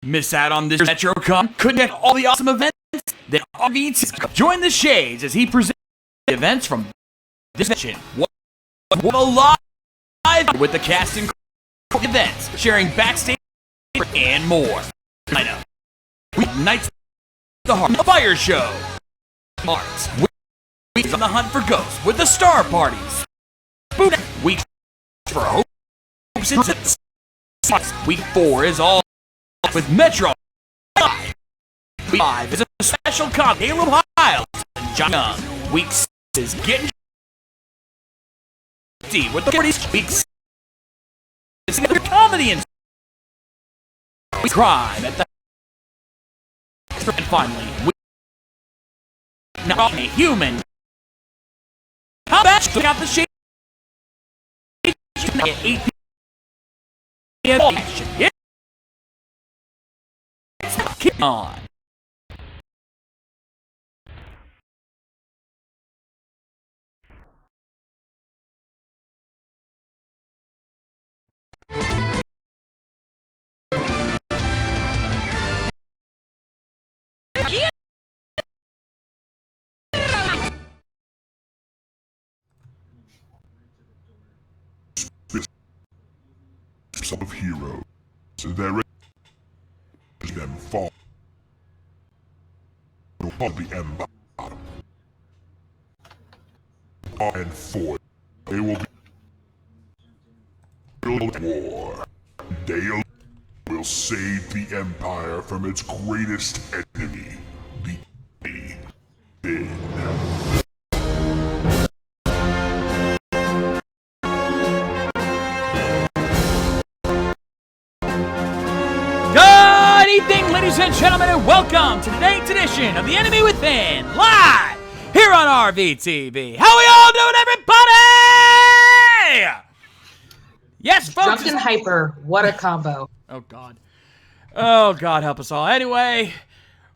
Miss out on this MetroCon? Couldn't get all the awesome events? Then RVT join the Shades as he presents events from this mission. What live with the cast and crew events, sharing backstage and more. I know. Weeknights, the Heart Fire Show. Marks. Weeks on the hunt for ghosts with the Star Parties. Week for hopes and Week 4 is all with Metro. Week 5 is a special con Caleb Hiles and John Young. Week 6 is getting with the 40s. Week 6 is another comedy and crime at the and finally now a human. How about check out the shade at 8 p.m. Keep on. Some of heroes, and there is them fall on the end bottom. And for they will be war. They will save the Empire from its greatest enemy, the Thin. Ladies and gentlemen, and welcome to today's edition of The Enemy Within, live here on RVTV. How we all doing, everybody? Yes, folks. Drunken Hyper, what a combo. Oh, God. Oh, God, help us all. Anyway,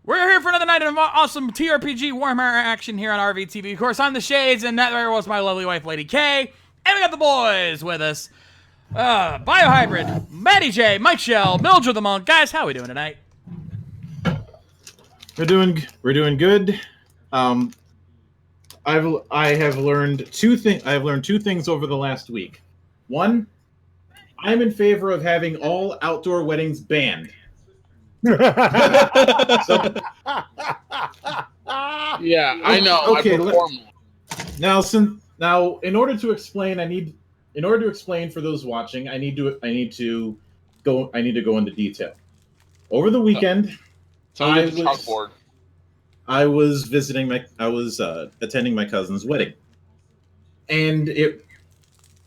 we're here for another night of awesome TRPG Warhammer action here on RVTV. Of course, I'm the Shades, and that there was my lovely wife, Lady K. And we got the boys with us. BioHybrid, Matty Jay, Mike Shell, Mildra the Monk. Guys, how we doing tonight? We're doing good. I have learned two things over the last week. One, I'm in favor of having all outdoor weddings banned. Yeah, I know. Okay. Now, in order to explain for those watching, I need to go into detail. Over the weekend, I was attending my cousin's wedding,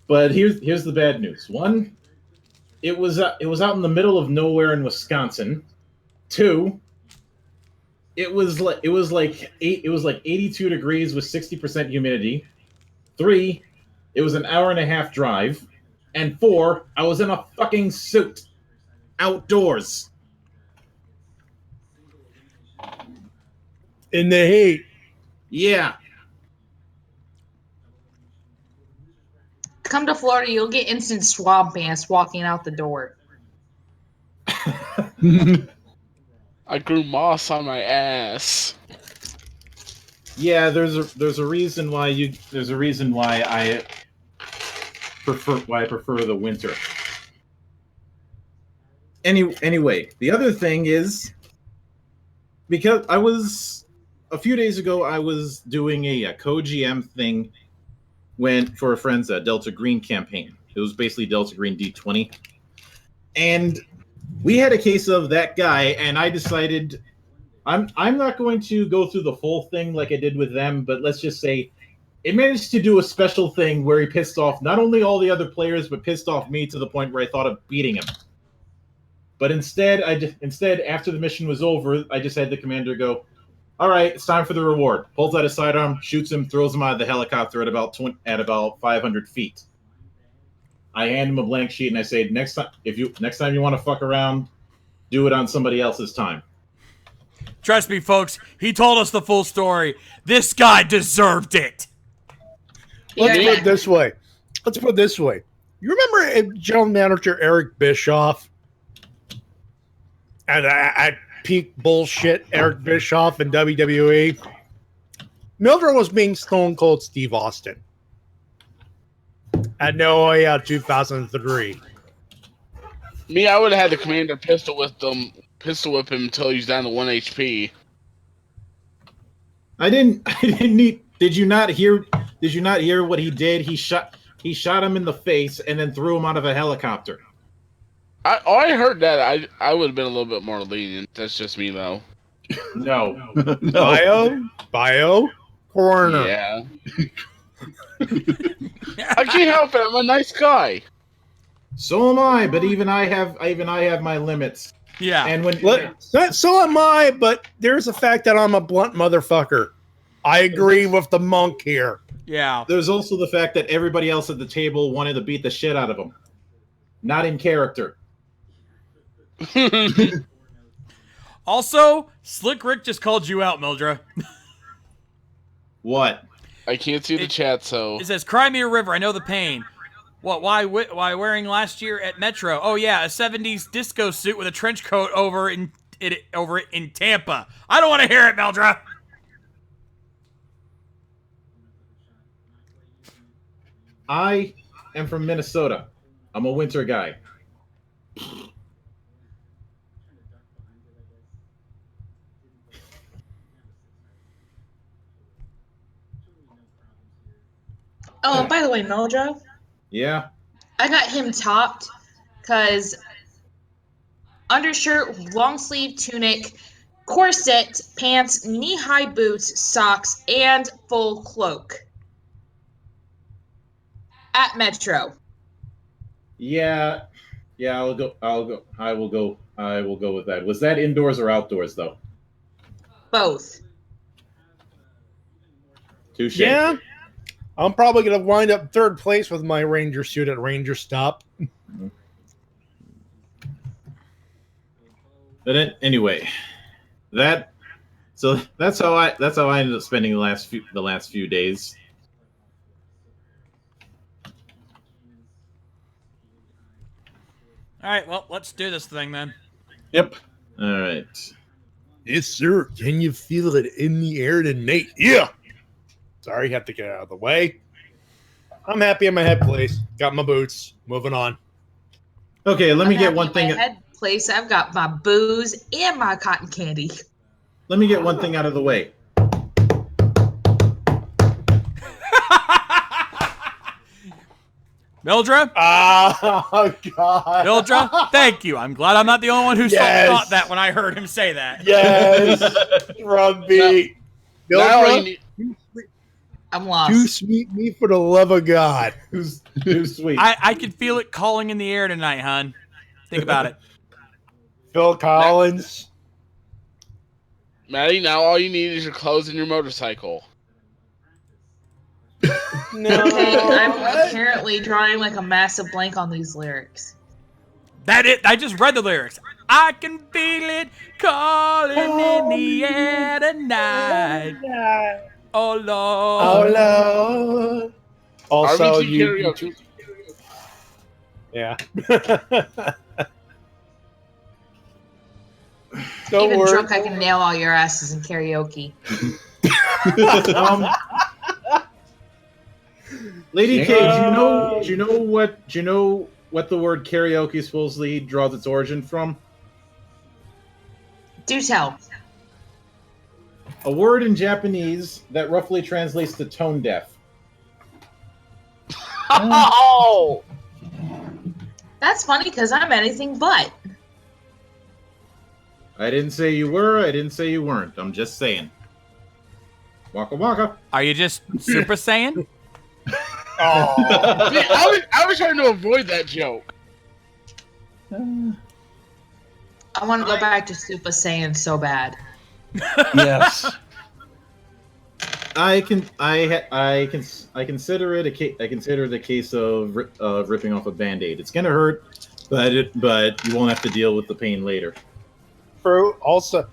but here's the bad news. One, it was out in the middle of nowhere in Wisconsin. Two, it was like 82 degrees with 60% humidity. Three, it was an hour and a half drive, and four, I was in a fucking suit, outdoors. In the heat. Yeah. Come to Florida, you'll get instant swab pants walking out the door. I grew moss on my ass. Yeah, there's a reason why I prefer the winter. Anyway, the other thing is, because a few days ago I was doing a co-GM thing for a friend's Delta Green campaign. It was basically Delta Green D20, and we had a case of that guy, and I decided I'm not going to go through the full thing like I did with them, but let's just say it managed to do a special thing where he pissed off not only all the other players, but pissed off me to the point where I thought of beating him. But instead, after the mission was over, I just had the commander go, "All right, it's time for the reward." Pulls out his sidearm, shoots him, throws him out of the helicopter at about 500 feet. I hand him a blank sheet and I say, next time you want to fuck around, do it on somebody else's time. Trust me, folks, he told us the full story. This guy deserved it. Let's put it this way. You remember General Manager Eric Bischoff? at peak bullshit Eric Bischoff in WWE, Mildra was being Stone Cold Steve Austin at No Way Out 2003. Me, I would have had the commander pistol whip him until he's down to 1 HP. I didn't need. Did you not hear what he did? He shot him in the face and then threw him out of a helicopter. I heard that. I would have been a little bit more lenient. That's just me, though. No. Bio corner. Yeah. I can't help it. I'm a nice guy. So am I, but even I have my limits. Yeah. And when So am I, but there's the fact that I'm a blunt motherfucker. I agree with the monk here. Yeah. there's also the fact that everybody else at the table wanted to beat the shit out of him. Not in character. Also, Slick Rick just called you out, Mildra. What? I can't see the chat, so... It says, "Cry me a river, I know the pain." What, why wearing last year at Metro? Oh yeah, a 70s disco suit with a trench coat over in Tampa. I don't want to hear it, Mildra. I am from Minnesota. I'm a winter guy. Oh, by the way, Mildra, Yeah. I got him topped because undershirt, long sleeve tunic, corset, pants, knee-high boots, socks, and full cloak. At Metro. Yeah. I will go with that. Was that indoors or outdoors though? Both. Touche. Yeah. I'm probably going to wind up third place with my Ranger suit at Ranger Stop. But anyway, that's how I ended up spending the last few days. All right, well, let's do this thing then. Yep. All right. Yes, sir. Can you feel it in the air tonight? Yeah. Sorry, have to get out of the way. I'm happy in my head place. Got my boots. Moving on. Okay, let me I'm get happy one in thing. my head place. I've got my booze and my cotton candy. Let me get one thing out of the way. Mildra? Oh, God. Mildra, thank you. I'm glad I'm not the only one who Yes. thought that when I heard him say that. Yes. Rugby. Now all you Mildra, need- I'm lost. too sweet me for the love of God. Who's sweet? I can feel it calling in the air tonight, hon. Think about it. Phil Collins. Matty, now all you need is your clothes and your motorcycle. No. Okay, I'm apparently drawing like a massive blank on these lyrics. I just read the lyrics. I can feel it calling in the air tonight. Oh Lord. Oh, Lord. Also, RBT you. karaoke. Yeah. Don't Even worry. drunk, I can nail all your asses in karaoke. Lady K, do you know what the word karaoke supposedly draws its origin from? Do tell. A word in Japanese that roughly translates to tone deaf. Oh! That's funny because I'm anything but. I didn't say you were. I didn't say you weren't. I'm just saying. Waka waka. Are you just Super Saiyan? Oh. See, I was trying to avoid that joke. I want to go back to Super Saiyan so bad. Yes. I consider it a case of ripping off a Band-Aid. It's gonna hurt, but you won't have to deal with the pain later. True. Also.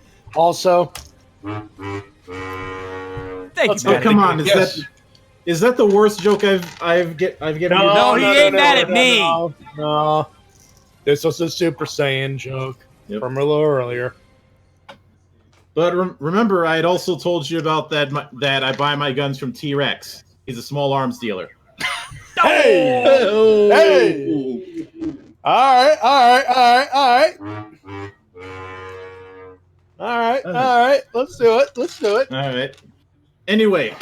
Thank Let's you, go. Matty. Come on, Yes. is that the worst joke I've given you? No, he ain't mad at me. No. This was a Super Saiyan joke. from a little earlier. But remember, I had also told you about that I buy my guns from T-Rex. He's a small arms dealer. Hey! Oh. Hey! All right. Let's do it. All right. Anyway,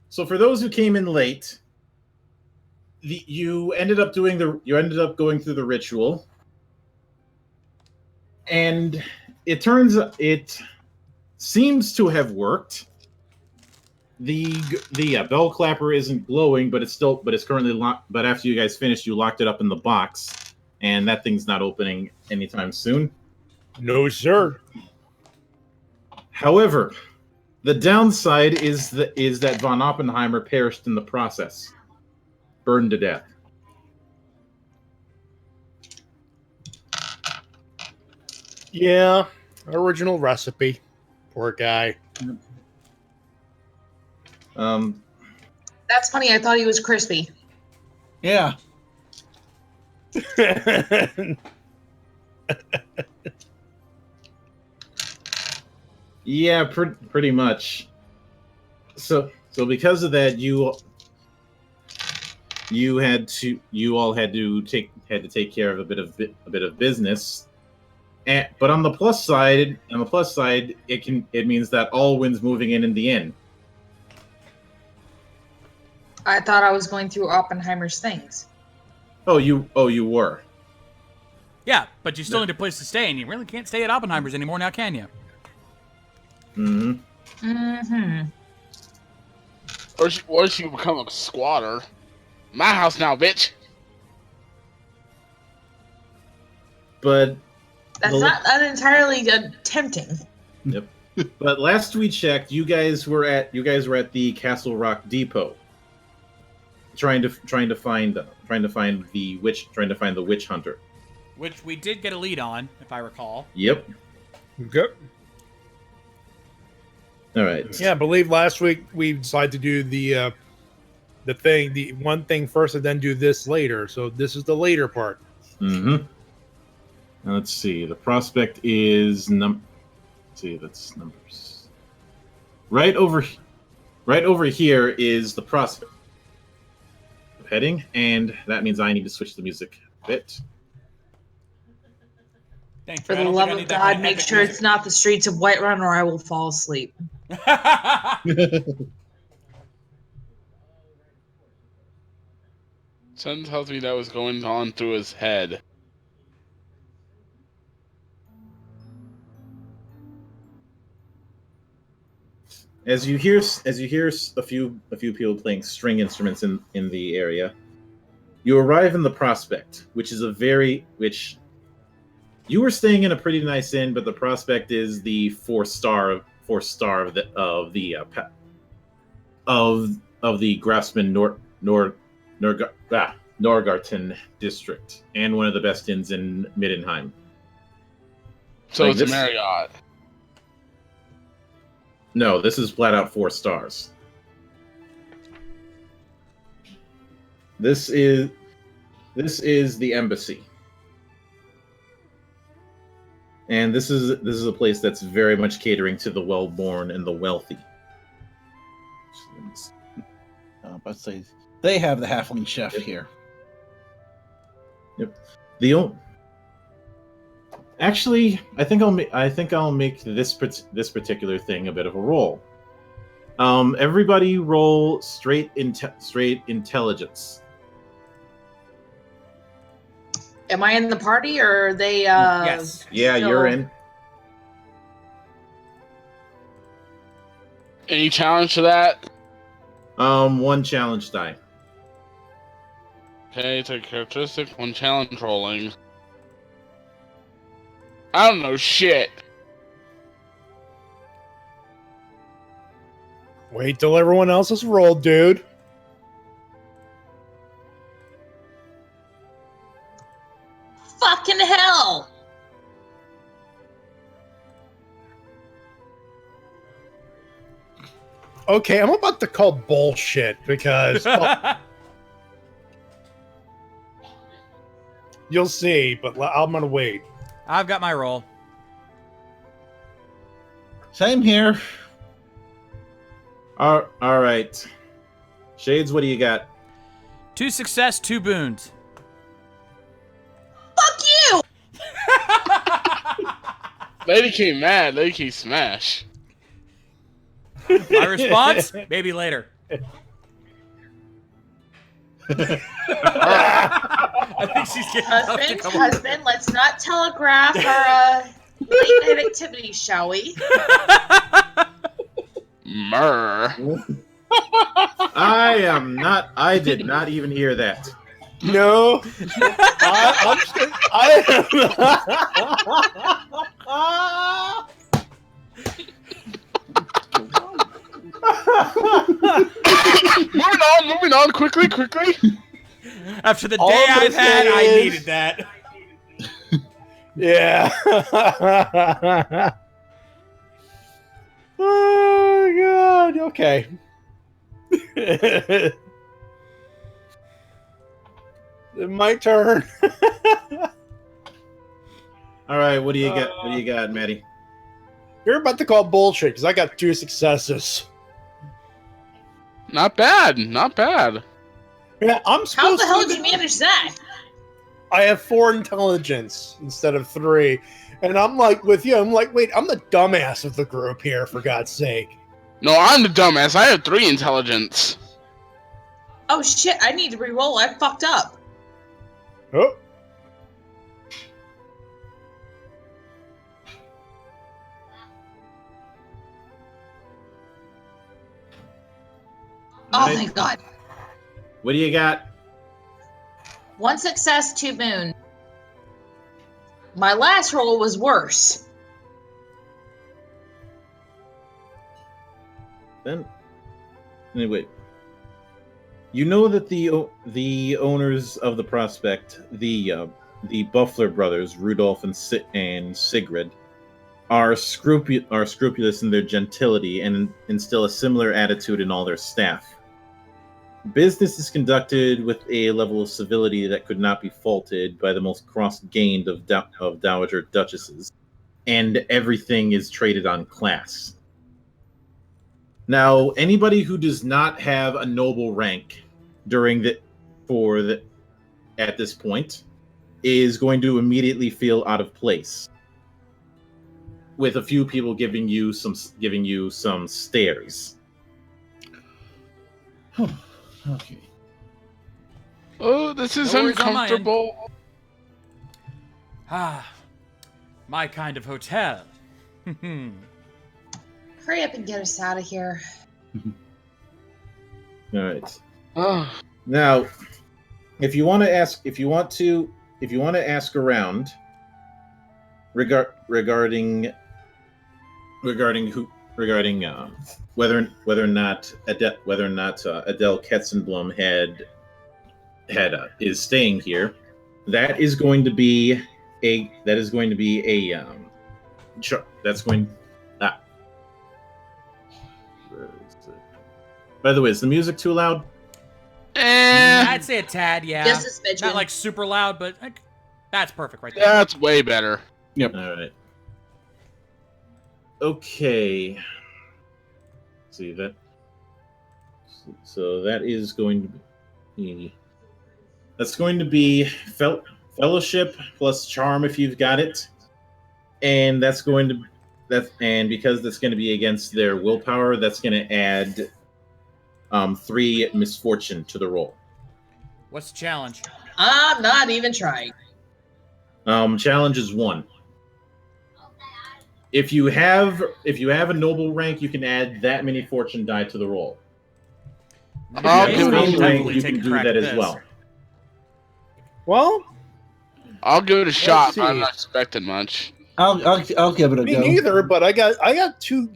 so for those who came in late, you ended up going through the ritual, and it seems to have worked. The bell clapper isn't glowing, but it's currently locked. But after you guys finished, you locked it up in the box, and that thing's not opening anytime soon. No, sir. However, the downside is that von Oppenheimer perished in the process, burned to death. Yeah, original recipe. Poor guy. That's funny. I thought he was crispy. Yeah. Yeah, pretty much. So because of that, you all had to take care of a bit of business. But on the plus side, it means that all wins moving in the end. I thought I was going through Oppenheimer's things. Oh, you were. Yeah, but you still need a place to stay, and you really can't stay at Oppenheimer's anymore now, can you? Mm-hmm. Mm-hmm. Or she become a squatter. My house now, bitch. But That's not entirely tempting. Yep. But last we checked, you guys were at the Castle Rock Depot, trying to find the witch hunter. Which we did get a lead on, if I recall. Yep. Okay. All right. Yeah, I believe last week we decided to do the one thing first and then do this later. So this is the later part. Mm-hmm. Now let's see. The prospect is that's numbers. Right over here is the prospect heading, and that means I need to switch the music a bit. Thank For you. the love of God, make sure it's not the streets of Whiterun, or I will fall asleep. Something tells me that was going on through his head. As you hear a few people playing string instruments in the area, you arrive in the prospect, which you were staying in a pretty nice inn, but the prospect is the 4-star of the Grafsman Norgarten district, and one of the best inns in Middenheim. So Like it's this? a Marriott. No, this is flat out 4 stars. This is the embassy. And this is a place that's very much catering to the well-born and the wealthy. But say they have the halfling chef here. Yep. Actually, I think I'll make this particular thing a bit of a roll. Everybody roll straight intelligence. Am I in the party, or are they? Yes. Yeah, still- you're in. Any challenge to that? 1 challenge die. Okay, take characteristic, 1 challenge rolling. I don't know shit. Wait till everyone else has rolled, dude. Fucking hell! Okay, I'm about to call bullshit because you'll see, but I'm gonna wait. I've got my roll. Same here. All right. Shades, what do you got? 2 success, 2 boons. Fuck you! Lady King mad. Lady King smash. My response? Maybe later. I think she's getting up to come over. Husband, let's not telegraph our late night activities, shall we? Myrrh. I did not even hear that. No. I'm just gonna, Moving on, quickly. After the All day I'm gonna I've had, say I is- needed that. Yeah. Oh god. Okay. My turn. All right, what do you got? What do you got, Matty? You're about to call bullshit because I got 2 successes. Not bad. Yeah, I'm How supposed the hell to. did you manage that? I have 4 intelligence instead of 3, and I'm like with you. I'm like, wait, I'm the dumbass of the group here, for God's sake. No, I'm the dumbass. I have 3 intelligence. Oh shit, I need to re-roll. I fucked up. Oh. Oh Right. my god. What do you got? 1 success, 2 boon. My last roll was worse. Then, anyway, you know that the owners of the prospect, the Buffler brothers, Rudolph and Sigrid, are scrupulous in their gentility and instill a similar attitude in all their staff. Business is conducted with a level of civility that could not be faulted by the most cross-gained of dowager duchesses, and everything is traded on class. Now, anybody who does not have a noble rank at this point is going to immediately feel out of place, with a few people giving you some stares. Okay. Oh, this is No worries on my end. uncomfortable. Ah, my kind of hotel. Hurry up and get us out of here. All right. Oh, Now, if you want to ask around regarding whether or not Adele Ketzenblum is staying here, that's going to be a where is it? By the way, is the music too loud? I'd say a tad, yeah. Just a smidgen. Not like super loud, but like, that's perfect right there. that's way better. All right. Okay. See that. So that is going to be. That's going to be fellowship plus charm if you've got it, and because that's going to be against their willpower, that's going to add 3 misfortune to the roll. What's the challenge? I'm not even trying. Challenge is 1. If you have a noble rank, you can add that many fortune die to the roll. I'll If give you it have a a rank, definitely you take can a do crack that at as this. well. Well, I'll give it a shot, but I'm see. not expecting much. I'll give it a me go. neither. But I got two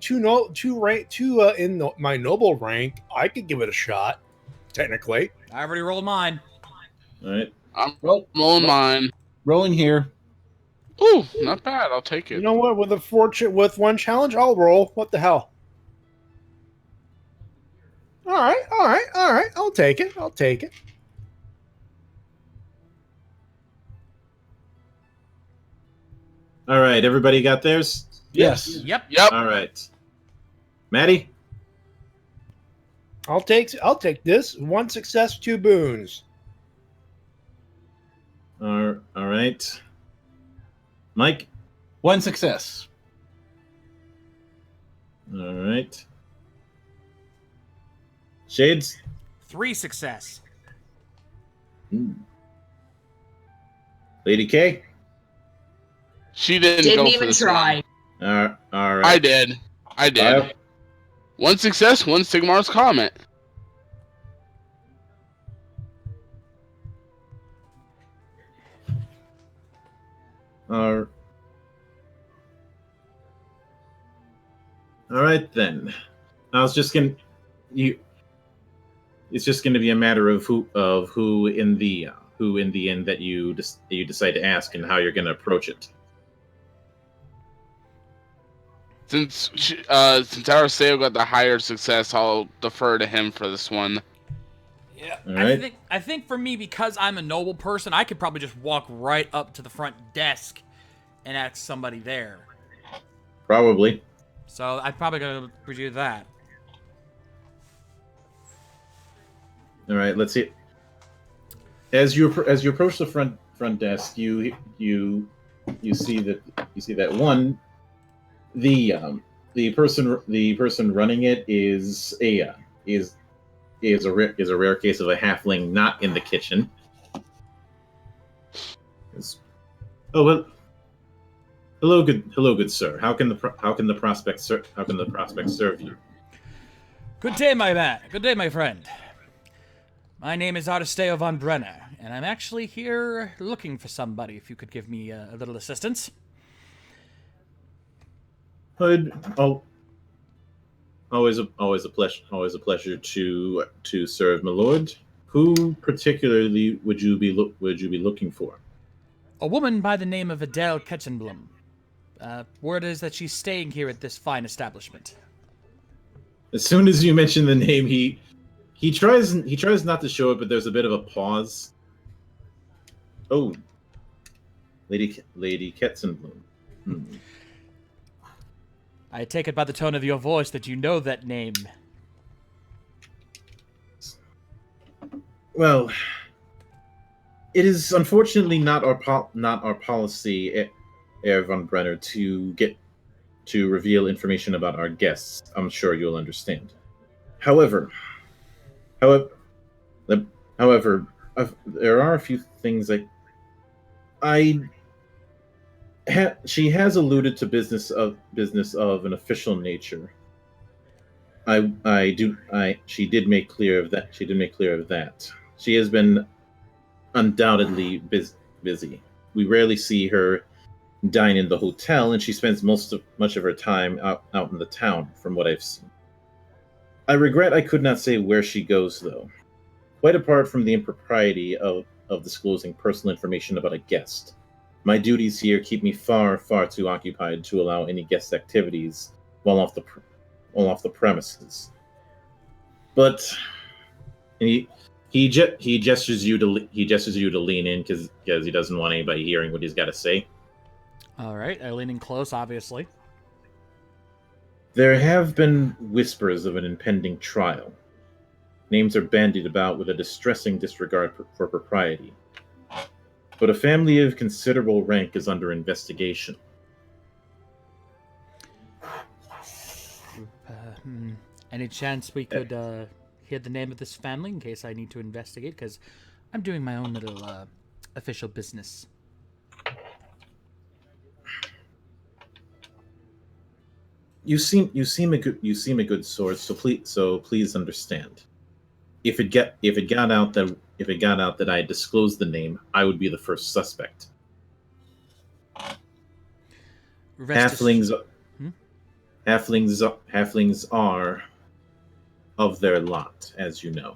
in my noble rank. I could give it a shot. Technically, I already rolled mine. All right. I'm Roll, rolling mine. rolling here. Ooh, not bad. I'll take it. you know what? With 1 challenge, I'll roll. What the hell? All right. I'll take it. All right. Everybody got theirs? Yes. Yep. Yep. All right. Matty? I'll take this. 1 success, 2 boons. All right. Mike? 1 success. All right. Shades? 3 success. Lady K? She didn't Didn't go for even this try. All right. I did. Bio? 1 success, 1 Sigmar's comment. All right then. I was just gonna It's just gonna be a matter of who in the end that you decide to ask and how you're gonna approach it. Since our sale got the higher success, I'll defer to him for this one. Yeah, All right. I think for me, because I'm a noble person, I could probably just walk right up to the front desk and ask somebody there. Probably. So I'd probably go do that. All right. Let's see. As you approach the front desk, you see that one, the person running it is a rare case of a halfling not in the kitchen. Oh well. Hello, good sir. How can the prospect serve you? Good day, my man. Good day, my friend. My name is Aristeo von Brenner, and I'm actually here looking for somebody. If you could give me a little assistance. Always a pleasure to serve, my lord. Who particularly would you be looking for? A woman by the name of Adele Ketchenblum. Word is that she's staying here at this fine establishment. As soon as you mention the name, he tries not to show it, but there's a bit of a pause. Oh, Lady Ketzenblum. I take it by the tone of your voice that you know that name. Well, it is unfortunately not our policy, Herr von Brenner, to reveal information about our guests. I'm sure you'll understand. However, there are a few things she has alluded to business of an official nature. She did make clear of that. She has been undoubtedly busy. We rarely see her dine in the hotel, and she spends much of her time out in the town, from what I've seen. I regret I could not say where she goes, though. Quite apart from the impropriety of disclosing personal information about a guest, my duties here keep me far too occupied to allow any guest activities while off the premises. But he gestures you to lean in because he doesn't want anybody hearing what he's got to say. All right, I lean in close, obviously. There have been whispers of an impending trial. Names are bandied about with a distressing disregard for propriety. But a family of considerable rank is under investigation. Any chance we could hear the name of this family in case I need to investigate? Because I'm doing my own little official business. You seem a good source, so please understand. If it got out that I disclosed the name, I would be the first suspect. Halflings are of their lot, as you know.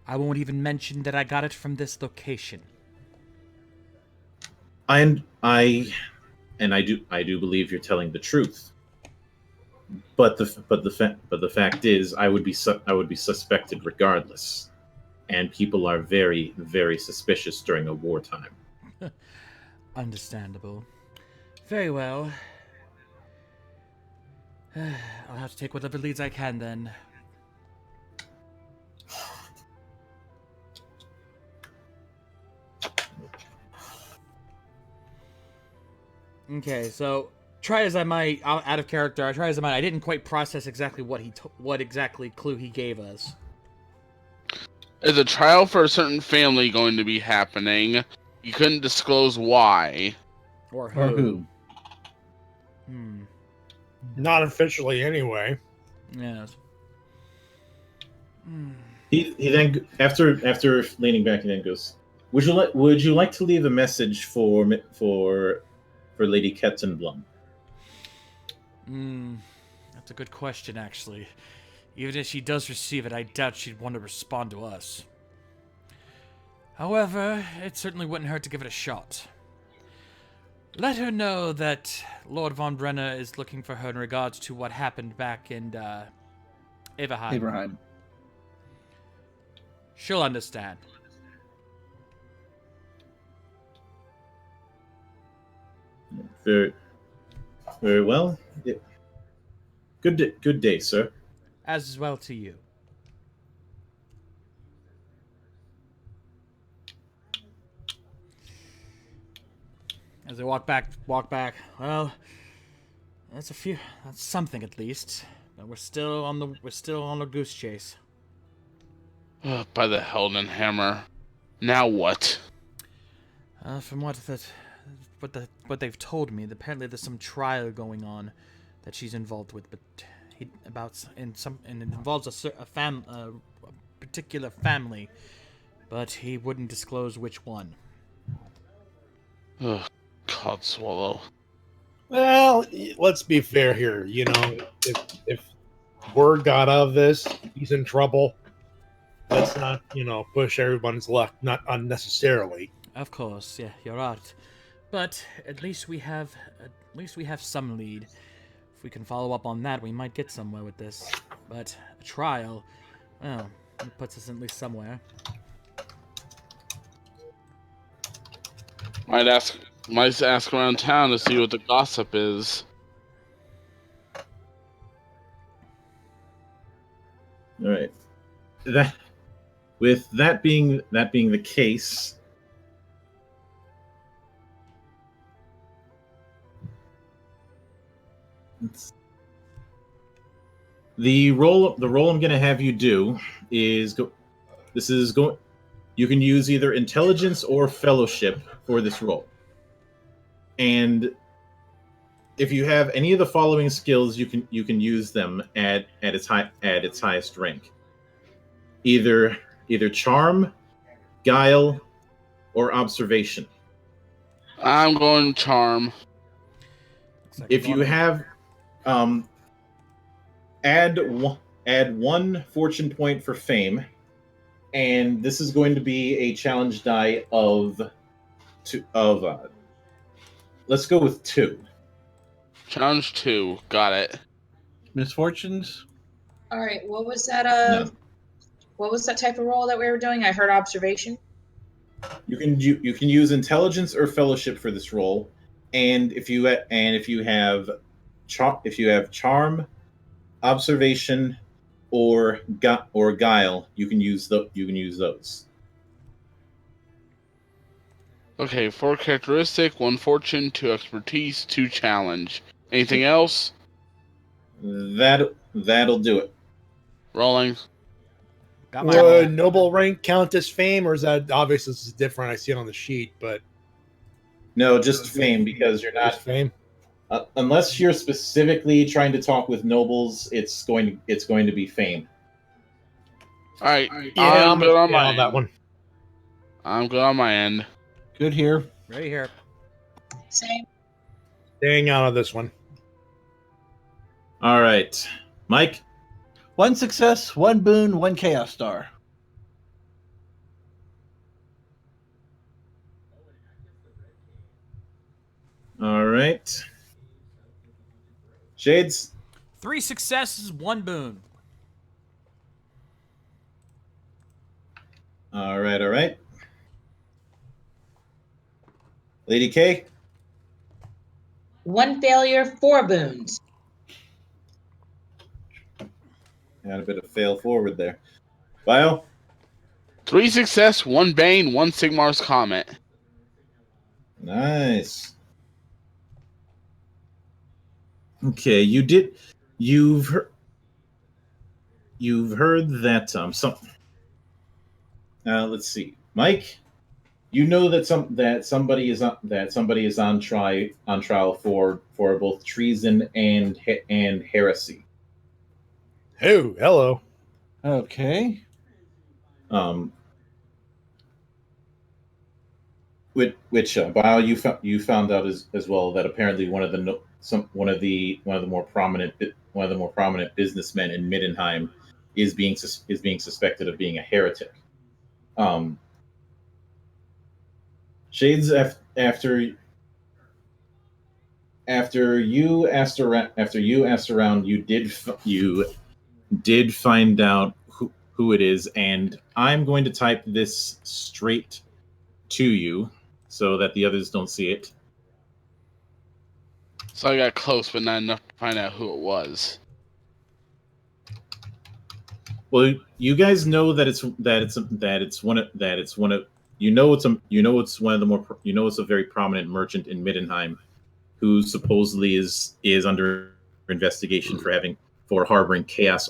I won't even mention that I got it from this location. I do believe you're telling the truth. But the fact is, I would be suspected regardless, and people are very, very suspicious during a wartime. Understandable. Very well. I'll have to take whatever leads I can then. Okay, so try as I might, out of character, I didn't quite process exactly what exactly clue he gave us. Is a trial for a certain family going to be happening? You couldn't disclose why. Or who? Or who? Not officially, anyway. Yes. He then after leaning back, he then goes, "Would you like to leave a message for Lady Kettenblum?" That's a good question, actually. Even if she does receive it, I doubt she'd want to respond to us. However, it certainly wouldn't hurt to give it a shot. Let her know that Lord von Brenner is looking for her in regards to what happened back in Everheim. Abraham. She'll understand. Very well. Yeah. Good day, sir. As well to you. As they walk back. Well, that's something at least. But we're still on the goose chase. By the Helden Hammer. Now what? From what they've told me, apparently there's some trial going on that she's involved with, but it involves a particular family, but he wouldn't disclose which one. Ugh, Codswallow. Well, let's be fair here. You know, if word got out of this, he's in trouble. Let's not, push everyone's luck, not unnecessarily. Of course, yeah, you're right. But at least we have some lead. If we can follow up on that, we might get somewhere with this. But a trial, well, it puts us at least somewhere. Might ask around town to see what the gossip is. All right. With that being the case, the role I'm going to have you do is you can use either intelligence or fellowship for this role. And if you have any of the following skills, you can use them at its highest rank. Either charm, guile, or observation. I'm going charm. If you have, add one fortune point for fame, and this is going to be a challenge die of let's go with 2. Challenge 2. Got it. Misfortunes? All right, what was that? No. What was that type of role that we were doing? I heard observation. You can use intelligence or fellowship for this role, and if you have charm, observation, or guile, you can use those. Okay, 4 characteristic, 1 fortune, 2 expertise, 2 challenge. Anything else? That'll do it. Rolling. Got my roll. Would noble rank count as fame, or is that obvious? This is different. I see it on the sheet, but No, just fame, because you're not just fame. Unless you're specifically trying to talk with nobles, it's going to be fame. All right. Yeah, I'm good on yeah, my on that end. one. I'm good on my end. Good here. Right here. Same. Staying out of this one. All right, Mike. 1 success, 1 boon, 1 chaos star. All right. Shades. 3 successes, 1 boon. All right. Lady K. 1 failure, 4 boons. Had a bit of fail forward there. Bio? 3 success, 1 bane, 1 Sigmar's comment. Nice. Okay, you've heard that some let's see. Mike, you know that somebody is on trial for both treason and heresy. Oh, hello. Okay. Um, which Bio, you found out as well that apparently one of the more prominent businessmen in Middenheim is being suspected of being a heretic. Shades, after you asked around, you did find out who it is, and I'm going to type this straight to you so that the others don't see it. So I got close, but not enough to find out who it was. Well, you guys know that it's one of it's one of it's one of the more it's a very prominent merchant in Middenheim who supposedly is under investigation for harboring chaos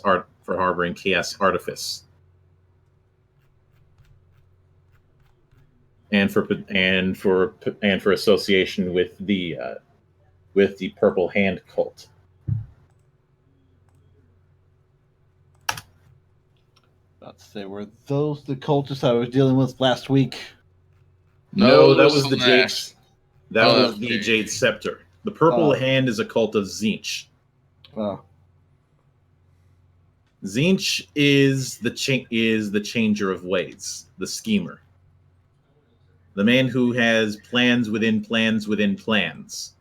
artifice and for association with the Purple Hand cult. About to say, were those the cultists I was dealing with last week? No, that those was are the Jade. That Oh, was the okay. Jade Scepter. The Purple Oh. Hand is a cult of Zinch. Oh, Zinch is the changer of ways, the schemer, the man who has plans within plans within plans.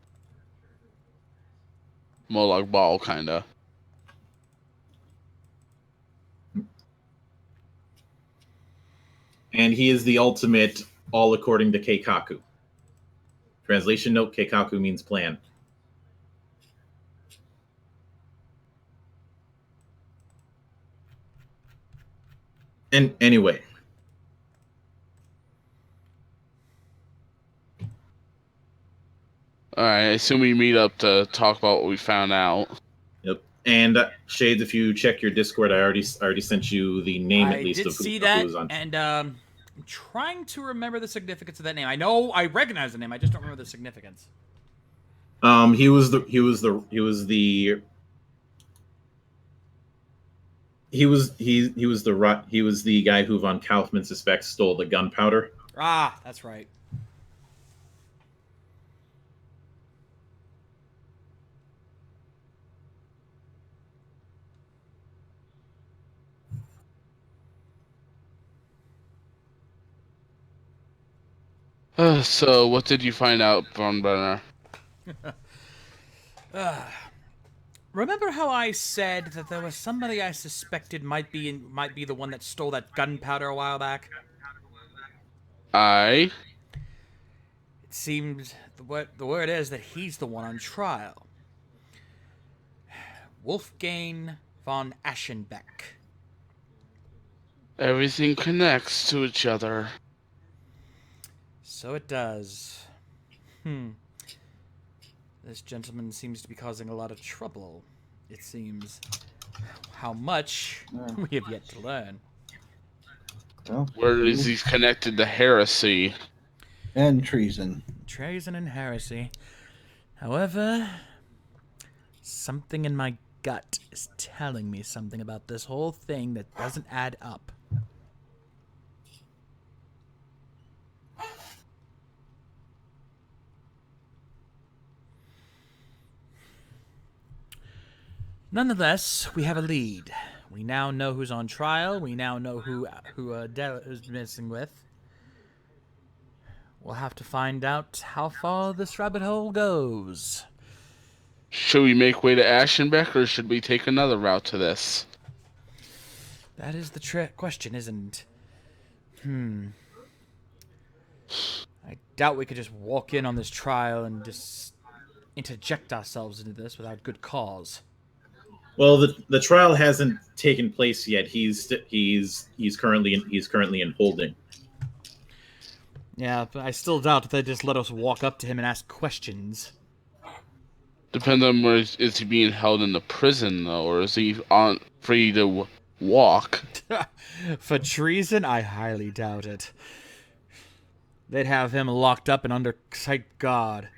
Moloch Ball, kinda. And he is the ultimate, all according to Keikaku. Translation note: Keikaku means plan. And anyway, Alright, I assume we meet up to talk about what we found out. yep. And Shades, if you check your Discord, I already sent you the name I at least did of see who that, was on. and I'm trying to remember the significance of that name. I know I recognize the name. I just don't remember the significance. He was the guy who von Kaufman suspects stole the gunpowder. Ah, that's right. So, what did you find out, Bornbrenner? Remember how I said that there was somebody I suspected might be the one that stole that gunpowder a while back? I. It seems the word is that he's the one on trial. Wolfgang von Aschenbeck. Everything connects to each other. So it does. This gentleman seems to be causing a lot of trouble, it seems. How much we have yet to learn. well, Where is he connected to heresy? and treason. Treason and heresy. However, something in my gut is telling me something about this whole thing that doesn't add up. Nonetheless, we have a lead. We now know who's on trial. We now know who Adele is messing with. We'll have to find out how far this rabbit hole goes. Should we make way to Aschenbeck, or should we take another route to this? That is the question, isn't it? I doubt we could just walk in on this trial and just interject ourselves into this without good cause. Well, the trial hasn't taken place yet. He's currently in holding. Yeah, but I still doubt they just let us walk up to him and ask questions. Depends on where is he being held in the prison though, or is he on free to walk? For treason, I highly doubt it. They'd have him locked up and under tight guard.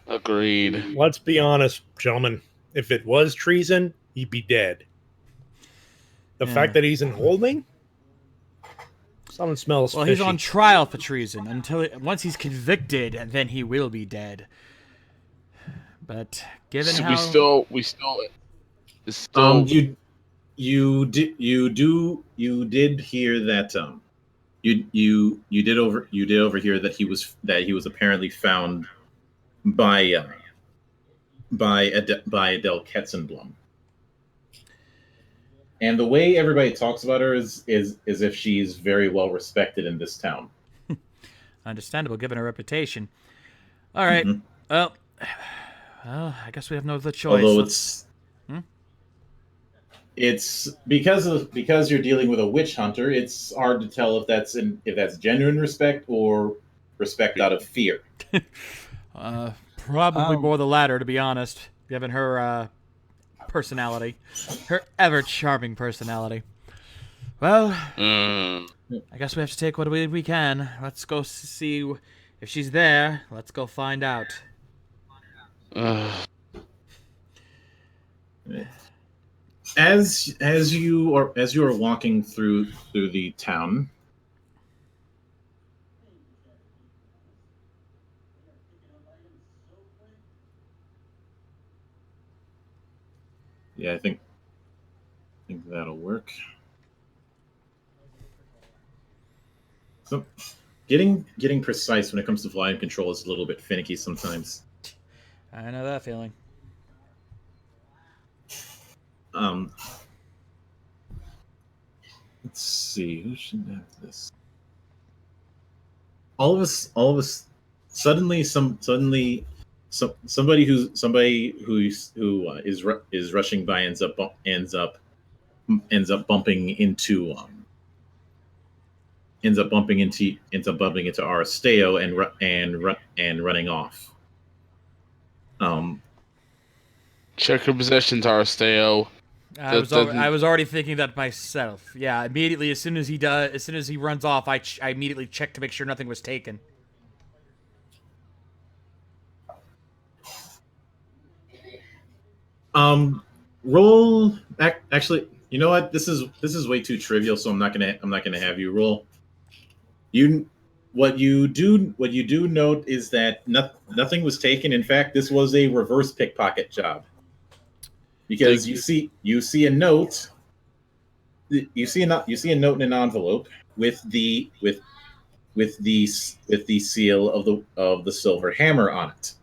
Agreed. Let's be honest, gentlemen. If it was treason, he'd be dead. The Yeah. fact that he's in holding, something smells Well, fishy. he's on trial for treason once he's convicted, and then he will be dead. But given So how we still it's still You did hear that you did overhear that he was apparently found by Adele Ketzenblum. And the way everybody talks about her is if she's very well respected in this town. understandable given her reputation. All right. Mhm. Well, I guess we have no other choice. Although Let's- it's because you're dealing with a witch hunter, it's hard to tell if that's genuine respect or respect out of fear. Probably more the latter, to be honest, given her personality, her ever charming personality. Well, I guess we have to take what we can. Let's go see if she's there. Let's go find out. As you are walking through the town, yeah, I think that'll work. So, getting precise when it comes to volume control is a little bit finicky sometimes. I know that feeling. Let's see, who should have this? All of us, suddenly, somebody who is rushing by ends up bumping into Aristeo and running off. check your possessions, Aristeo. I was already thinking that myself. Yeah, immediately as soon as he runs off, I immediately checked to make sure nothing was taken. Roll. Actually, you know what? This is way too trivial, so I'm not gonna have you roll. What you do note is that nothing was taken. In fact, this was a reverse pickpocket job. Because you see a note. You see a note in an envelope with the seal of the silver hammer on it.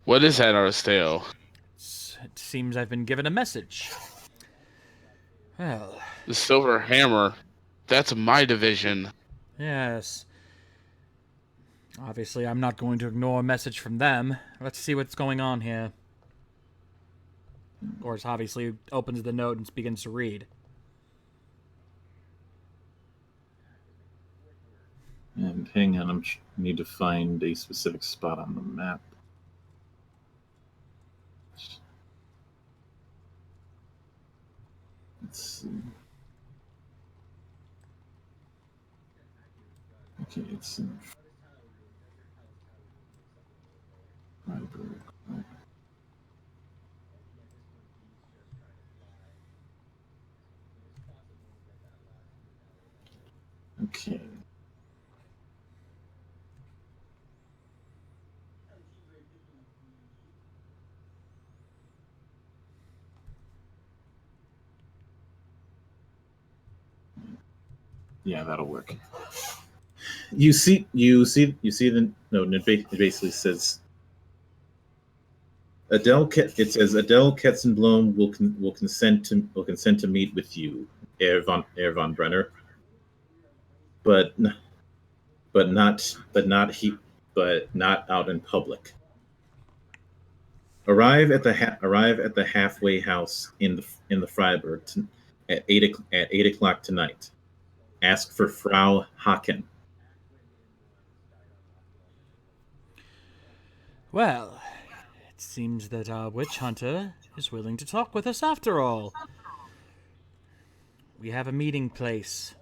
What is that, Aristeo? It seems I've been given a message. Well, The silver hammer. That's my division. yes. Obviously, I'm not going to ignore a message from them. Let's see what's going on here. Of course, obviously, opens the note and begins to read. And hang on, I need to find a specific spot on the map. Let's see. Okay, it's in Freiburg. Okay. Yeah, that'll work. You see the note, and it basically says Adele Ketzenblum will consent to meet with you, Herr von Brenner, but not out in public. Arrive at the halfway house in the Freiburg at 8 o'clock tonight. Ask for Frau Haken. Well, it seems that our witch hunter is willing to talk with us after all. We have a meeting place.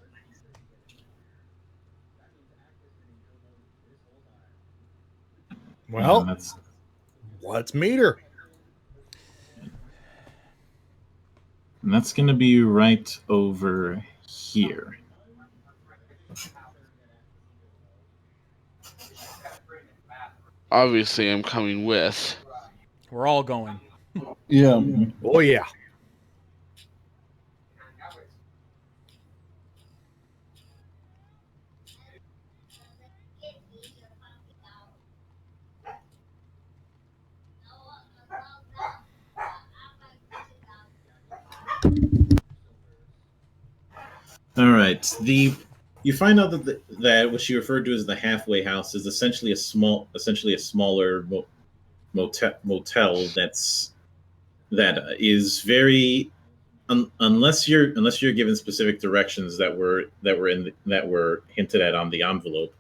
Well, That's let's meet her. and that's going to be right over here. Obviously, I'm coming with. We're all going. Yeah. Oh yeah. All right. You find out that what she referred to as the halfway house is essentially a smaller motel that is very unless you're given specific directions that were hinted at on the envelope.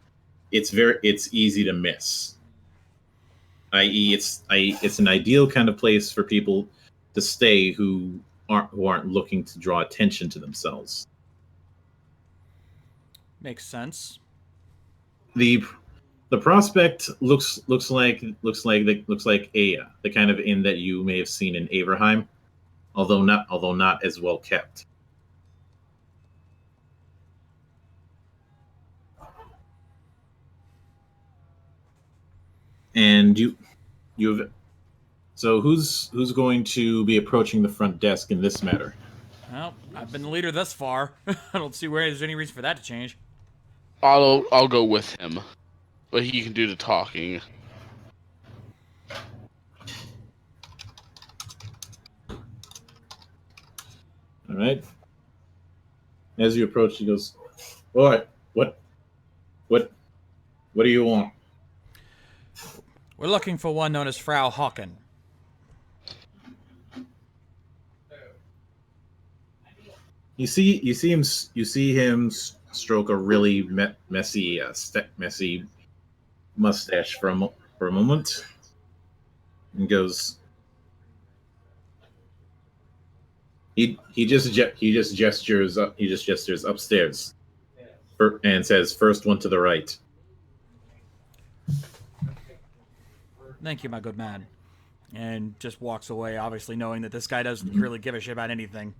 It's easy to miss. I.e., it's an ideal kind of place for people to stay who aren't looking to draw attention to themselves. Makes sense. The prospect looks like the kind of inn that you may have seen in Averheim, although not as well kept. And you've so who's going to be approaching the front desk in this matter? Well, I've been the leader thus far. I don't see where there's any reason for that to change. I'll go with him, but he can do the talking. All right. As you approach, he goes, "All right, what do you want?" We're looking for one known as Frau Haken. You see him stroke a really messy mustache for a moment, and goes. He just gestures upstairs, and says, "First one to the right." Thank you, my good man. And just walks away, obviously knowing that this guy doesn't really give a shit about anything.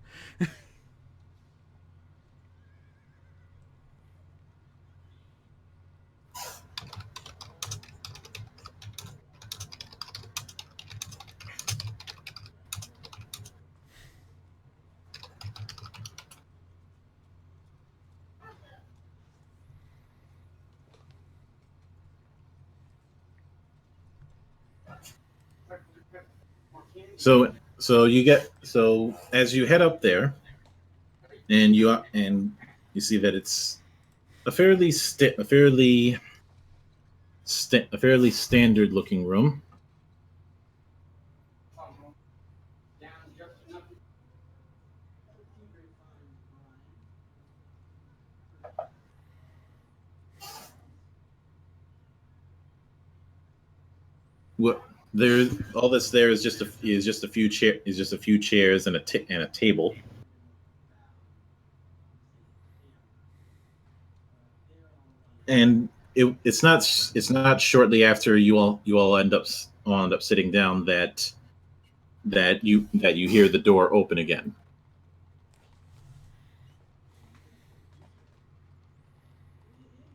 So as you head up there, and you see that it's a fairly standard looking room. What there all that's there is just a few chairs and a table. And it's not shortly after you all end up sitting down that you hear the door open again.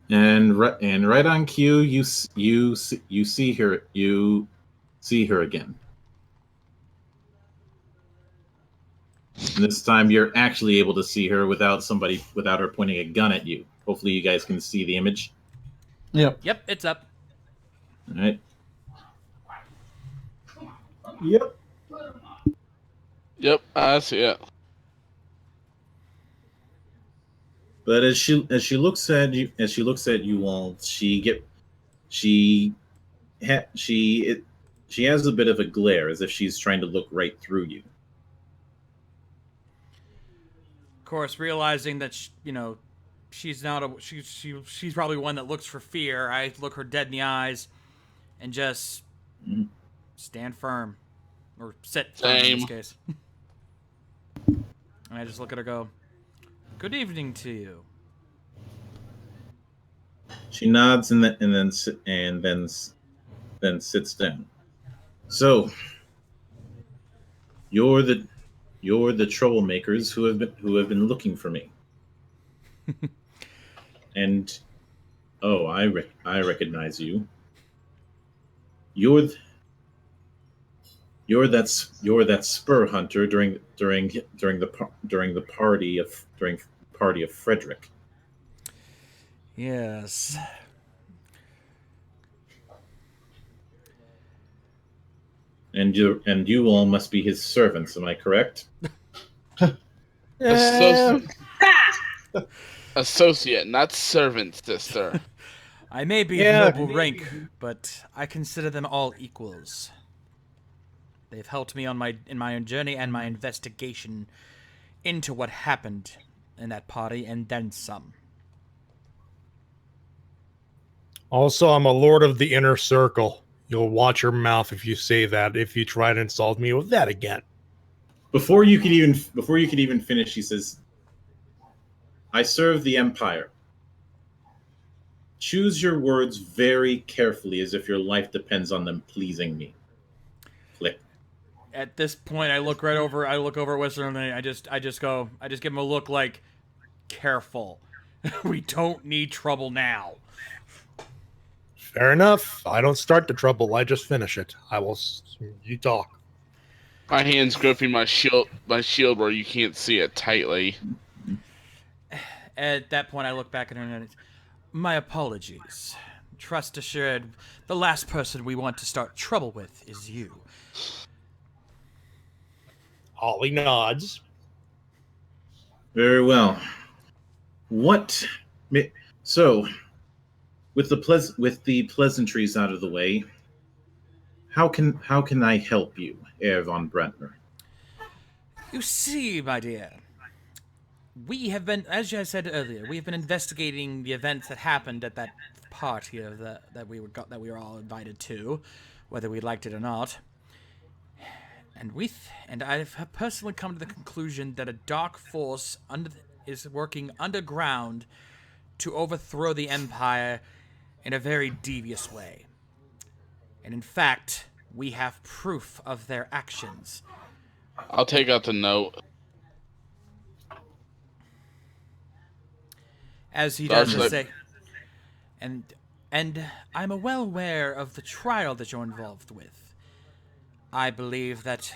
And right on cue, you see her again. And this time, you're actually able to see her without her pointing a gun at you. Hopefully, you guys can see the image. Yep. Yep, it's up. All right. Yep, I see it. But as she looks at you all, she has a bit of a glare, as if she's trying to look right through you. Of course, realizing that she's not a she's probably one that looks for fear. I look her dead in the eyes and just stand firm, or sit firm in this Same. case. And I just look at her, go, "Good evening to you." She nods and then sits down. So, you're the troublemakers who have been looking for me. And I recognize you. You're that spur hunter during the party of Frederick. Yes. And you all must be his servants, am I correct? Associate, not servant, sister. I may be of noble rank, but I consider them all equals. They've helped me in my own journey and my investigation into what happened in that party, and then some. Also, I'm a lord of the inner circle. You'll watch your mouth if you say that, if you try to insult me with that again. Before you could even finish, he says, I serve the Empire. Choose your words very carefully, as if your life depends on them pleasing me. Click. At this point, I look over at Western, and I just give him a look like, careful. We don't need trouble now. Fair enough. I don't start the trouble. I just finish it. You talk. My hand's gripping my shield where you can't see it tightly. At that point, I look back at her and my apologies. Trust assured, the last person we want to start trouble with is you. Ollie nods. Very well. So, with the pleasantries out of the way, how can I help you, Herr von Brentner? You see, my dear, we have been, as I said earlier, we have been investigating the events that happened at that party that we were all invited to, whether we liked it or not. And I've personally come to the conclusion that a dark force is working underground to overthrow the Empire in a very devious way. And in fact, we have proof of their actions. I'll take out the note. As he does say, and I'm well aware of the trial that you're involved with. I believe that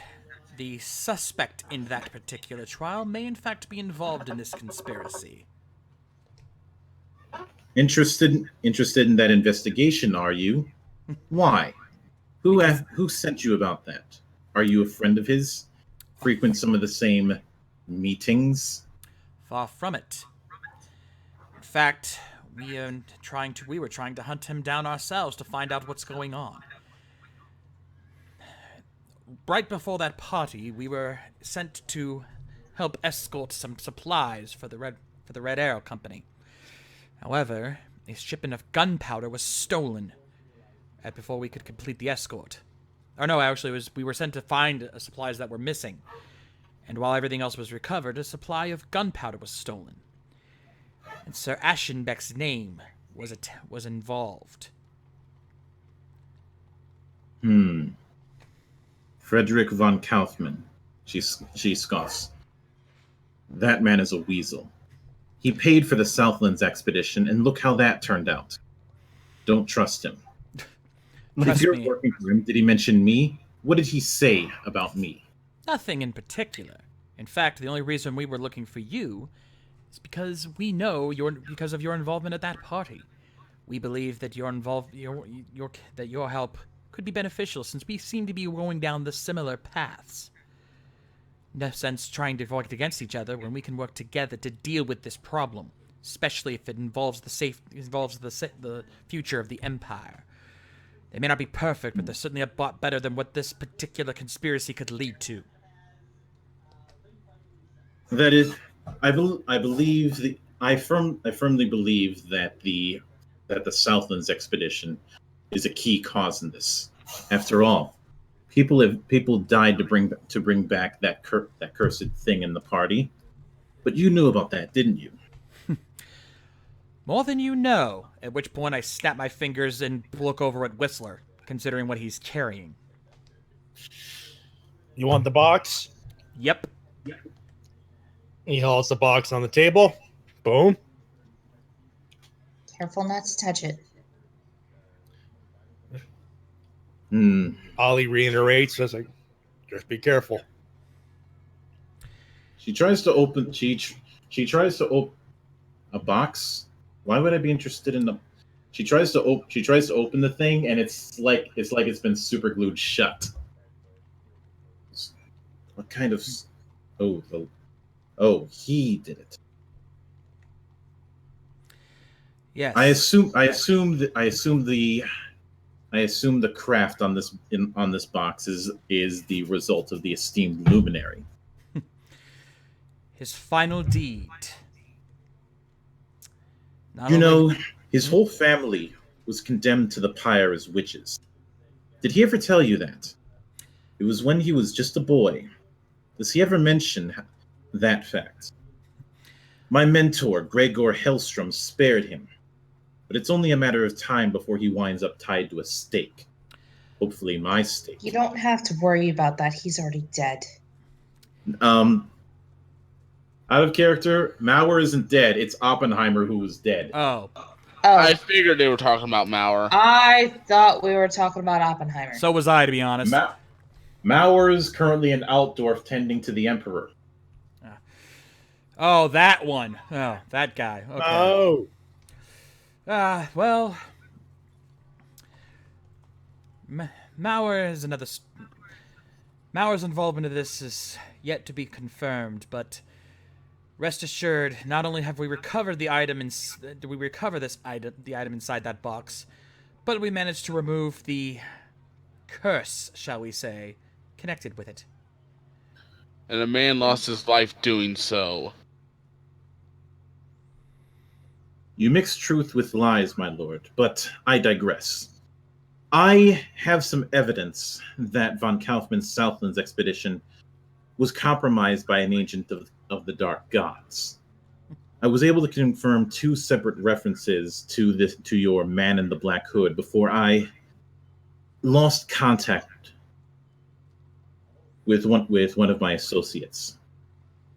the suspect in that particular trial may in fact be involved in this conspiracy. Interested in that investigation, are you? Why? Who sent you about that? Are you a friend of his? Frequent some of the same meetings? Far from it. In fact, we were trying to hunt him down ourselves to find out what's going on. Right before that party, we were sent to help escort some supplies for the Red Arrow Company. However, a shipment of gunpowder was stolen right before we could complete the escort. Or no, actually, we were sent to find supplies that were missing. And while everything else was recovered, a supply of gunpowder was stolen. And Sir Aschenbeck's name was involved. Frederick von Kaufmann. She scoffs. That man is a weasel. He paid for the Southlands expedition, and look how that turned out. Don't trust him. If you're working for him, did he mention me? What did he say about me? Nothing in particular. In fact, the only reason we were looking for you is because we know because of your involvement at that party. We believe that your help could be beneficial, since we seem to be going down the similar paths. No sense trying to work against each other when we can work together to deal with this problem, especially if it involves the future of the Empire. They may not be perfect, but they're certainly a lot better than what this particular conspiracy could lead to. That is, I believe I firmly believe that the Southlands expedition is a key cause in this. After all, people died to bring back that cursed thing in the party. But you knew about that, didn't you? More than you know. At which point I snap my fingers and look over at Whistler, considering what he's carrying. You want the box? Yep. He hauls the box on the table. Boom. Careful not to touch it. Ollie reiterates, says, like, just be careful. She tries to open. She tries to open a box. Why would I be interested in the? She tries to open the thing, and it's like it's been super glued shut. What kind of? Oh, he did it. Yes. I assume the craft on this box is the result of the esteemed luminary. His final deed. His whole family was condemned to the pyre as witches. Did he ever tell you that? It was when he was just a boy. Does he ever mention that fact? My mentor, Gregor Hellstrom, spared him. But it's only a matter of time before he winds up tied to a stake. Hopefully my stake. You don't have to worry about that. He's already dead. Out of character, Mauer isn't dead. It's Oppenheimer who was dead. Oh. I figured they were talking about Mauer. I thought we were talking about Oppenheimer. So was I, to be honest. Mauer is currently in Altdorf tending to the Emperor. Oh, that one. Oh, that guy. Okay. Oh. Well, Mauer's involvement in this is yet to be confirmed, but rest assured, not only have we recovered the item the item inside that box, but we managed to remove the curse, shall we say, connected with it. And a man lost his life doing so. You mix truth with lies, my lord, but I digress. I have some evidence that von Kaufmann's Southlands expedition was compromised by an agent of the Dark Gods. I was able to confirm 2 separate references to your man in the black hood before I lost contact with one of my associates.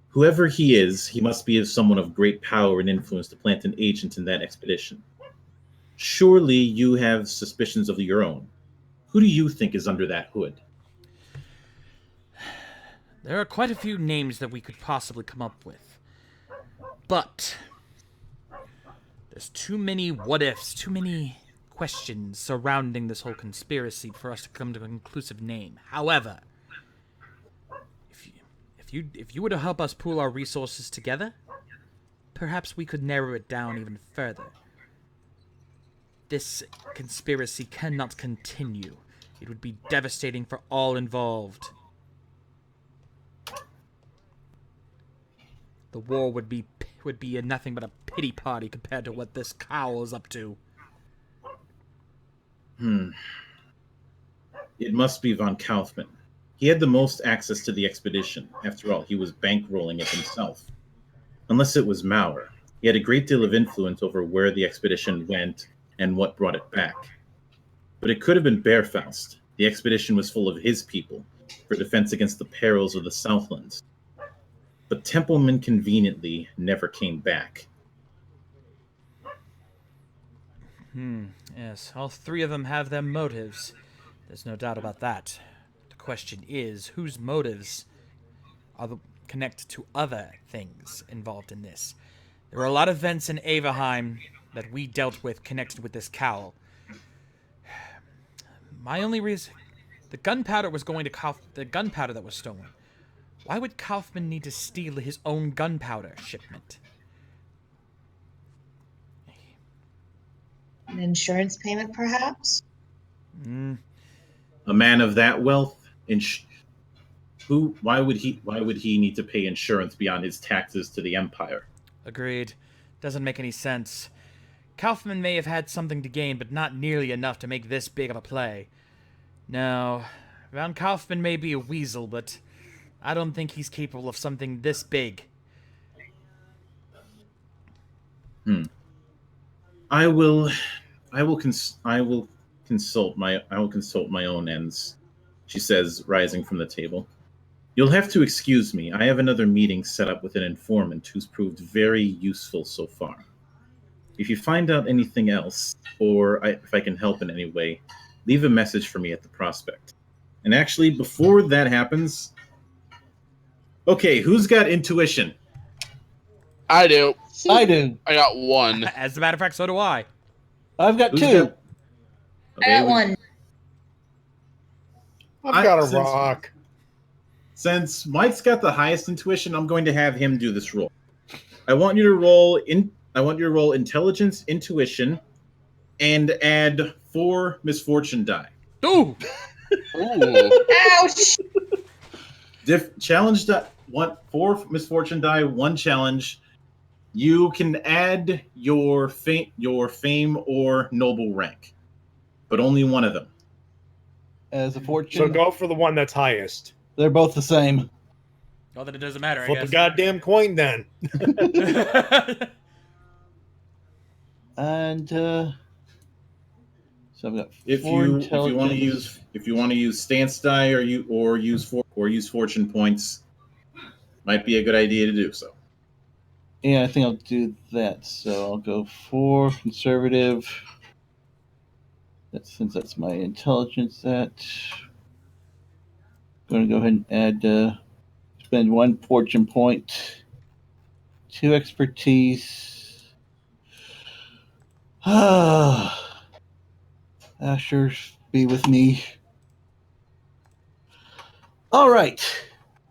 Whoever he is, he must be someone of great power and influence to plant an agent in that expedition. Surely you have suspicions of your own. Who do you think is under that hood? There are quite a few names that we could possibly come up with. But there's too many what-ifs, too many questions surrounding this whole conspiracy for us to come to a conclusive name. However, if you were to help us pool our resources together, perhaps we could narrow it down even further. This conspiracy cannot continue. It would be devastating for all involved. The war would be nothing but a pity party compared to what this cowl is up to. It must be von Kaufmann. He had the most access to the expedition. After all, he was bankrolling it himself. Unless it was Mauer, he had a great deal of influence over where the expedition went and what brought it back. But it could have been Bearfaust. The expedition was full of his people for defense against the perils of the Southlands. But Templeman conveniently never came back. Yes, all 3 of them have their motives. There's no doubt about that. The question is, whose motives connect to other things involved in this? There were a lot of events in Avaheim that we dealt with connected with this cowl. My only reason... The gunpowder was going to the gunpowder that was stolen. Why would Kaufman need to steal his own gunpowder shipment? An insurance payment, perhaps? A man of that wealth, why would he need to pay insurance beyond his taxes to the empire? Agreed. Doesn't make any sense. Kaufman may have had something to gain, but not nearly enough to make this big of a play. Now, Von Kaufman may be a weasel, but I don't think he's capable of something this big. I will consult my own ends, she says, rising from the table. You'll have to excuse me. I have another meeting set up with an informant who's proved very useful so far. If you find out anything else, or if I can help in any way, leave a message for me at the Prospect. And actually, before that happens... Okay, who's got intuition? I do. I do. I got 1. As a matter of fact, so do I. I've got Who's 2. got- I got one. I've got a since- rock. Since Mike's got the highest intuition, I'm going to have him do this roll. I want you to roll intelligence, intuition, and add 4 misfortune die. Ooh! Ooh. Ouch! Challenge die, 4 misfortune die, 1 challenge. You can add your fame or noble rank, but only one of them. As a fortune. So go for the one that's highest. They're both the same. Well, then it doesn't matter, Flip I a guess. goddamn coin then. And so I've got If 4 you intelligence. want to use stance die or use fortune points, might be a good idea to do so. Yeah, I think I'll do that. So I'll go 4 conservative. Since that's my intelligence, I'm going to go ahead and add, spend 1 fortune point, 2 expertise. Asher, be with me. All right.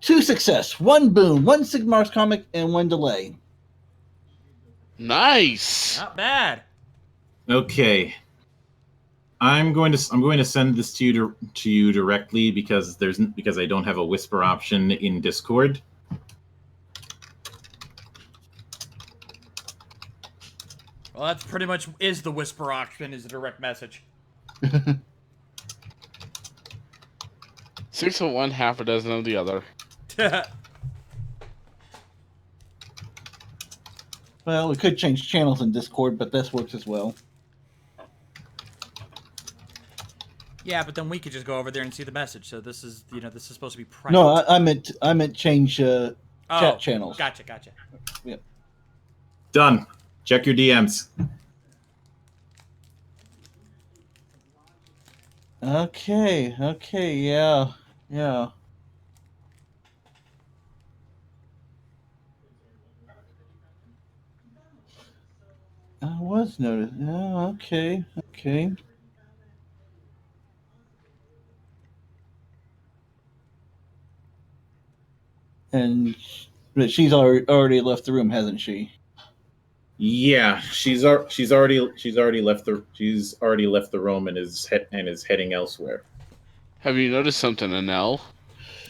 2 success, 1 boon, 1 Sigmar's comic, and 1 delay. Nice. Not bad. Okay. I'm going to send this to you directly because I don't have a whisper option in Discord. Well, that's pretty much is the whisper option, is a direct message. 6 of one, half a dozen of the other. Well, we could change channels in Discord, but this works as well. Yeah, but then we could just go over there and see the message. So this is, this is supposed to be private. No, I meant change chat channels. Gotcha. Yep. Done. Check your DMs. Okay, yeah. I was noticed. Oh, okay. And but she's already left the room, hasn't she? Yeah, she's already left the room and is heading elsewhere. Have you noticed something, Anel?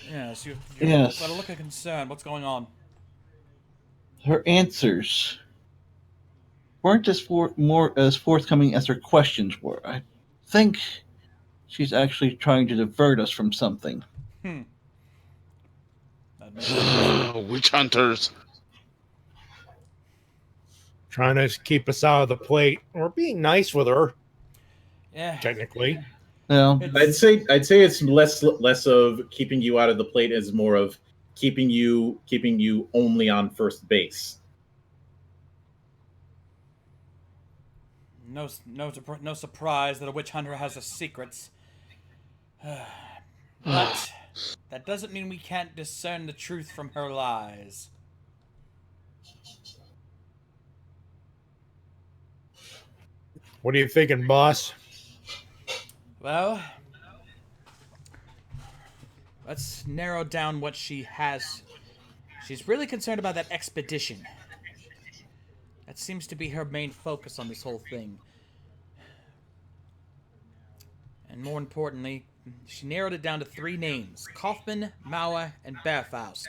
Yes, you Yes. got a look of concern. What's going on? Her answers weren't as forthcoming as her questions were. I think she's actually trying to divert us from something. Witch hunters. Trying to keep us out of the plate. We're being nice with her, Yeah. technically. Well, I'd say it's less of keeping you out of the plate as more of keeping you only on first base. No surprise that a witch hunter has her secrets. But that doesn't mean we can't discern the truth from her lies. What are you thinking, boss? Well, let's narrow down what she has. She's really concerned about that expedition. That seems to be her main focus on this whole thing. And more importantly, she narrowed it down to 3 names: Kaufman, Mauer, and Bearfaust.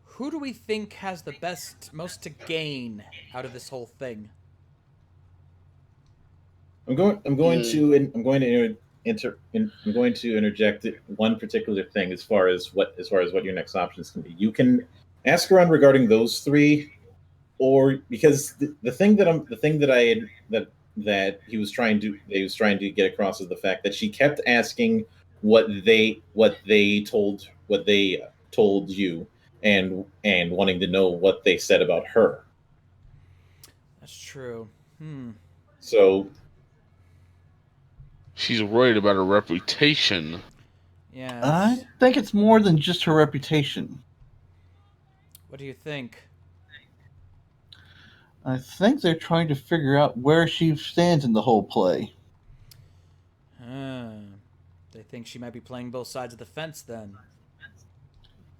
Who do we think has the most to gain out of this whole thing? I'm going to interject one particular thing as far as what your next options can be. You can ask around regarding those 3, or because the thing that he was trying to get across is the fact that she kept asking what they told you, and wanting to know what they said about her. That's true. So She's worried about her reputation. Yeah. I think it's more than just her reputation. What do you think? I think they're trying to figure out where she stands in the whole play. They think she might be playing both sides of the fence then.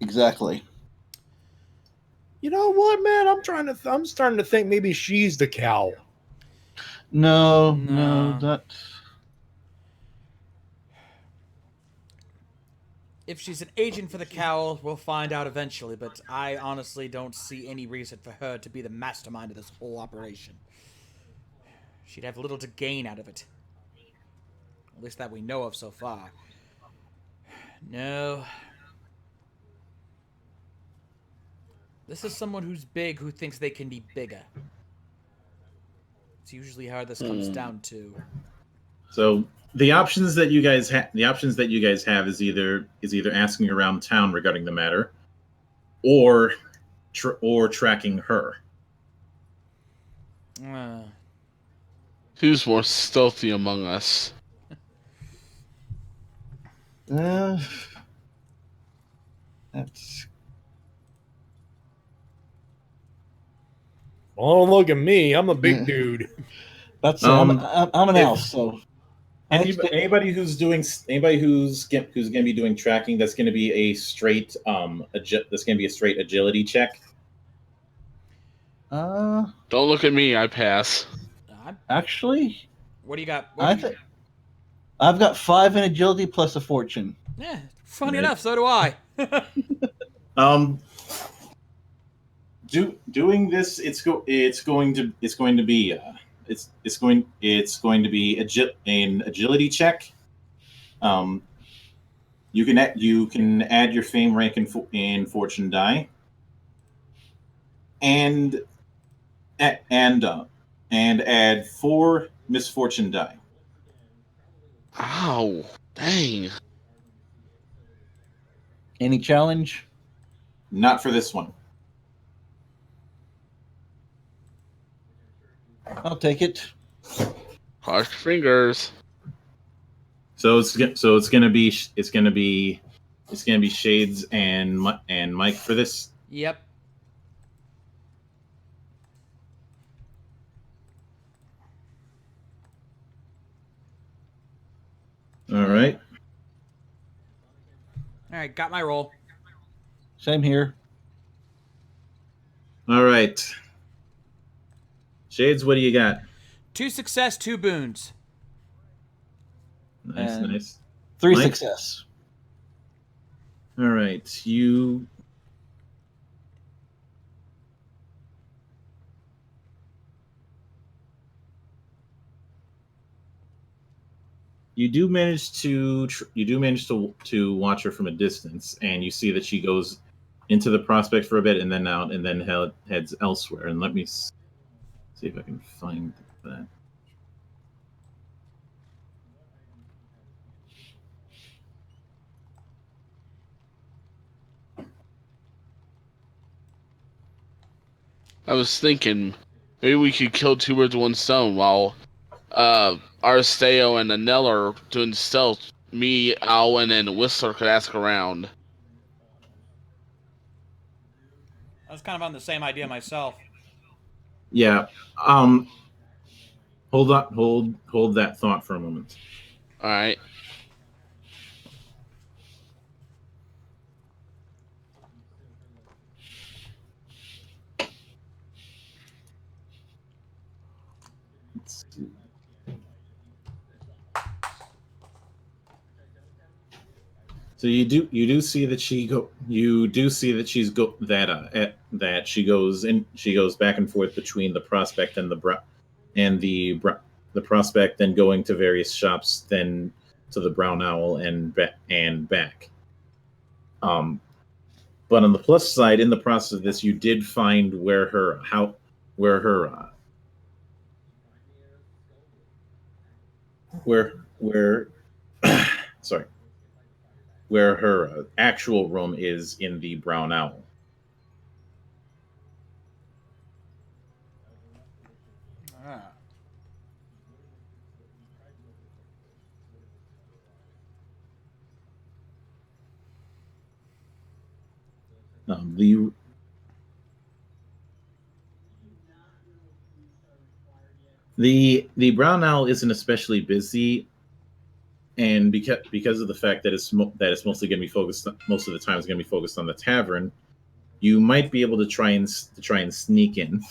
Exactly. You know what, man? I'm starting to think maybe she's the cow. No, that. If she's an agent for the cowl, we'll find out eventually, but I honestly don't see any reason for her to be the mastermind of this whole operation. She'd have little to gain out of it. At least that we know of so far. No. This is someone who's big who thinks they can be bigger. It's usually how this comes down to. So the options that you guys have is either asking around town regarding the matter, or tracking her. Who's more stealthy among us? That's. Oh, look at me. I'm a big dude. That's. I'm an elf, so. Anybody who's going to be doing tracking, that's going to be a straight agility check. Don't look at me. I pass. Actually, what do you got? I've got 5 in agility plus a fortune. Yeah, funny enough, so do I. Doing this, it's going to be an agility check. You can add your fame, rank, and fortune die, and add 4 misfortune die. Ow! Dang! Any challenge? Not for this one. I'll take it. Cross your fingers. So it's gonna be Shades and Mike for this. Yep. All right. All right, got my roll. Same here. All right. Shades, what do you got? 2 success, 2 boons. Nice. 3 Mike? success. All right. You do manage to watch her from a distance, and you see that she goes into the prospect for a bit, and then out, and then heads elsewhere. And let me see if I can find that. I was thinking maybe we could kill 2 birds with 1 stone while Arsteo and Anel are doing stealth. Me, Alwyn, and Whistler could ask around. I was kind of on the same idea myself. Yeah. Hold that thought for a moment. All right. Let's see. So you do see that she goes back and forth between the prospect and the prospect, then going to various shops, then to the Brown Owl and back. But on the plus side, in the process of this, you did find where her sorry, where her actual room is in the Brown Owl. Ah. The Brown Owl isn't especially busy, and because of the fact that it's mostly going to be focused, most of the time is going to be focused on the tavern, you might be able to try and sneak in.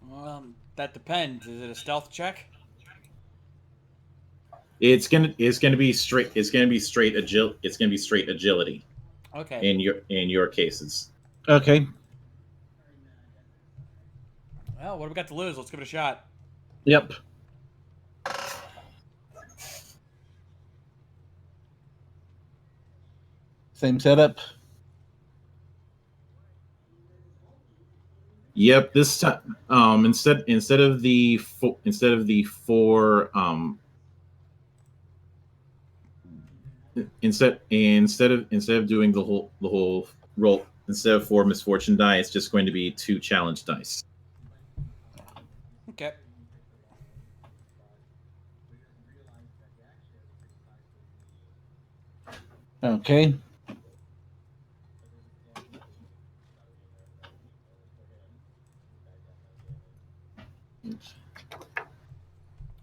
Well, that depends. Is it a stealth check? It's gonna be straight agility Okay. in your cases. Okay. Well, what do we got to lose? Let's give it a shot. Yep. Same setup. Yep. This time, instead of the four, instead of doing the whole roll, instead of 4 misfortune die, it's just going to be 2 challenge dice. Okay. Okay.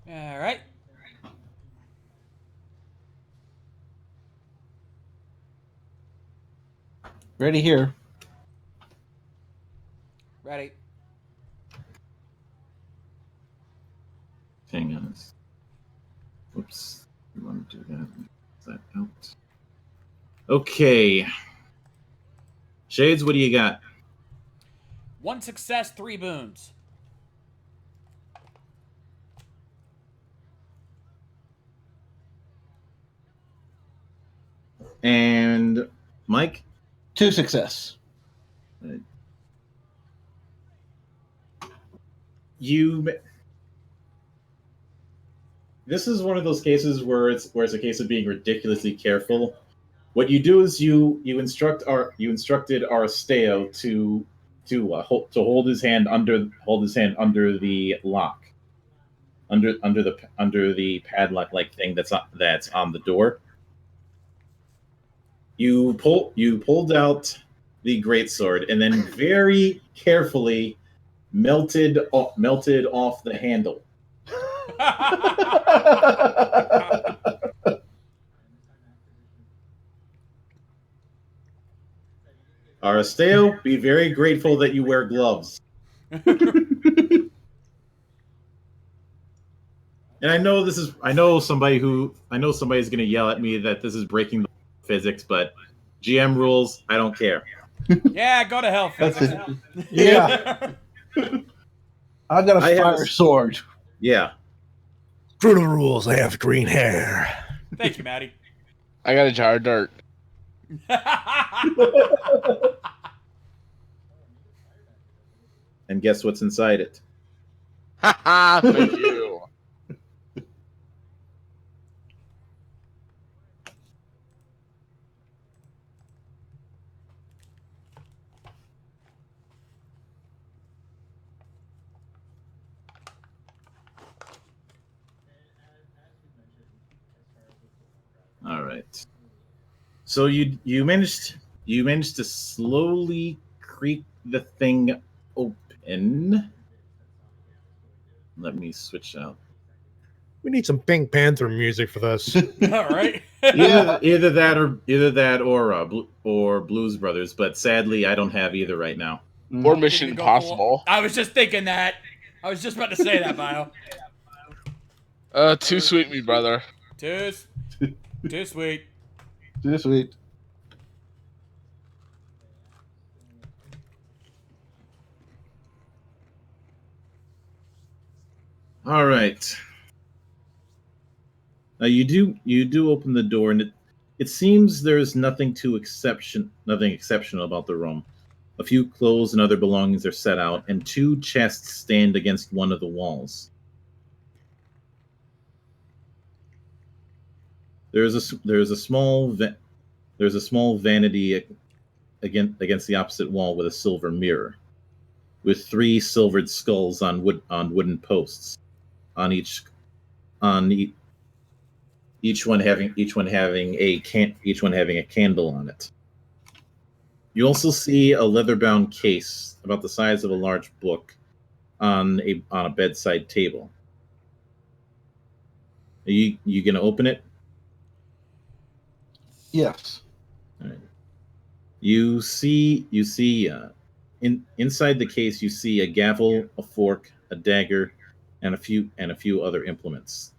All right. Ready here. Ready. Hang on. Oops. You want to do that? Is that out? Okay. Shades, what do you got? 1 success, 3 boons. And Mike? 2 success. This is one of those cases where it's a case of being ridiculously careful. What you do is you instructed Arsteo to hold his hand under the lock, under the padlock like thing that's on the door. You pulled out the greatsword and then very carefully melted off the handle. Arsteo, be very grateful that you wear gloves. And I know somebody's going to yell at me that this is breaking the physics, but GM rules, I don't care. Yeah, go to hell, That's physics. it. Yeah. I got a fire sword. Yeah. True to the rules, I have green hair. Thank you, Matty. I got a jar of dirt. And guess what's inside it? Ha thank you. All right. So you managed to slowly creak the thing open. Let me switch out. We need some Pink Panther music for this. All right. Either that or Blues Brothers, but sadly I don't have either right now. Or Did Mission you go Impossible. I was just thinking that. I was just about to say that, Bio. Too sweet, me brother. Too sweet. This week. All right. You do open the door, and it seems there's nothing exceptional about the room. A few clothes and other belongings are set out, and two chests stand against one of the walls. There's a small vanity against the opposite wall with a silver mirror, with three silvered skulls on wooden posts, on each one having a candle on it. You also see a leather-bound case about the size of a large book on a bedside table. Are you gonna open it? Yes. All right. You see inside the case you see a gavel, a fork, a dagger, and a few other implements.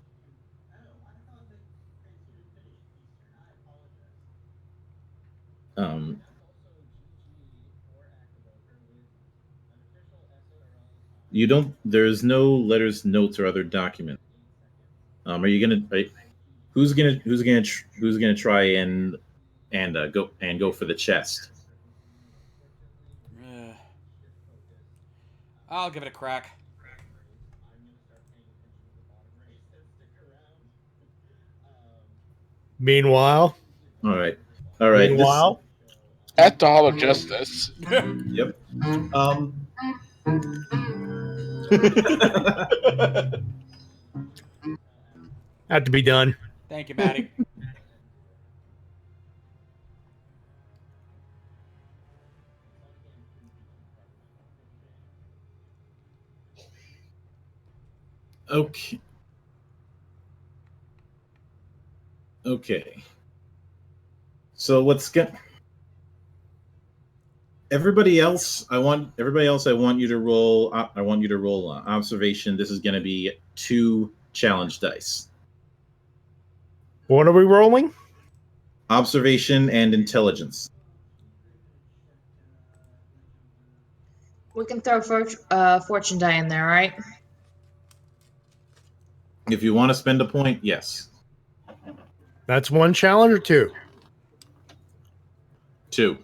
Um, you don't. There's no letters, notes, or other documents. Are you gonna? Who's gonna try and go for the chest? I'll give it a crack. Meanwhile, All right. meanwhile, At the Hall of Justice. Yep. had to be done. Thank you, Matty. Okay. Okay. So what's going everybody else? I want you to roll. I want you to roll observation. This is going to be 2 challenge dice. What are we rolling? Observation and intelligence. We can throw fortune die in there, right? If you want to spend a point, yes. That's 1 challenge or 2? 2.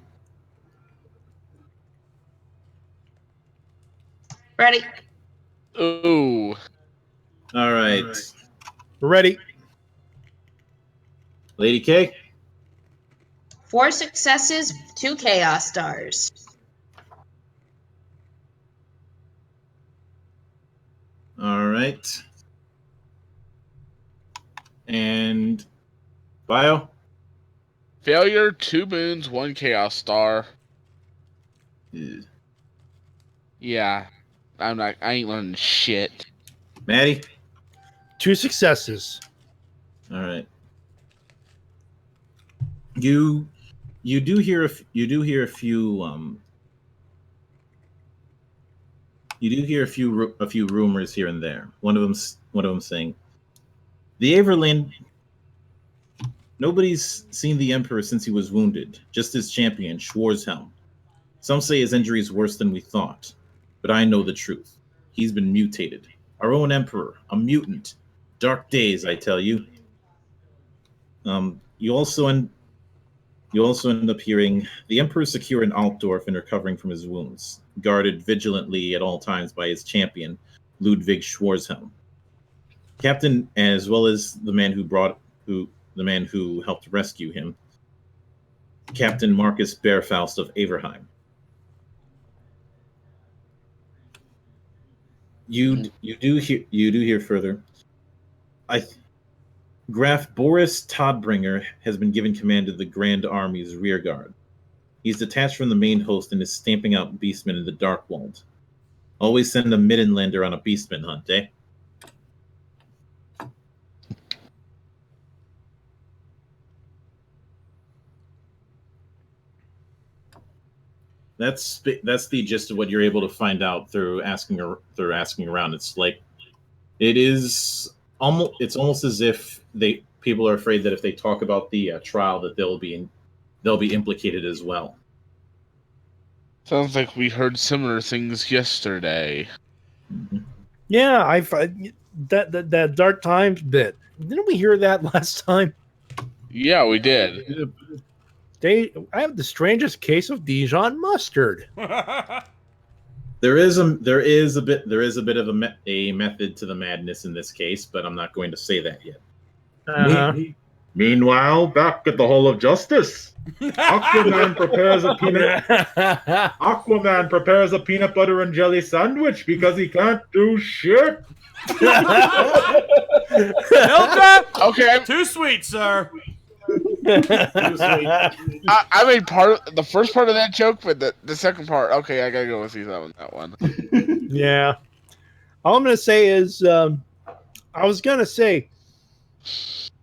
Ready? Ooh. All right. We're ready. Lady K. 4 successes, 2 chaos stars. All right. And Bio. Failure, 2 moons, 1 chaos star. Yeah. I ain't learning shit. Matty. 2 successes. All right. You do hear a few rumors here and there. One of them saying the Everland. Nobody's seen the Emperor since he was wounded. Just his champion, Schwarzhelm. Some say his injury is worse than we thought, but I know the truth. He's been mutated. Our own Emperor, a mutant. Dark days, I tell you. You also end up hearing the Emperor is secure in Altdorf and recovering from his wounds, guarded vigilantly at all times by his champion, Ludwig Schwarzhelm. Captain, as well as the man who helped rescue him, Captain Marcus Bearfaust of Averheim. You do hear further. Graf Boris Todbringer has been given command of the Grand Army's rear guard. He's detached from the main host and is stamping out beastmen in the Darkwold. Always send a Middenlander on a beastman hunt, eh? That's the gist of what you're able to find out through asking around. It's like it's almost as if people are afraid that if they talk about the trial that they'll be implicated as well. Sounds like we heard similar things yesterday. Yeah, that Dark Times bit. Didn't we hear that last time? Yeah, we did. I have the strangest case of Dijon mustard. There is a bit of a method to the madness in this case, but I'm not going to say that yet. Uh-huh. Meanwhile, back at the Hall of Justice, Aquaman prepares a peanut butter and jelly sandwich because he can't do shit. Mildra? Okay, Too sweet, sir. I made the first part of that joke, but the second part, okay, I gotta go with you on that one. Yeah. All I'm going to say is, I was going to say,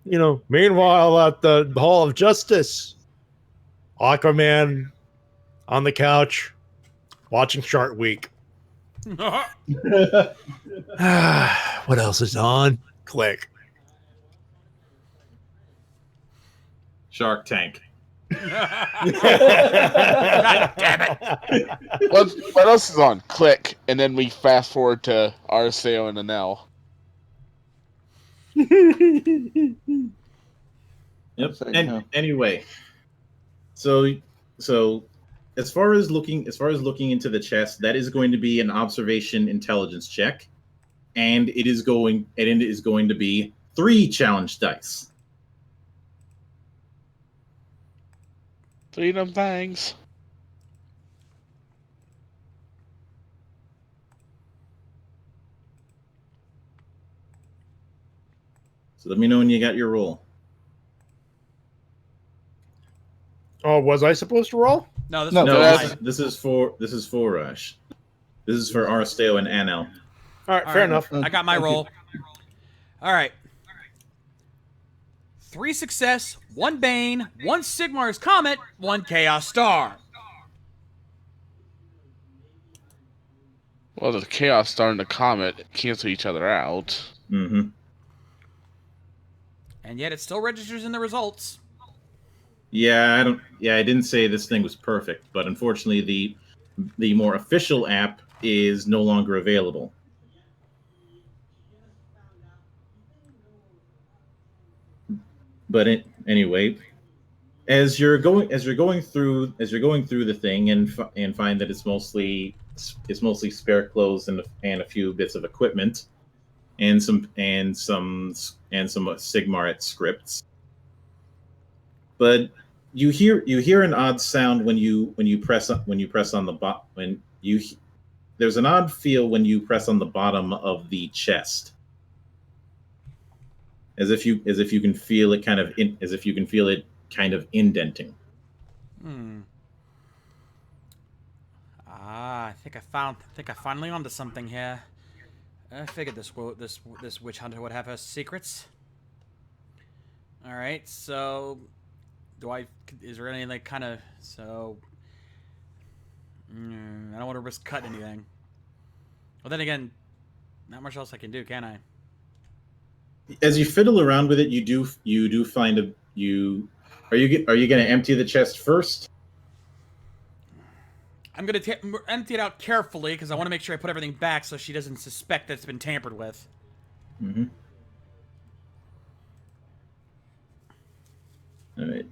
meanwhile at the Hall of Justice, Aquaman on the couch watching Shark Week. What else is on? Click. Shark Tank. God damn it. What else is on? Click, and then we fast forward to Arceo and Anel. Yep. Anyway, so as far as looking into the chest, that is going to be an observation intelligence check, and it is going to be 3 challenge dice. Freedom, thanks. So let me know when you got your roll. Oh, was I supposed to roll? No, this No, This is for Rush. This is for Arsteo and Anel. All right, fair enough. I got my roll. All right. 3 success, 1 Bane, 1 Sigmar's Comet, 1 Chaos Star. Well, the Chaos Star and the Comet cancel each other out. Mm-hmm. And yet it still registers in the results. Yeah, I didn't say this thing was perfect, but unfortunately the more official app is no longer available. But anyway, as you're going through the thing and find that it's mostly spare clothes and a few bits of equipment and some Sigmarit scripts. But you hear an odd sound when you press on the there's an odd feel when you press on the bottom of the chest. As if you can feel it kind of indenting. I think I finally onto something here. I figured this witch hunter would have her secrets. All right, so is there any kind of I don't want to risk cutting anything. Well, then again, not much else I can do, can I? As you fiddle around with it, you do find are you going to empty the chest first? I'm going to empty it out carefully because I want to make sure I put everything back so she doesn't suspect that it's been tampered with. Mm-hmm. All right.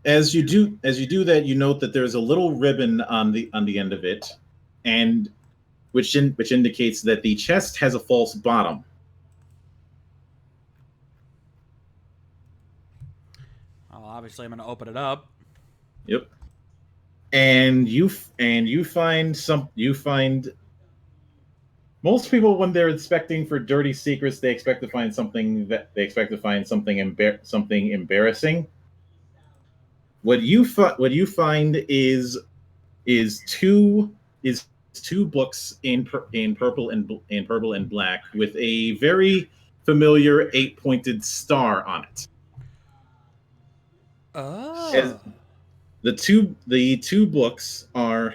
As you do that, you note that there's a little ribbon on the end of it, and which indicates that the chest has a false bottom. Well, obviously I'm going to open it up. Yep. And you find most people, when they're inspecting for dirty secrets, they expect to find something embarrassing. What you find is two books in purple and black with a very familiar 8-pointed star on it. Oh. The two books are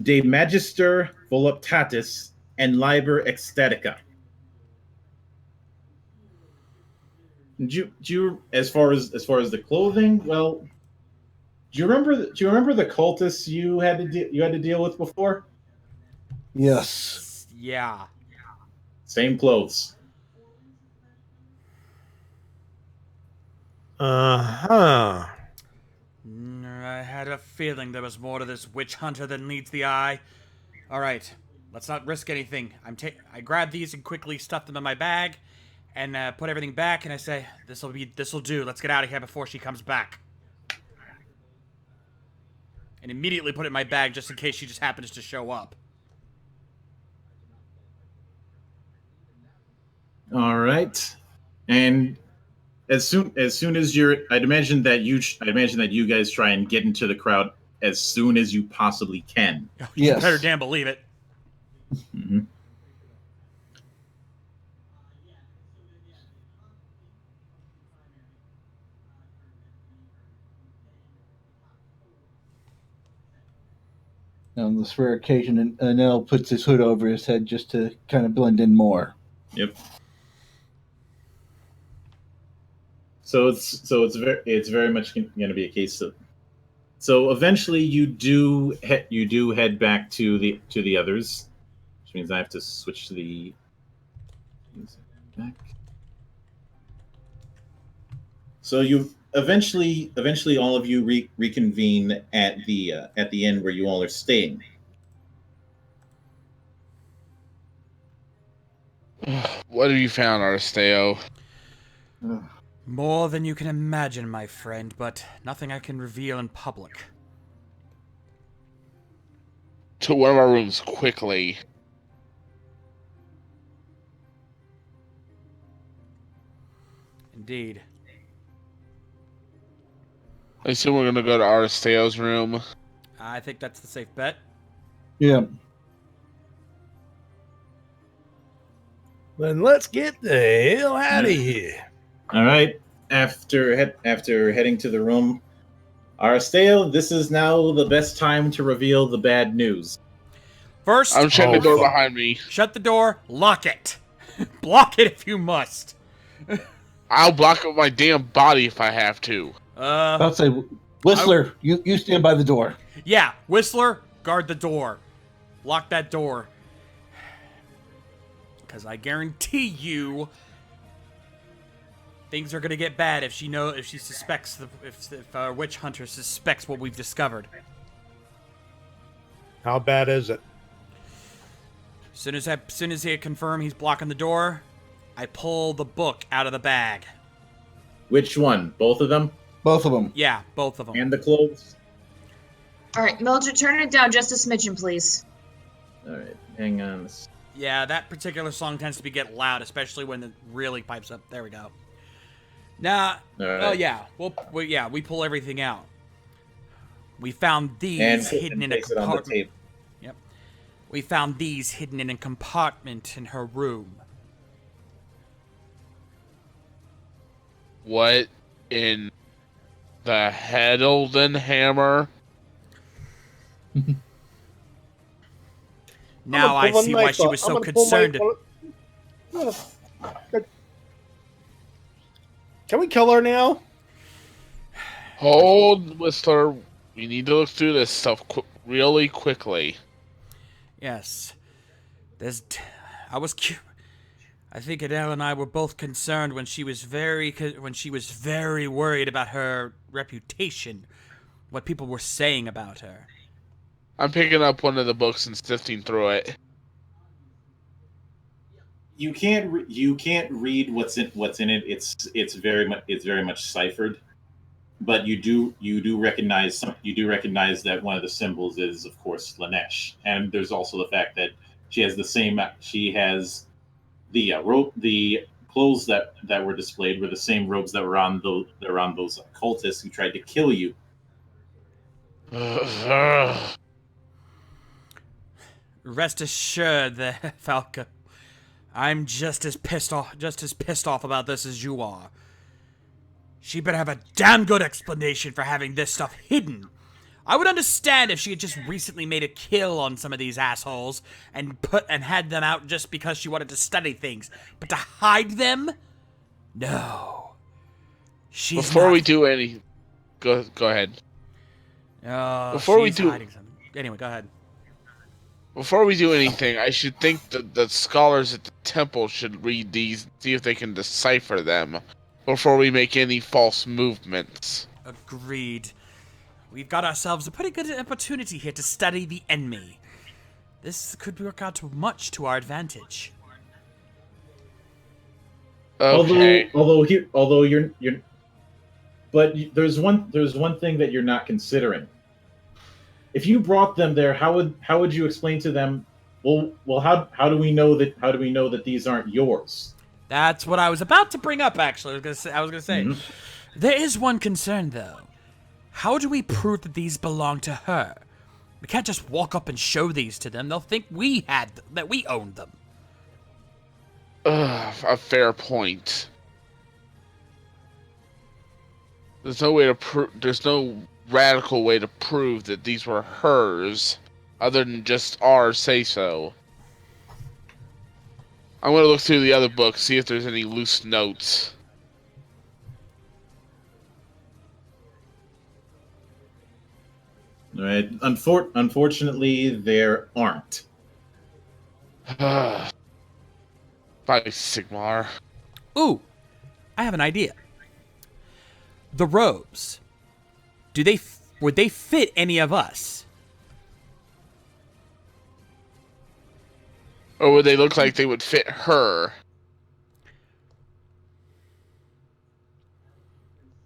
De Magister Voluptatis and Liber Ecstatica. Do you as far as the clothing? Well, do you remember the cultists you had to deal with before? Yes. Yeah. Same clothes. Uh-huh. I had a feeling there was more to this witch hunter than meets the eye. All right, let's not risk anything. I grab these and quickly stuff them in my bag, and put everything back. And I say, "This'll do. Let's get out of here before she comes back." And immediately put it in my bag just in case she just happens to show up. All right, and as soon as I'd imagine that you guys try and get into the crowd as soon as you possibly can. You Yes. better damn believe it. Mm-hmm. On this rare occasion, Anel puts his hood over his head just to kind of blend in more. Yep. So it's very much going to be a case of. So eventually, you do head back to the others, which means I have to switch to the back. So you eventually all of you reconvene at the inn where you all are staying. What have you found, Arsteo? More than you can imagine, my friend, but nothing I can reveal in public. To one of our rooms, quickly. Indeed. I assume we're gonna go to Arsteo's room. I think that's the safe bet. Yeah. Then let's get the hell out of here. All right. After heading to the room, Arsteo, this is now the best time to reveal the bad news. First, I'm shutting the door fuck. behind me. shut the door, lock it. Block it if you must. I'll block up my damn body if I have to. I'll say, Whistler, you stand by the door. Yeah, Whistler, guard the door. Lock that door. Because I guarantee you, things are gonna get bad if she suspects if our witch hunter suspects what we've discovered. How bad is it? As soon as he confirm he's blocking the door, I pull the book out of the bag. Which one? Both of them? Both of them. Yeah, both of them. And the clothes? All right, Mildred, turn it down just a smidgen, please. All right, hang on. Yeah, that particular song tends to get loud, especially when it really pipes up. There we go. Nah. All right. Oh yeah. We pull everything out. We found these hidden in a place it on the compartment. table. Yep. We found these hidden in a compartment in her room. What in the Heddleton hammer? Now I see why she was so concerned. Can we kill her now? Hold, Whistler. We need to look through this stuff really quickly. Yes. I think Adele and I were both concerned when she was very worried about her reputation, what people were saying about her. I'm picking up one of the books and sifting through it. You can't read what's in it. It's very much ciphered, but you do recognize that one of the symbols is, of course, Lanesh, and there's also the fact that she has the clothes that were displayed were the same robes that were on those cultists who tried to kill you. Rest assured, Falca, I'm just as pissed off about this as you are. she better have a damn good explanation for having this stuff hidden. I would understand if she had just recently made a kill on some of these assholes and had them out just because she wanted to study things. But to hide them? No. Before we do any... Go ahead. Before we do... hiding something. Anyway, go ahead. Before we do anything, I should think that the scholars at the temple should read these, see if they can decipher them, before we make any false movements. Agreed. We've got ourselves a pretty good opportunity here to study the enemy. This could work out much to our advantage. Okay. Although you're but there's one thing that you're not considering. If you brought them there, how would you explain to them? Well, how do we know that these aren't yours? That's what I was about to bring up. Actually, I was gonna say, Mhm. There is one concern though. How do we prove that these belong to her? We can't just walk up and show these to them. They'll think that we owned them. A fair point. There's no radical way to prove that these were hers, other than just our say-so. I'm gonna look through the other books, see if there's any loose notes. All right. Unfortunately, there aren't. By Sigmar. Ooh, I have an idea. The robes. Would they fit any of us? Or would they look like they would fit her?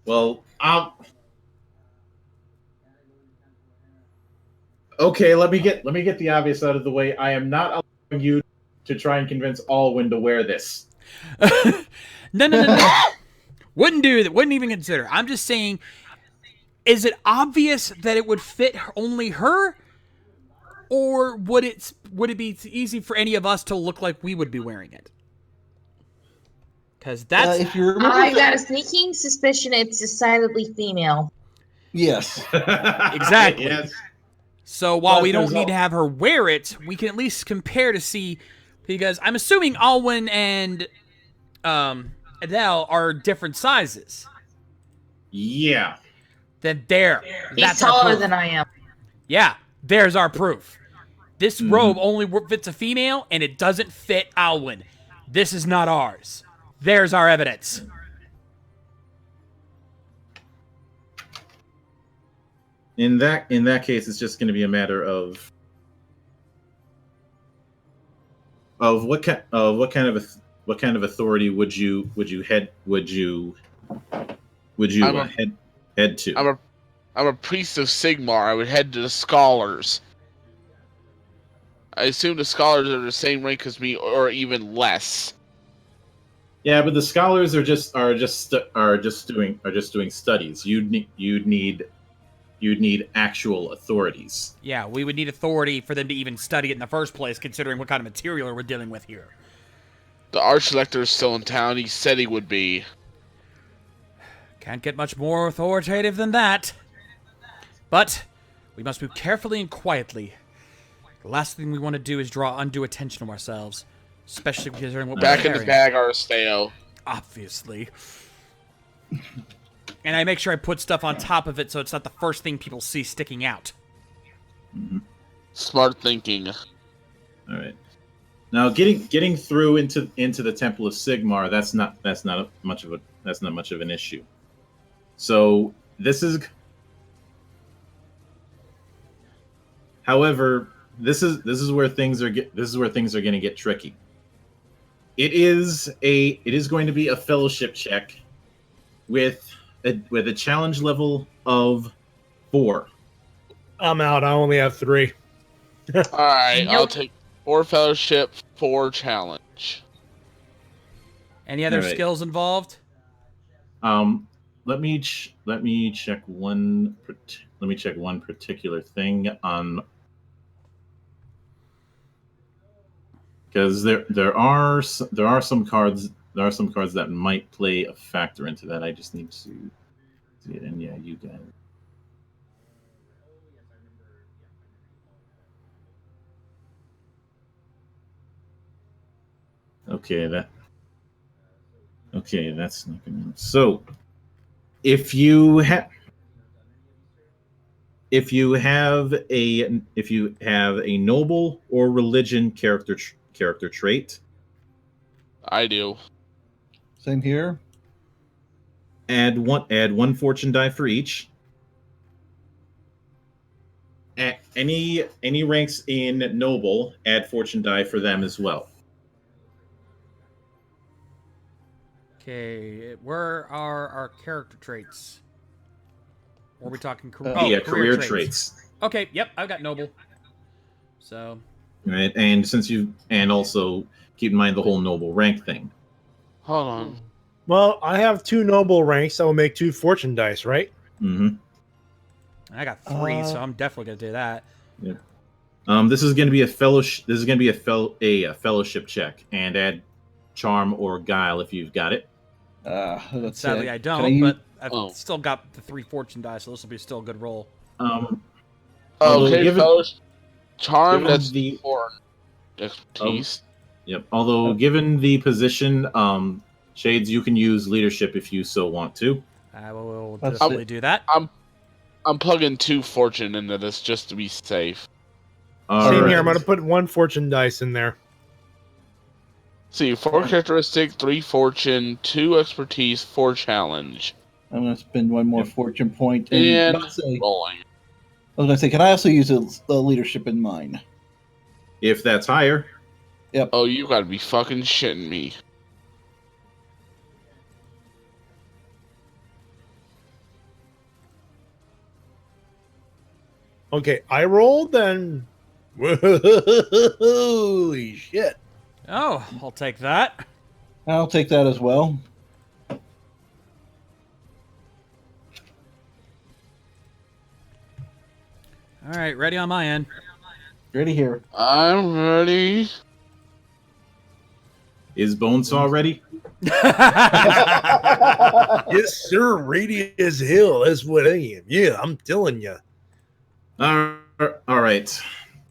Well, okay. Let me get the obvious out of the way. I am not allowing you to try and convince Alwyn to wear this. No. Wouldn't do that. Wouldn't even consider. I'm just saying, is it obvious that it would fit only her? Or would it be easy for any of us to look like we would be wearing it? Because that's... if you remember I got a sneaking suspicion it's decidedly female. Yes. Exactly. Yes. So while But we don't there's need to have her wear it, we can at least compare to see, because I'm assuming Alwyn and Adele are different sizes. Yeah. Then there. He's That's our taller proof. than I am. Yeah, there's our proof. This robe only fits a female, and it doesn't fit Alwyn. This is not ours. There's our evidence. In that case, it's just going to be a matter of what kind of authority would you head to? I'm a priest of Sigmar. I would head to the scholars. I assume the scholars are the same rank as me, or even less. Yeah, but the scholars are just doing studies. You'd need actual authorities. Yeah, we would need authority for them to even study it in the first place, considering what kind of material we're dealing with here. The Archlector is still in town. He said he would be. Can't get much more authoritative than that. But we must move carefully and quietly. The last thing we want to do is draw undue attention to ourselves, especially considering what Back we're in the carrying. bag, Aristeo. Obviously. And I make sure I put stuff on top of it so it's not the first thing people see sticking out. Smart thinking. All right. Now, getting through into the Temple of Sigmar, that's not much of an issue. So this is, however, this is where things are going to get tricky. It is going to be a fellowship check with a challenge level of 4. I'm out. I only have 3. Alright, I'll Nope. take 4 fellowship, 4 challenge. Any other Alright. skills involved? Let me check one particular thing on, because there are some cards there are some cards that might play a factor into that. I just need to see it. And yeah, you got it. Okay, that's not gonna. So, if you have a noble or religion character trait, I do. Same here. add one fortune die for each. At any ranks in noble, add fortune die for them as well. Okay, where are our character traits? Or are we talking Career traits. Okay, yep, I've got noble. So Right, and also keep in mind the whole noble rank thing. Hold on. Well, I have 2 noble ranks. That will make 2 fortune dice, right? Mm-hmm. I got 3, so I'm definitely gonna do that. Yep. This is going to be a fellowship. This is going to be a fellowship check, and add charm or guile if you've got it. Let's Sadly, see. I Can don't, but I've Oh. still got the 3 fortune die, so this will be still a good roll. Although Okay, given- fellas. Charm, given that's the- for expertise. Yep. Although given the position, Shades, you can use leadership if you so want to. I will Let's definitely see. do that. I'm plugging 2 fortune into this just to be safe. Same Alright. here. I'm going to put 1 fortune dice in there. See, 4 characteristic, 3 fortune, 2 expertise, 4 challenge. I'm going to spend 1 more fortune point. And let's say, rolling. I was going to say, can I also use the leadership in mine? If that's higher. Oh, you gotta be fucking shitting me. Okay, I rolled, then. Holy shit. Oh, I'll take that. I'll take that as well. All right, ready on my end. Ready here. I'm ready. Is Bonesaw ready? Yes, sir. Ready as hell. That's what I am. Yeah, I'm telling you. All right.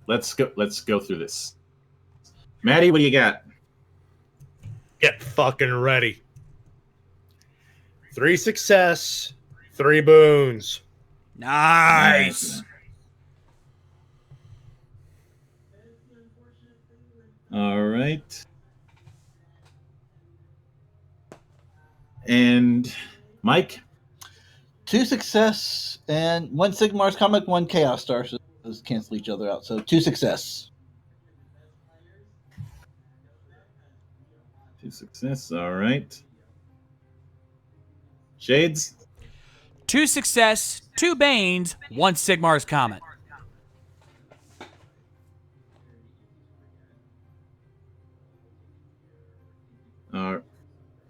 Let's go through this. Matty, what do you got? Get fucking ready. 3 success, 3 boons. Nice. All right. And Mike? 2 success and 1 Sigmar's comic, 1 Chaos Star. So those cancel each other out. So 2 success. 2 success. All right. Shades? 2 success, 2 Banes, 1 Sigmar's Comet.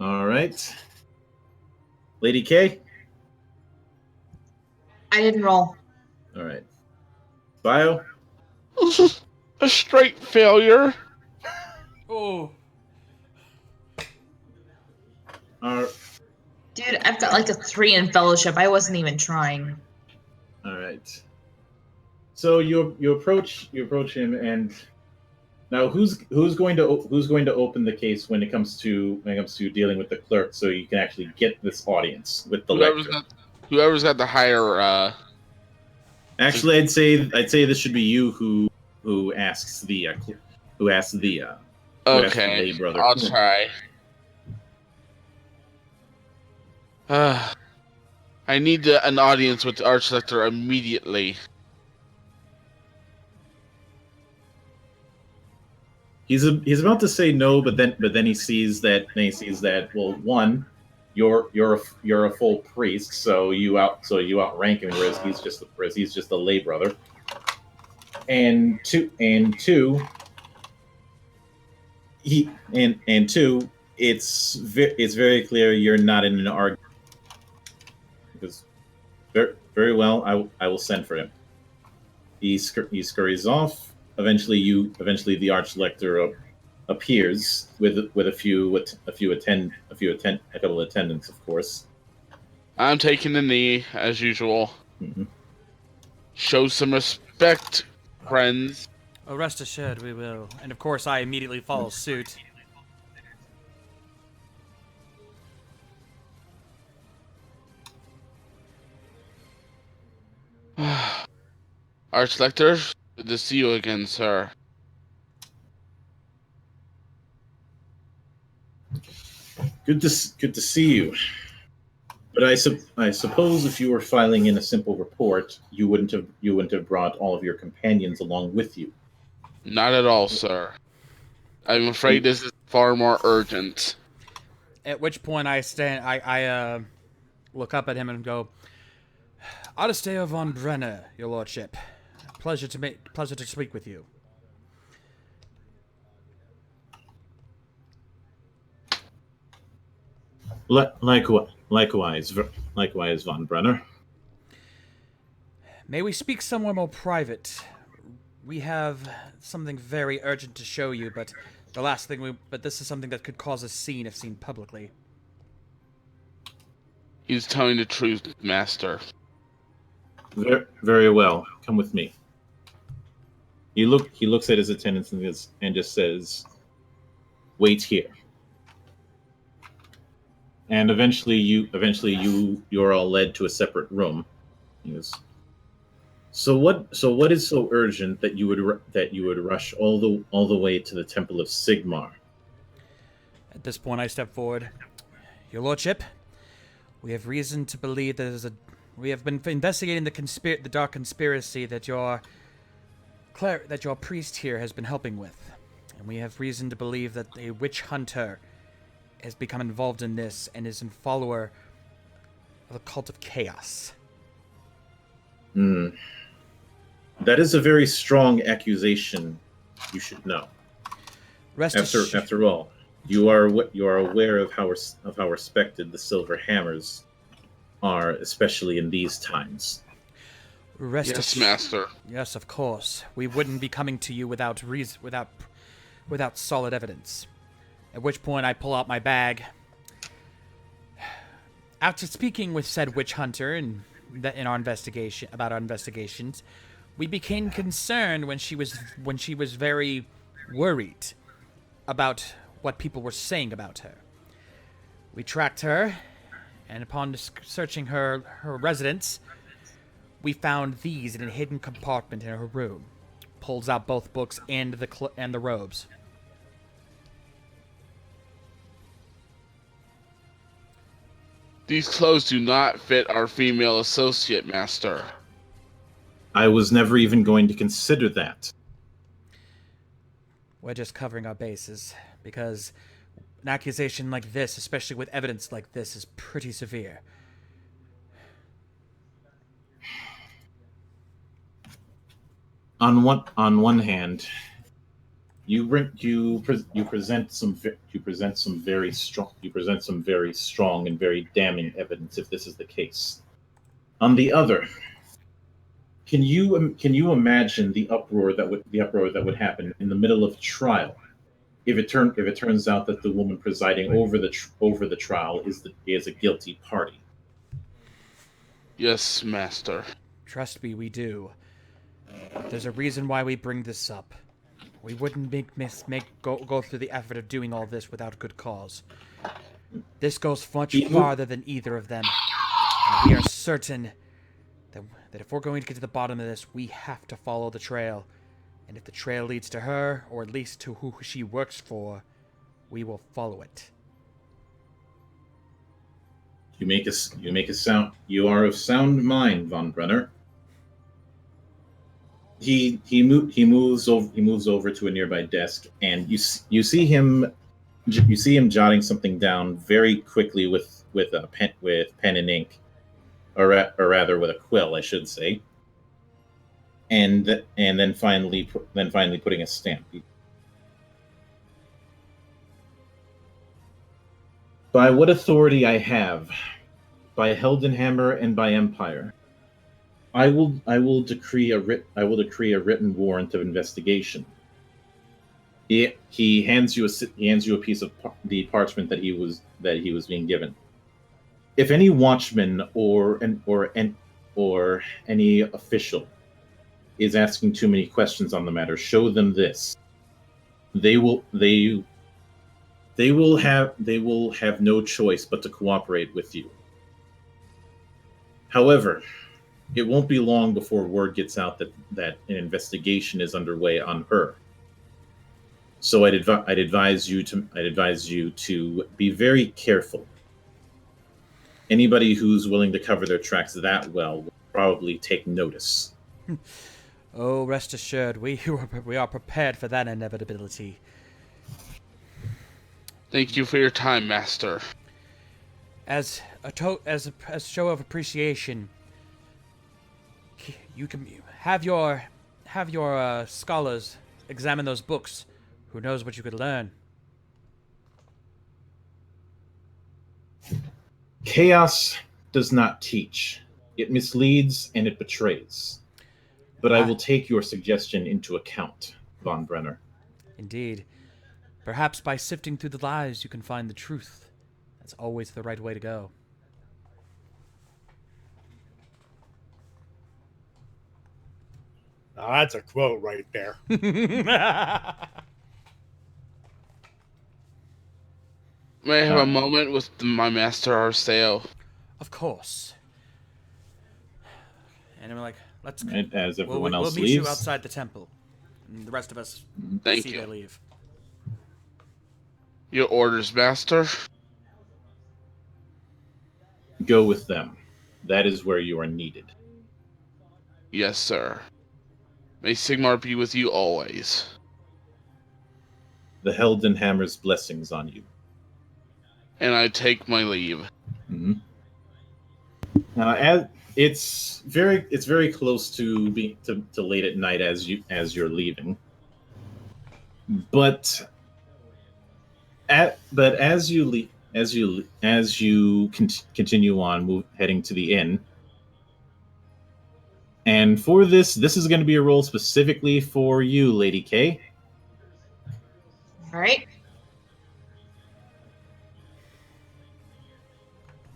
All right. Lady K? I didn't roll. All right. Bio? A straight failure. Oh. Dude, I've got like a 3 in fellowship. I wasn't even trying. All right. So you approach him, and now who's going to open the case when it comes to dealing with the clerk, so you can actually get this audience with the lector. Whoever's got the higher. Actually, I'd say this should be you who asks the Okay, lay brother. I'll try. I need an audience with the Archlector immediately. He's about to say no, but then he sees that well, one, you're a full priest, so you outrank him, whereas he's just a lay brother. And two, it's very clear you're not in an argument. Because very well, I will send for him. He scurries off. Eventually the Archlector appears with a couple of attendants, of course. I'm taking the knee, as usual. Mhm. Show some respect, friends. Oh, rest assured, we will. And of course, I immediately follow suit. Archlector, good to see you again, sir. Good to see you. But I suppose if you were filing in a simple report, you wouldn't have brought all of your companions along with you. Not at all, sir. I'm afraid this is far more urgent. At which point I look up at him and go, Adesteo von Brenner, your lordship. Pleasure to speak with you. Likewise, von Brenner. May we speak somewhere more private? We have something very urgent to show you, but this is something that could cause a scene if seen publicly. He's telling the truth, master. Very well. Come with me. He looks at his attendants and just says, "Wait here." And eventually you're all led to a separate room. He goes, So what is so urgent that you would rush all the way to the Temple of Sigmar? At this point, I step forward. Your lordship, we have reason to believe that we have been investigating the dark conspiracy that your priest here has been helping with, and we have reason to believe that a witch hunter has become involved in this and is a follower of the cult of chaos. That is a very strong accusation. You should know. After all, you are aware of how respected the Silver Hammers are, especially in these times. Yes, master. Yes, of course. We wouldn't be coming to you without solid evidence. At which point I pull out my bag. After speaking with said witch hunter in our investigations, we became concerned when she was very worried about what people were saying about her. We tracked her, and upon searching her residence, we found these in a hidden compartment in her room. Pulls out both books and the robes. These clothes do not fit our female associate, master. I was never even going to consider that. We're just covering our bases, because an accusation like this, especially with evidence like this, is pretty severe. On one hand, you present some very strong and very damning evidence if this is the case. On the other, can you imagine the uproar that would happen in the middle of trial if it turns out that the woman presiding over the trial is a guilty party? Yes, master. Trust me, we do. There's a reason why we bring this up. We wouldn't go through the effort of doing all this without good cause. This goes much farther than either of them. And we are certain that if we're going to get to the bottom of this, we have to follow the trail. And if the trail leads to her, or at least to who she works for, we will follow it. You are of sound mind, von Brenner. He moves over to a nearby desk, and you see him jotting something down very quickly with pen and ink, or rather with a quill, I should say, and then finally putting a stamp. By what authority I have, by Heldenhammer and by Empire, I will decree a written warrant of investigation. He hands you a piece of the parchment that he was being given. If any watchman or any official is asking too many questions on the matter, show them this. They will have no choice but to cooperate with you. However, it won't be long before word gets out that an investigation is underway on her. So I'd advise you to be very careful. Anybody who's willing to cover their tracks that well will probably take notice. Oh, rest assured, we are prepared for that inevitability. Thank you for your time, Master. As a show of appreciation, you can have your scholars examine those books. Who knows what you could learn? Chaos does not teach. It misleads and it betrays. But I will take your suggestion into account, Von Brenner. Indeed. Perhaps by sifting through the lies, you can find the truth. That's always the right way to go. Now that's a quote right there. May I have a moment with my master Arceo? Of course. And we're like, let's go. And as everyone else we'll meet leaves, you outside the temple. And the rest of us Thank see you. they leave. Your orders, Master? go with them. That is where you are needed. Yes, sir. May Sigmar be with you always. The Heldenhammer's blessings on you. And I take my leave. Mm-hmm. Now, it's very close to late at night as you're leaving. But as you continue on, heading to the inn. And for this is going to be a roll specifically for you, Lady K. All right.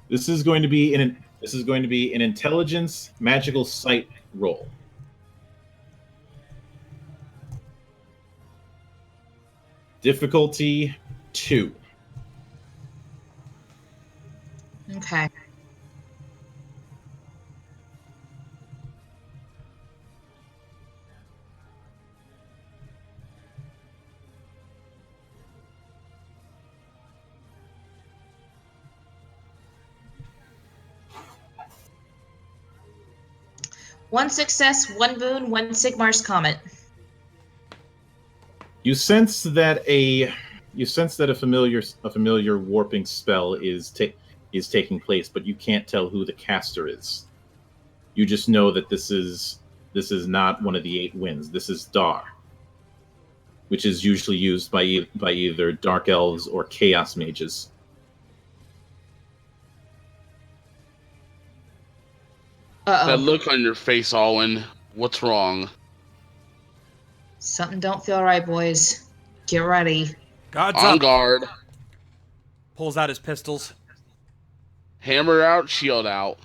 This is going to be an intelligence magical sight roll. Difficulty 2. Okay. One success, one boon, one Sigmar's comment. You sense that a familiar warping spell is taking place, but you can't tell who the caster is. You just know that this is not one of the 8 winds. This is Dar, which is usually used by either dark elves or chaos mages. Uh-oh. That look on your face, Alwyn. What's wrong? Something don't feel right, boys. Get ready. Guards On up. guard. Pulls out his pistols. Hammer out, shield out.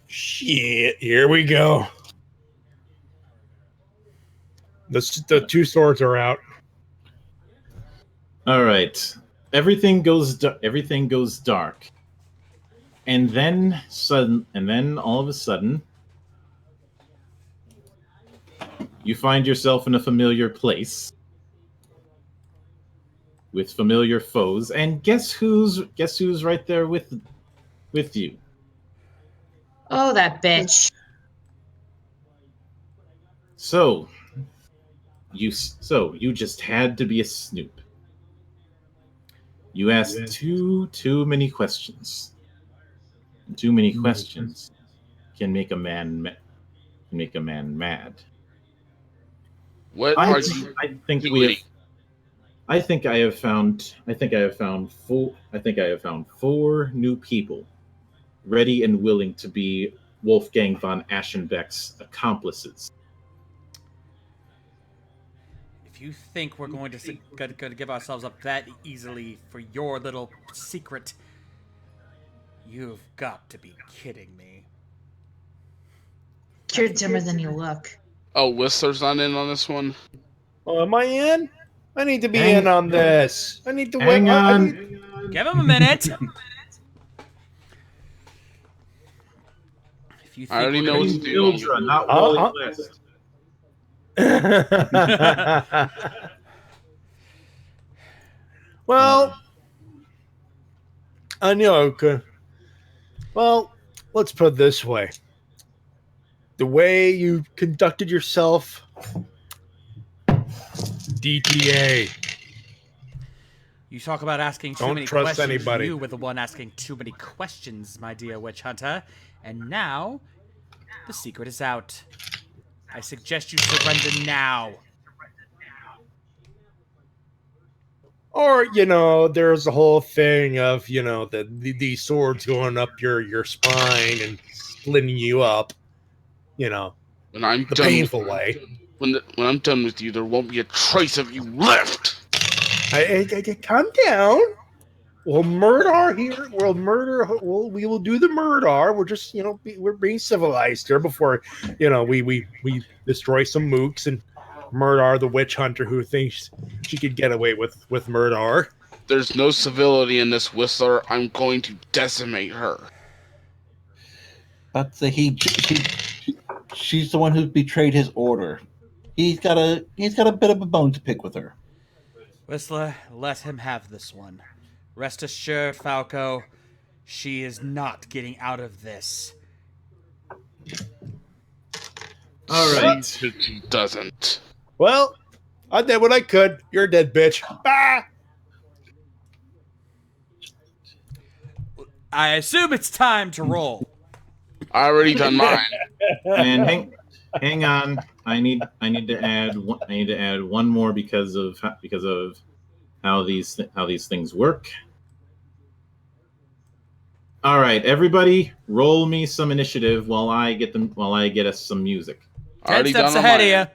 Shit, here we go. The 2 swords are out. All right, everything goes dark, and then all of a sudden, you find yourself in a familiar place with familiar foes, and guess who's right there with you? Oh, that bitch. So you just had to be a snoop. You asked too many questions. Too many questions can make a man mad. What I are you think doing? I think I have found 4 new people ready and willing to be Wolfgang von Aschenbeck's accomplices. If you think we're going to give ourselves up that easily for your little secret, you've got to be kidding me. You're dimmer than you look. Oh, Whistler's not in on this one? Oh, am I in? I need to be Hang- in on this. I need to wait. Hang I on. need- Give him a minute. If you I already think know we're what gonna to do. Mildra, not Wally Uh-huh. West. Well, I know. Okay. Well, let's put it this way. The way you conducted yourself, DTA. You talk about asking too Don't many trust questions. anybody. You were the one asking too many questions, my dear witch hunter. And now, the secret is out. I suggest you surrender now. Or, there's the whole thing of, these swords going up your spine and splitting you up, When I'm the done, painful way. when I'm done with you, there won't be a trace of you left. Calm down. We'll murder here. We will do the murder. We're just, we're being civilized here before, we destroy some mooks and murder the witch hunter who thinks she could get away with murder. There's no civility in this, Whistler. I'm going to decimate her. But she's the one who betrayed his order. He's got a bit of a bone to pick with her. Whistler, let him have this one. Rest assured, Falco, she is not getting out of this. All right. She doesn't. Well, I did what I could. You're a dead bitch. Bah! I assume it's time to roll. I already done mine. And hang on. I need to add one more because of how these things work. All right, everybody, roll me some initiative while I get us some music. 10 Already steps done on ahead of mine. you.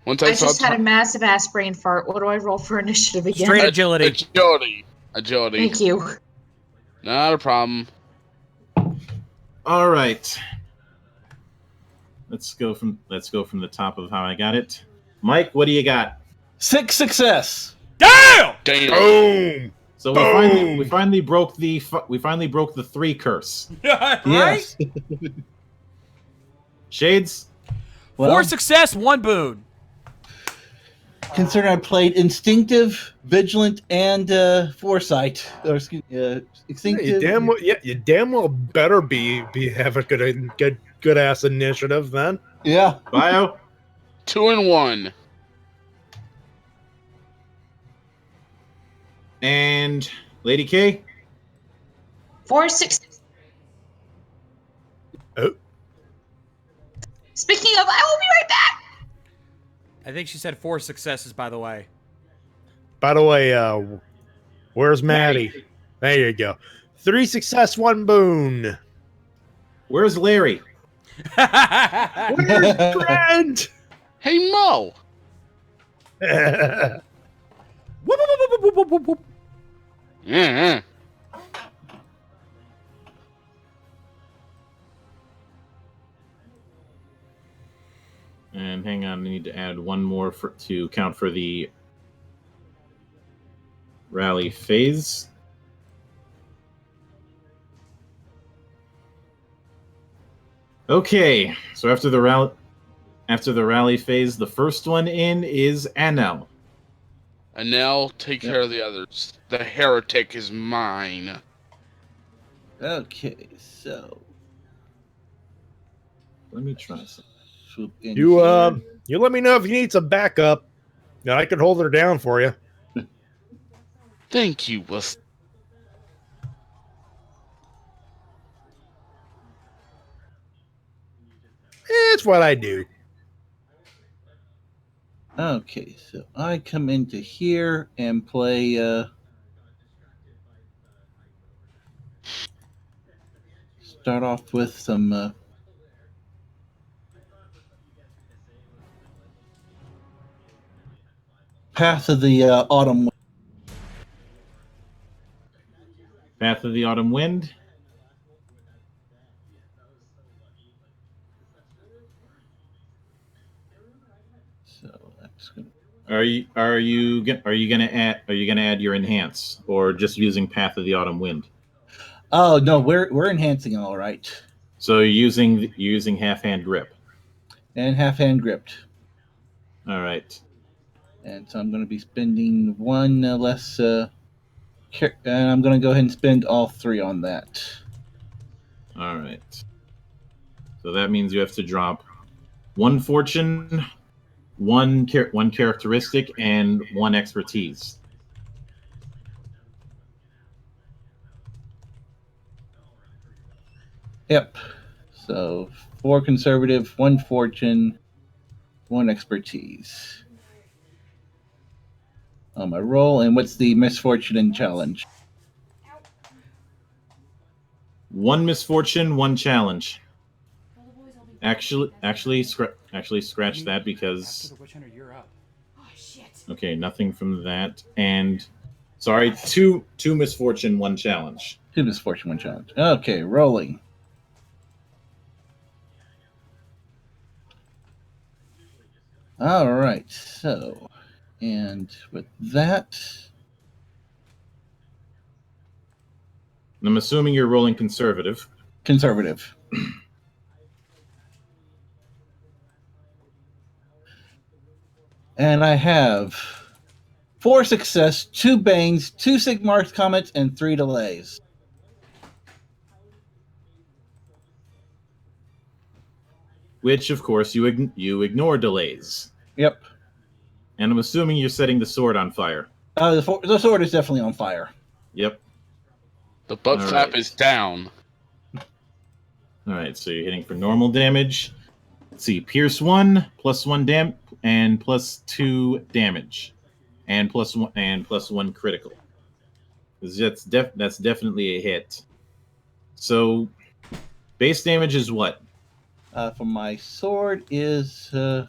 Once I saw just had a massive ass brain fart. What do I roll for initiative again? Straight agility. Agility. Thank you. Not a problem. All right. Let's go from the top of how I got it. Mike, what do you got? 6 success. Damn! Damn. Boom! So Boom! we finally broke the 3 curse. Right? Yes. Shades. Well, 4 success, 1 boon. considering I played instinctive, vigilant, and foresight, or instinctive. You damn well better be have a good ass initiative then. Yeah. Bio. 2 and 1. And Lady K. 4 6. Oh. Speaking of, I will be right back. I think she said 4 successes, by the way. By the way, where's Matty? There you go. 3 success, 1 boon. Where's Larry? Where's Brent? Hey, Mo. Whoop, whoop, whoop, whoop, whoop, whoop, whoop. Yeah. And hang on, I need to add one more to count for the rally phase. Okay, so after the rally phase, the first one in is Anel. And now take care of the others. The heretic is mine. Okay, so Let me try something. swoop in You here. you let me know if you need some backup. Now I could hold her down for you. Thank you, Whistler. It's what I do. Okay, so I come into here and play start off with some Path of the Autumn. Path of the Autumn Wind. So that's good. Are you gonna add your enhance or just using Path of the Autumn Wind? Oh no, we're enhancing all right. So you're using half hand grip. And half hand gripped. All right. And so I'm going to be spending one less. And I'm going to go ahead and spend all 3 on that. All right. So that means you have to drop 1 fortune, one characteristic, and 1 expertise. Yep. So 4 conservative, 1 fortune, 1 expertise. On my roll, and what's the misfortune and challenge? 1 misfortune, 1 challenge. Actually, scratch that because. Okay, nothing from that, and sorry, two misfortune, 1 challenge. 2 misfortune, 1 challenge. Okay, rolling. All right. So, and with that, I'm assuming you're rolling conservative. conservative. And I have 4 success, 2 bangs, 2 Sigmar's comments, and 3 delays. Which, of course, you ignore delays. Yep. And I'm assuming you're setting the sword on fire. The sword is definitely on fire. Yep. The butt All flap right. is down. All right, so you're hitting for normal damage. Let's see, Pierce 1, +1 dam, and +2 damage, and +1 critical. That's definitely a hit. So, base damage is what? For my sword is, of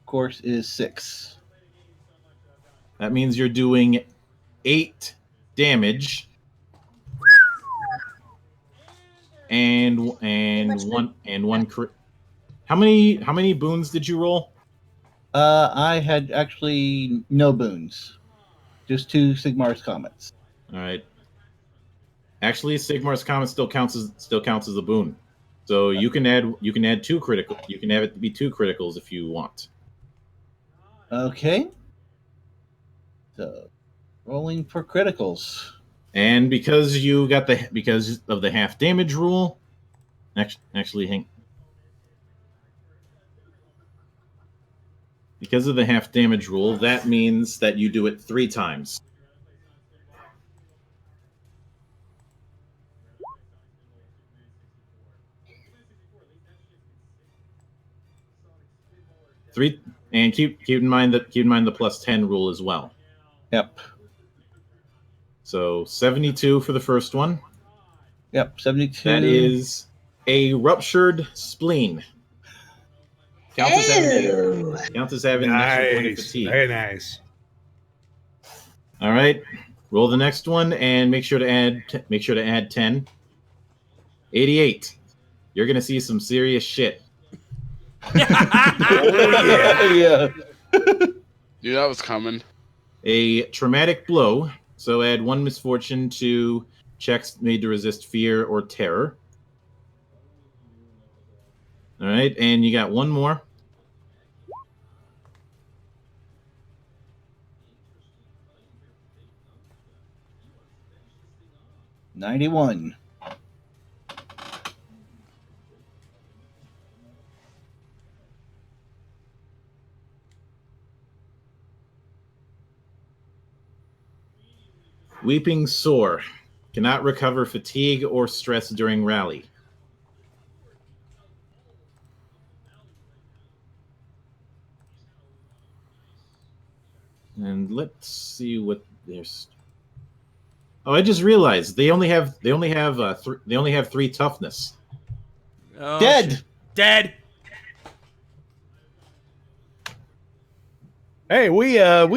course, is 6. That means you're doing 8 damage, and one crit. How many boons did you roll? I had actually no boons, just 2 Sigmar's comments. All right. Actually, Sigmar's comment still counts as a boon. So you can add 2 critical. You can have it be 2 criticals if you want. Okay. So, rolling for criticals. And because of the half damage rule, actually, because of the half damage rule, that means that you do it 3 times. Three, and keep in mind the +10 rule as well. Yep. So 72 for the first one. Yep, 72. That is a ruptured spleen. Counts as having an extra point of Nice. fatigue. Very nice. All right, roll the next one and make sure to add 10. 88. You're gonna see some serious shit. Yeah. Knew that was coming. A traumatic blow. So add 1 misfortune to checks made to resist fear or terror. All right, and you got 1 more. $91. Weeping Sore. Cannot recover fatigue or stress during rally. And let's see what there's. Oh, I just realized they only have 3 toughness. Oh, Dead. shit. Dead. Hey, we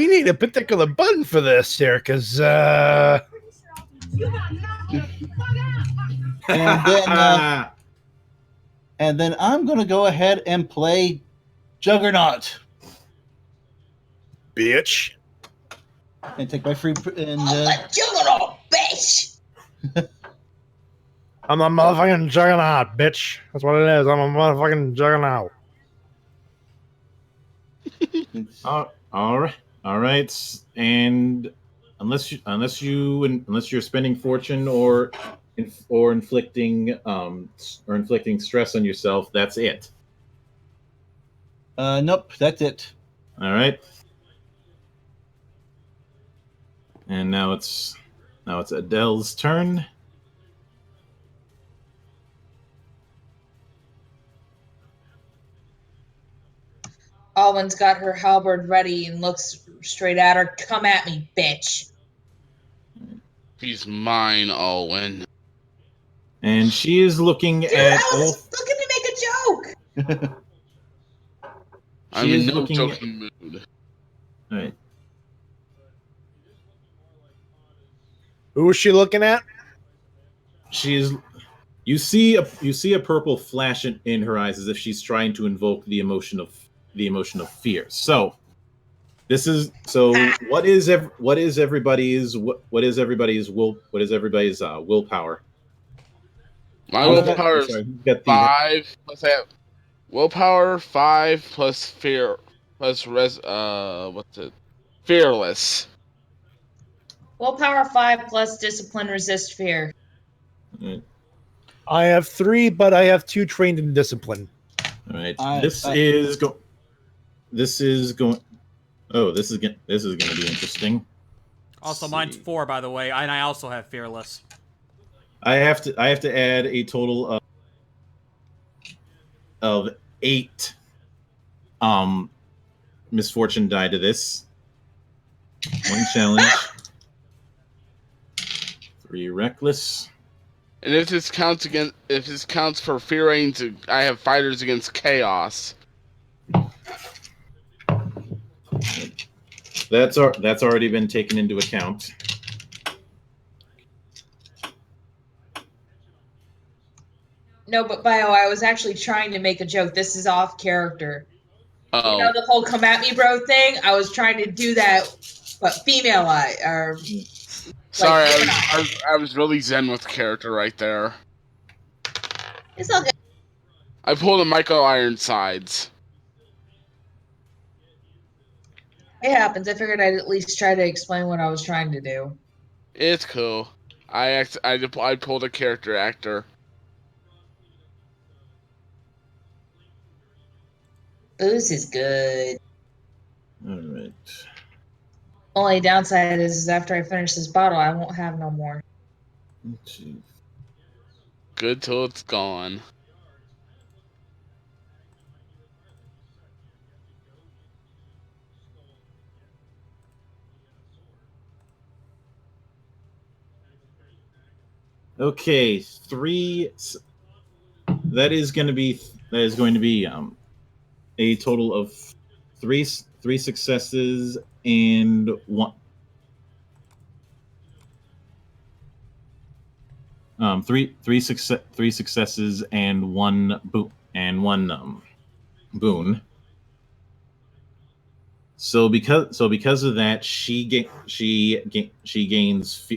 need a particular button for this here, because And then, and then I'm going to go ahead and play Juggernaut bitch. and take my free and Juggernaut, bitch! I'm a motherfucking juggernaut, bitch. That's what it is. I'm a motherfucking juggernaut. All right. And unless you're spending fortune or inflicting stress on yourself, that's it. nope, that's it. All right. And now it's Adele's turn. Alwyn's got her halberd ready and looks straight at her. Come at me, bitch. He's mine, Alwyn. And she is looking Dude, at I was both. looking to make a joke. I'm She in is no looking joking mood. All right. Who was she looking at? She is. You see a purple flash in her eyes as if she's trying to invoke the emotion of fear. So what is everybody's willpower? My Who's got- willpower is sorry, who's got the 5. Let's say willpower 5 plus fear plus what's it? Fearless. Willpower 5 plus discipline resist fear. I have 3, but I have 2 trained in discipline. All right. This is going. Oh, this is going to be interesting. Also, Let's mine's see. 4, by the way, and I also have fearless. I have to add a total of 8 misfortune die to this. 1 challenge. 3 reckless. And if this counts for fear range, I have fighters against chaos. That's already been taken into account. No, but Bio, I was actually trying to make a joke. This is off character. Oh, You know the whole "come at me, bro" thing. I was trying to do that, but female eye or sorry, like, I was really zen with character right there. it's all good. I pulled a Michael Ironsides. It happens. I figured I'd at least try to explain what I was trying to do. It's cool. I pulled a character actor. Booze is good. All right. Only downside is after I finish this bottle, I won't have no more. Good till it's gone. Okay, 3. That is going to be a total of three successes and 1. 3 successes and 1 boon. So because of that, she gains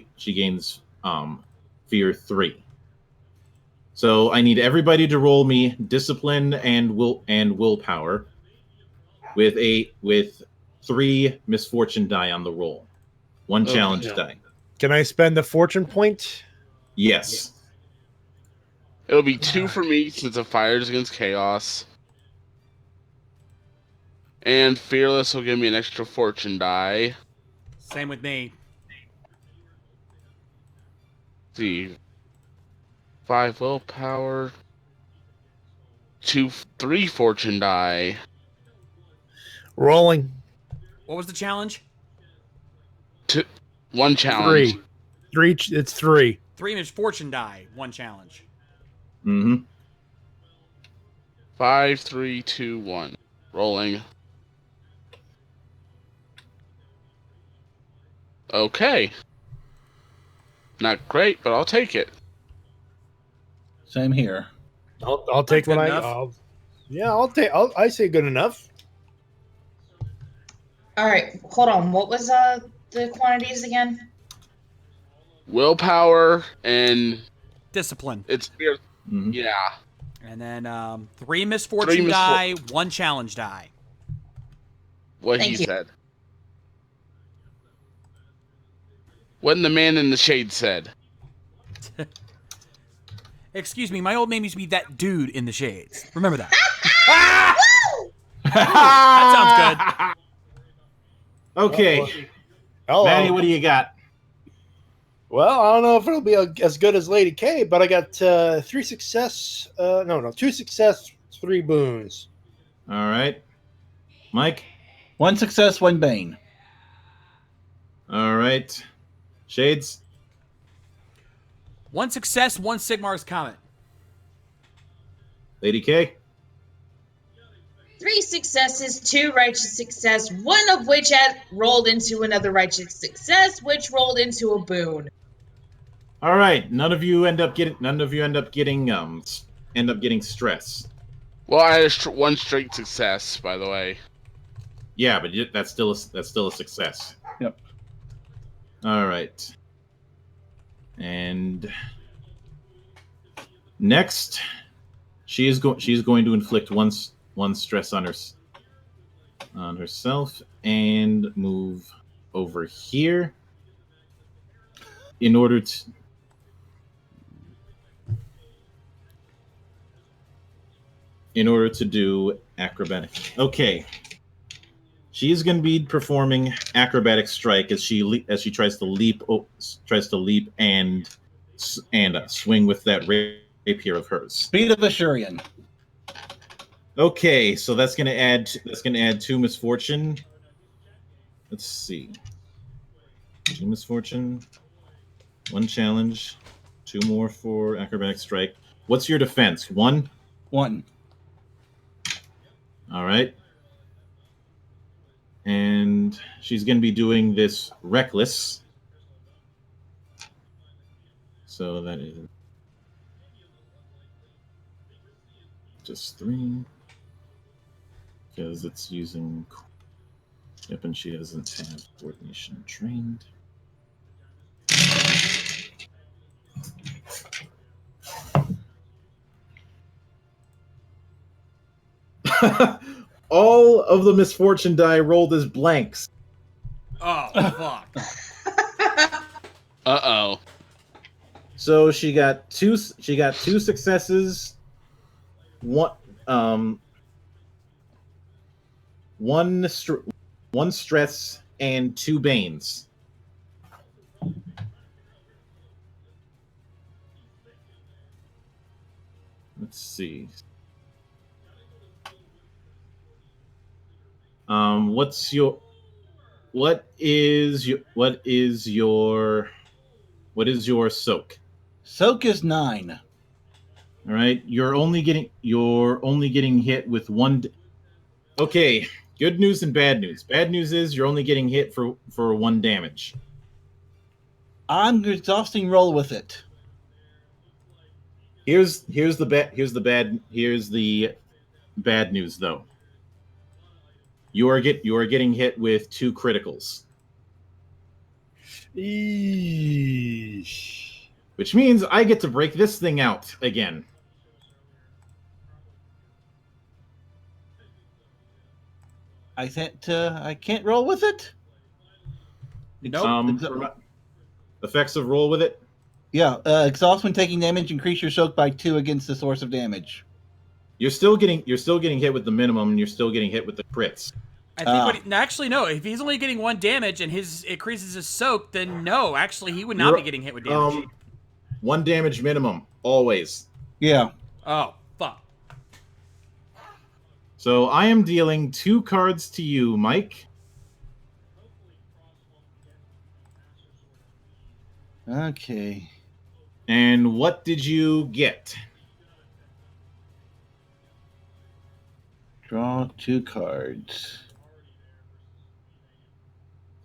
fear 3. So I need everybody to roll me discipline and willpower with 3 misfortune die on the roll. 1 challenge die. Can I spend the fortune point? Yes. It'll be 2 for me since the fighters against chaos. And fearless will give me an extra fortune die. Same with me. Let's see. 5 willpower. 3 fortune die. Rolling. What was the challenge? 1 challenge. 3. It's 3. 3 misfortune die, 1 challenge. Mm-hmm. 5, 3, 2, 1. Rolling. Okay. Not great, but I'll take it. Same here. I'll take That's what good I. enough. I'll take. I say good enough. All right, hold on. What was the quantities again? Willpower and Discipline. it's weird. Mhm. Yeah. And then 3 misfortune die, 1 challenge die. What he Thank you. said. What the man in the shade said. Excuse me, my old name used to be that dude in the shades. Remember that. Woo! That sounds good. Okay, Hello. Matty, what do you got? Well, I don't know if it'll be as good as Lady K, but I got 3 success. No, 2 success, 3 boons. All right, Mike. 1 success, 1 bane. All right, Shades. 1 success, 1 Sigmar's comment. Lady K. 3 successes, 2 righteous success, one of which had rolled into another righteous success, which rolled into a boon. All right, none of you end up getting stress. Well, I had 1 straight success, by the way. Yeah, but that's still a success. Yep. All right. And next, she's going to inflict one stress on herself and move over here in order to do acrobatic. Okay. She is going to be performing acrobatic strike as she tries to leap and swing with that rapier of hers. Speed of Ashurian. Okay, so that's going to add 2 misfortune. Let's see. 2 misfortune, 1 challenge, 2 more for acrobatic strike. What's your defense? 1? 1. All right. And she's going to be doing this reckless. So that is just 3. Because it's using... Yep, and she doesn't have coordination trained. All of the misfortune die rolled as blanks. Oh, fuck. Uh-oh. So she got two successes, one stress, and 2 banes. Let's see. What is your soak? Soak is 9. All right, you're only getting hit with 1. Okay, good news and bad news. Bad news is you're only getting hit for 1 damage. I'm exhausting roll with it. Here's the bad news though. You are getting hit with 2 criticals, Eesh. which means I get to break this thing out again. I can't roll with it. Nope. Effects of roll with it. Yeah, exhaust when taking damage. Increase your soak by 2 against the source of damage. You're still getting hit with the minimum, and you're still getting hit with the crits. I think actually no. If he's only getting 1 damage and it increases his soak, then no. Actually, he would not be getting hit with damage. 1 damage minimum always. Yeah. Oh fuck. So I am dealing 2 cards to you, Mike. Okay. And what did you get? Draw 2 cards.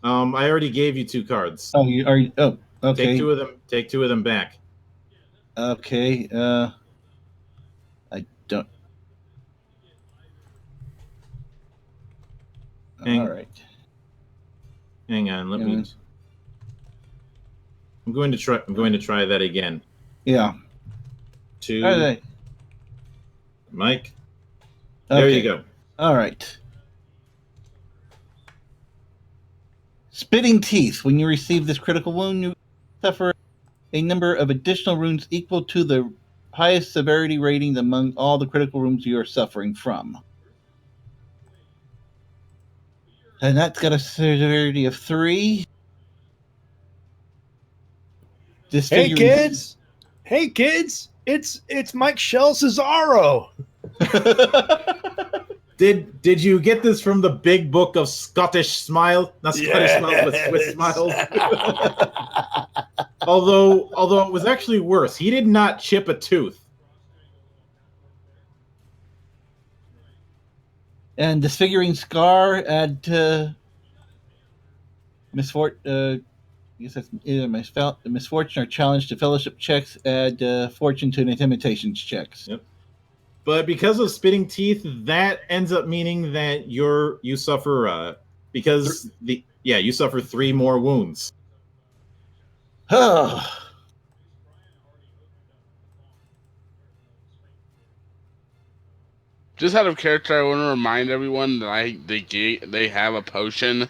I already gave you 2 cards. Oh, you are. Oh, okay. Take 2 of them. Take 2 of them back. Okay. I don't. All right. Hang on. Let me. I'm going to try that again. Yeah. 2. All right. Mike. There Okay. you go. All right. Spitting Teeth. When you receive this critical wound, you suffer a number of additional wounds equal to the highest severity rating among all the critical wounds you are suffering from. And that's got a severity of 3. Hey kids! Hey kids! It's Mike Shell Cesaro. Did you get this from the big book of Scottish Smile? Not Scottish Smile, but Swiss Smiles. although it was actually worse. He did not chip a tooth. And Disfiguring Scar add misfortune. I guess that's either misfortune or challenge to fellowship checks. Add fortune to intimidations checks. Yep. But because of Spitting Teeth, that ends up meaning that you suffer you suffer 3 more wounds. Just out of character, I want to remind everyone that they have a potion.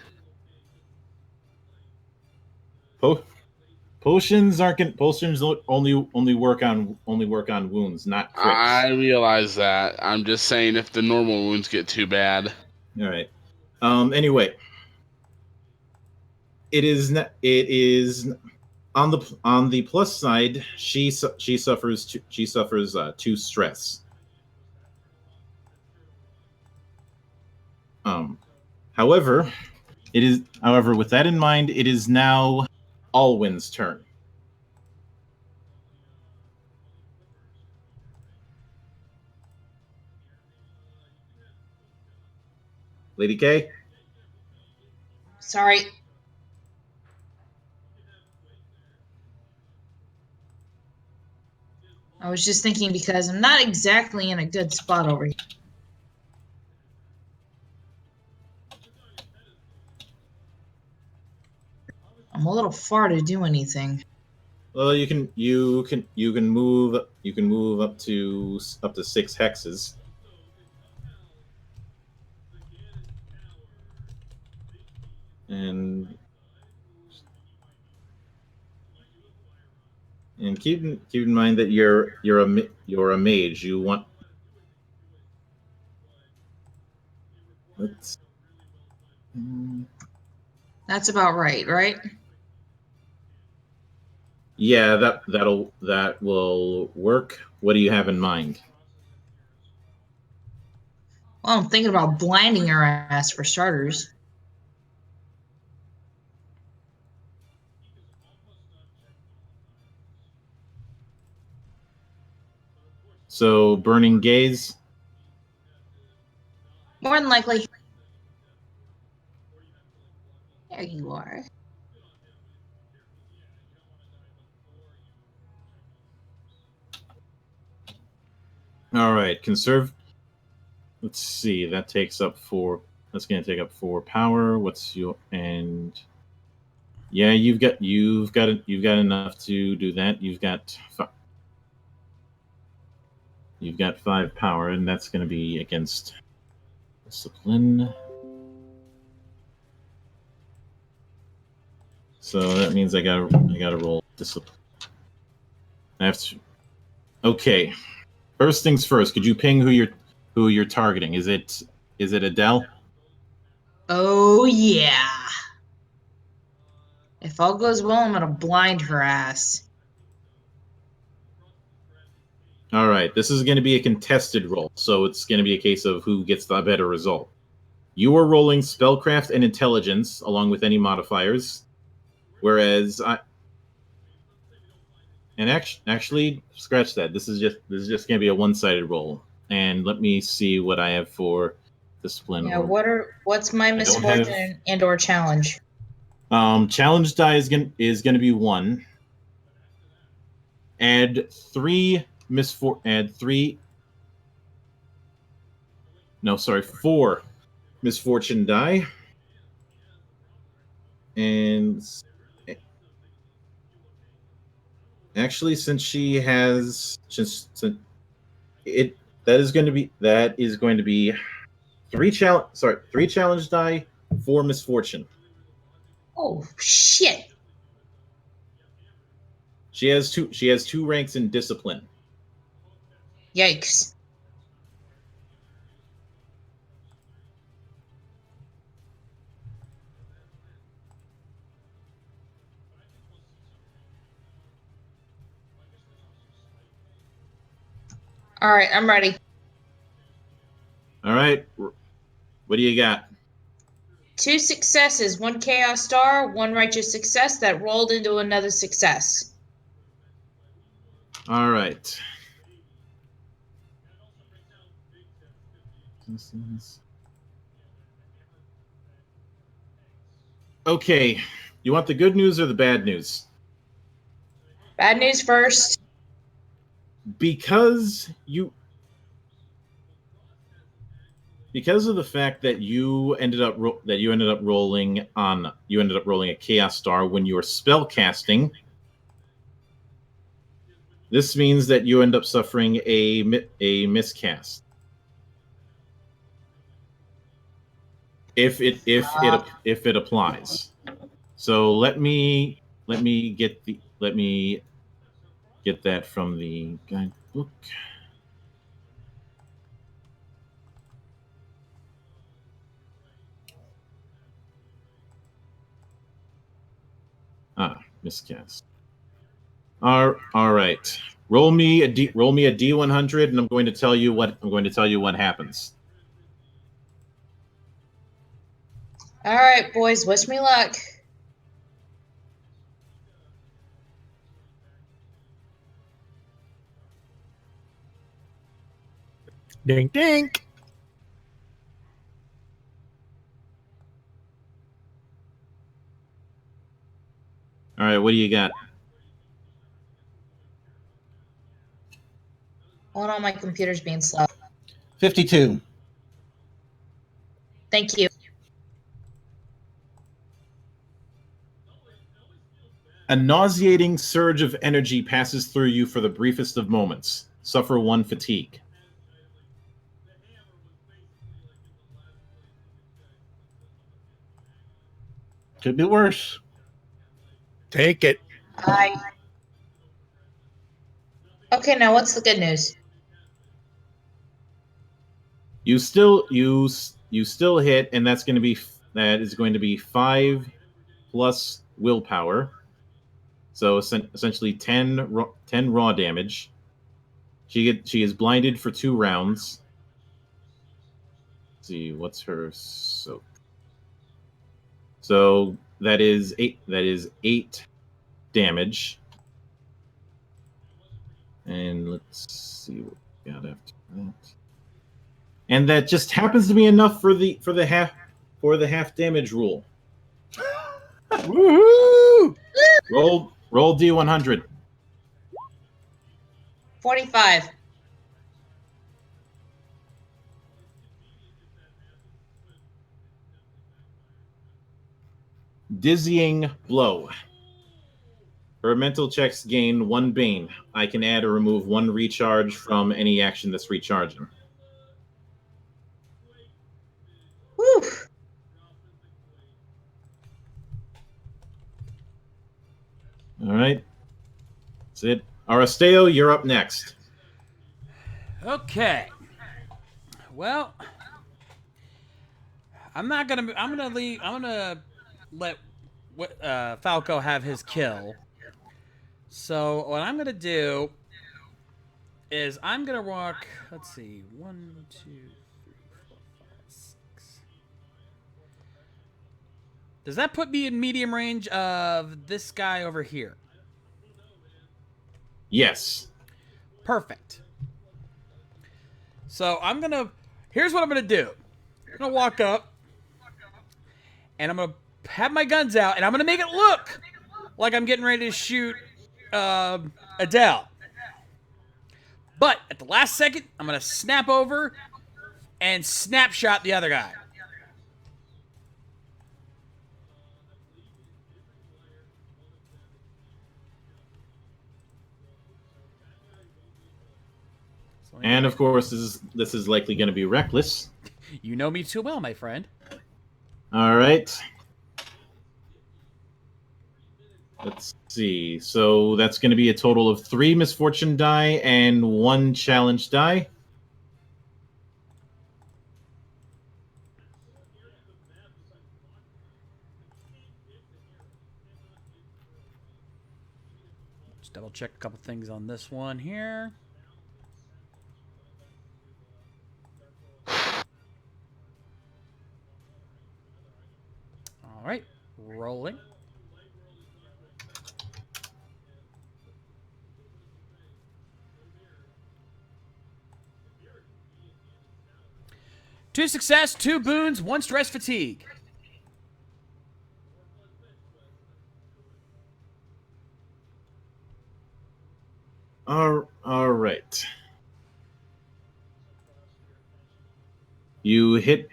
Potions only work on wounds, not crits. I realize that. I'm just saying if the normal wounds get too bad. All right. Anyway, it is on the plus side. She suffers 2 stress. However, with that in mind, it is now Alwyn's turn. Lady K? Sorry. I was just thinking because I'm not exactly in a good spot over here. I'm a little far to do anything. Well, you can move up to 6 hexes. And keep in mind that you're a mage. You want That's about right? Yeah, that will work. What do you have in mind? Well, I'm thinking about blinding her ass for starters. So, Burning Gaze? More than likely. There you are. All right, conserve. Let's see. That's going to take up 4 power. Yeah, you've got enough to do that. You've got 5 power, and that's going to be against discipline. So that means I gotta roll discipline. I have to. Okay. First things first. Could you ping who you're targeting? Is it Adele? Oh yeah. If all goes well, I'm gonna blind her ass. All right. This is going to be a contested roll, so it's going to be a case of who gets the better result. You are rolling spellcraft and intelligence along with any modifiers. Whereas actually scratch that. This is just going to be a one-sided roll. And let me see what I have for discipline. Yeah, what's my misfortune and or challenge? Challenge die is gonna be 1. Add 3 4 misfortune die. And actually, since she has since it that is going to be 3 challenge die, 4 misfortune. Oh shit! She has 2 ranks in discipline. Yikes! All right, I'm ready. All right. What do you got? 2 successes, 1 chaos star, 1 righteous success that rolled into another success. All right. Okay. You want the good news or the bad news? Bad news first. Because of the fact that you ended up rolling a chaos star when you were spell casting, this means that you end up suffering a miscast. If it applies. So let me get that from the guidebook. Miscast. All right. Roll me a D100, and I'm going to tell you what happens. All right, boys, wish me luck. Dink dink. All right, what do you got? Hold on, my computer's being slow. 52. Thank you. A nauseating surge of energy passes through you for the briefest of moments. Suffer 1 fatigue. Could be worse. Take it. Okay, now what's the good news? You still hit, and that is going to be 5 plus willpower. So essentially 10 raw damage. She is blinded for 2 rounds. Let's see, what's her soak? So that is 8 damage. And let's see what we got after that. And that just happens to be enough for the half damage rule. Woohoo! Roll D100. 45. Dizzying blow. Her mental checks gain 1 bane. I can add or remove 1 recharge from any action that's recharging. Whew. All right. That's it. Aristeo, you're up next. Okay. Well, I'm gonna let Falco have his kill. So what I'm gonna do is I'm gonna walk. Let's see, 1, 2, 3, 4, 5, 6. Does that put me in medium range of this guy over here? Yes. Perfect. So here's what I'm gonna do. I'm gonna walk up, and I'm gonna have my guns out, and I'm gonna make it look like I'm getting ready to shoot Adele. But at the last second, I'm gonna snap over and snapshot the other guy. And of course, this is likely going to be reckless. You know me too well, my friend. All right. Let's see. So that's going to be a total of 3 misfortune die and 1 challenge die. Just double check a couple things on this one here. All right, rolling. Two success, 2 boons, 1 stress fatigue. All right. You hit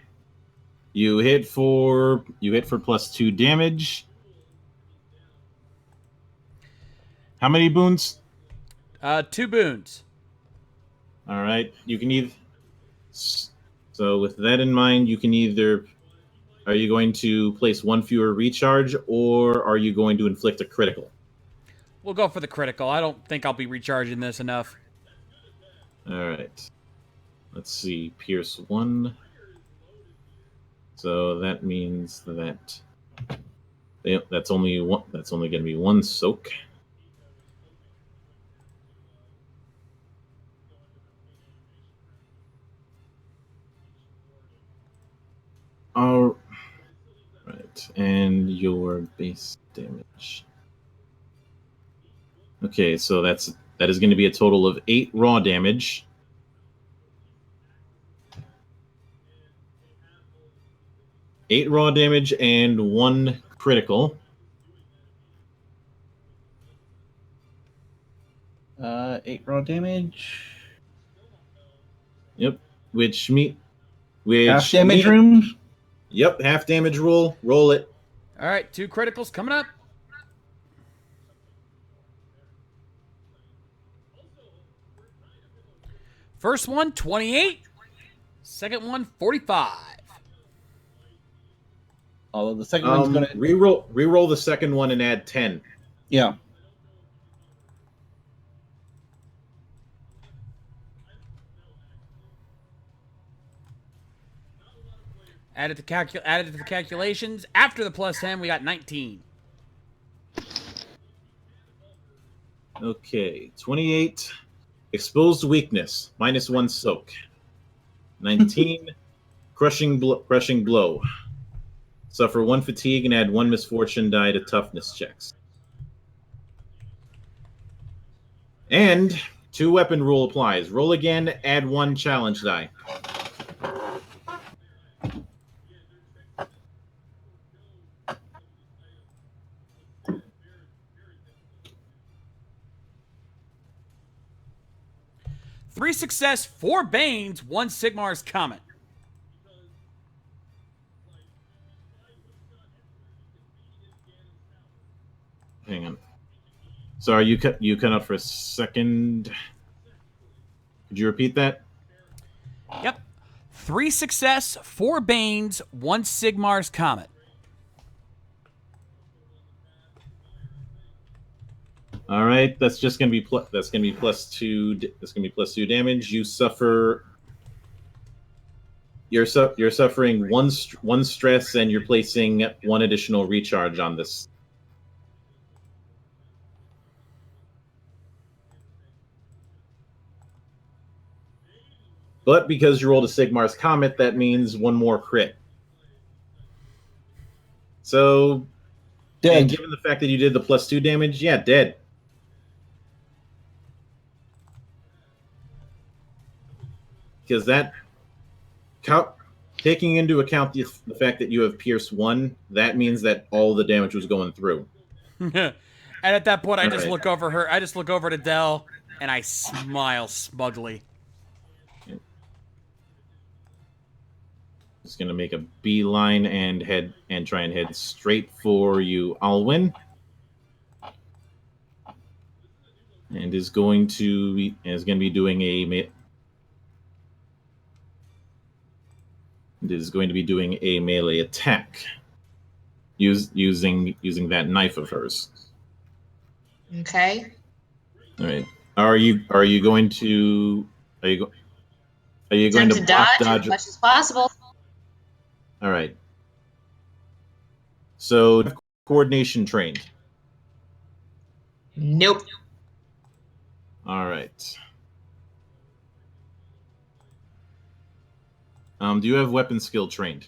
for +2 damage. How many boons? 2 boons. All right. You can either. So with that in mind, you can either. Are you going to place 1 fewer recharge, or are you going to inflict a critical? We'll go for the critical. I don't think I'll be recharging this enough. All right. Let's see. Pierce 1. So that means that that's only one. That's only going to be 1 soak. All right, and your base damage. Okay, so that is going to be a total of 8 raw damage. Eight raw damage and 1 critical. 8 raw damage. Yep. Which Half damage rooms. Yep, half damage rule. Roll it. All right, 2 criticals coming up. First one, 28. Second one, 45. Although the second one's gonna reroll the second one and add 10. Yeah. Added to the calculations. After the plus 10, we got 19. Okay, 28. Exposed weakness, -1 soak. 19. Crushing blow. Suffer 1 fatigue and add 1 misfortune die to toughness checks. And 2 weapon rule applies. Roll again, add 1 challenge die. Three success, 4 Banes, 1 Sigmar's Comet. Hang on. Sorry, you cut out for a second. Could you repeat that? Yep. 3 success, 4 Banes, 1 Sigmar's Comet. All right, that's just gonna be +2. That's gonna be +2 damage. You suffer. You're suffering one stress, and you're placing 1 additional recharge on this. But because you rolled a Sigmar's Comet, that means 1 more crit. So, Dead. and given the fact that you did the +2 damage, yeah, dead. Because that taking into account the fact that you have Pierce 1, that means that all the damage was going through. And at that point, I just Alright. look over her. I just look over to Dell, and I smile smugly. Just gonna make a beeline and try and head straight for you, Alwyn. And is going to be doing a melee attack, using that knife of hers. Okay. All right. Are you going to Attempt to block, dodge as much as possible. All right. So coordination trained. Nope. All right. Do you have weapon skill trained?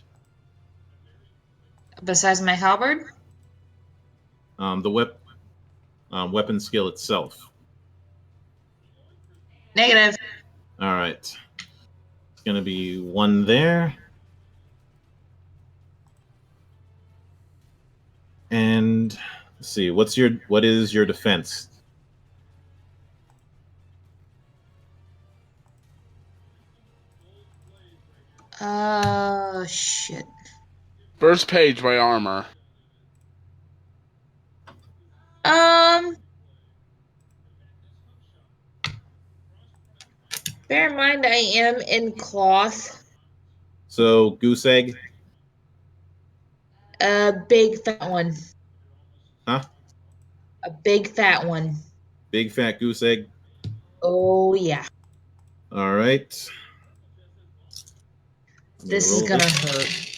Besides my halberd? The weapon skill itself. Negative. All right. It's gonna be 1 there. And let's see, what is your defense? Shit. First page by armor. Bear in mind I am in cloth. So goose egg, A big fat one. huh? A big fat one. Big fat goose egg. Oh yeah. All right. This is gonna hurt.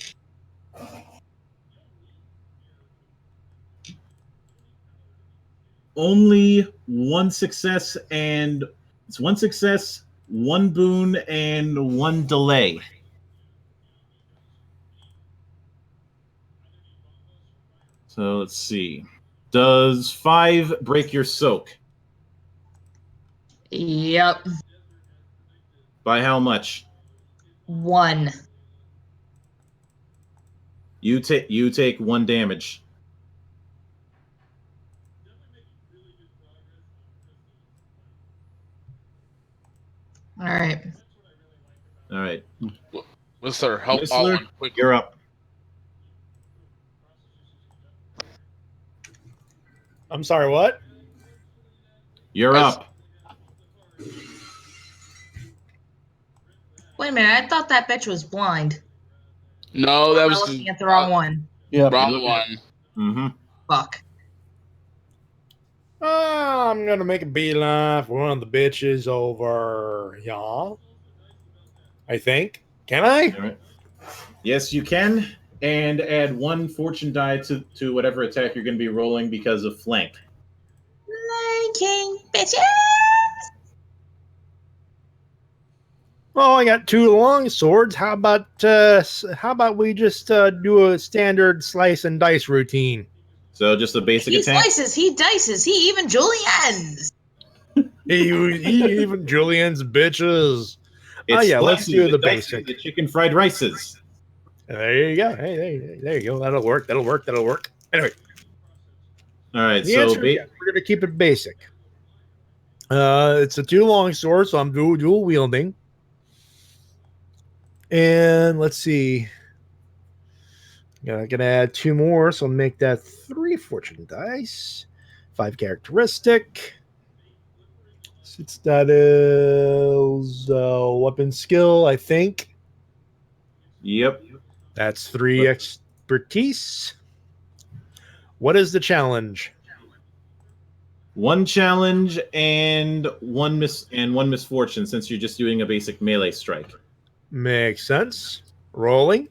Only one success, and it's 1 success, 1 boon, and 1 delay. So let's see. Does 5 break your soak? Yep. By how much? 1. You take 1 damage. All right. All right. Whistler, help Whistler, Alwyn quickly. you're up. I'm sorry, what? You're Yes. up. Wait a minute. I thought that bitch was blind. No, that I'm was looking at the wrong one. Yeah. wrong one. Mm-hmm. Fuck. I'm gonna make a beeline for one of the bitches over y'all. I think. Can I? All right. Yes, you can, and add 1 fortune die to whatever attack you're going to be rolling because of flank. King bitches. Well, I got 2 long swords. How about we just do a standard slice and dice routine? So just a basic He attack. slices. He dices. He even juliennes. He even Julian's bitches. It's Yeah, let's slices, do the it dices, basic. the chicken fried rices. There you go. Hey, there you go. That'll work. Anyway, All right. the So answer is yes. We're gonna keep it basic. It's a 2 long sword, so I'm dual wielding. And let's see. I'm gonna add 2 more, so I'll make that 3 fortune dice. 5 characteristic. Since that is weapon skill, I think. Yep. That's 3 expertise. What is the challenge? 1 challenge and 1 misfortune, since you're just doing a basic melee strike. Makes sense. Rolling.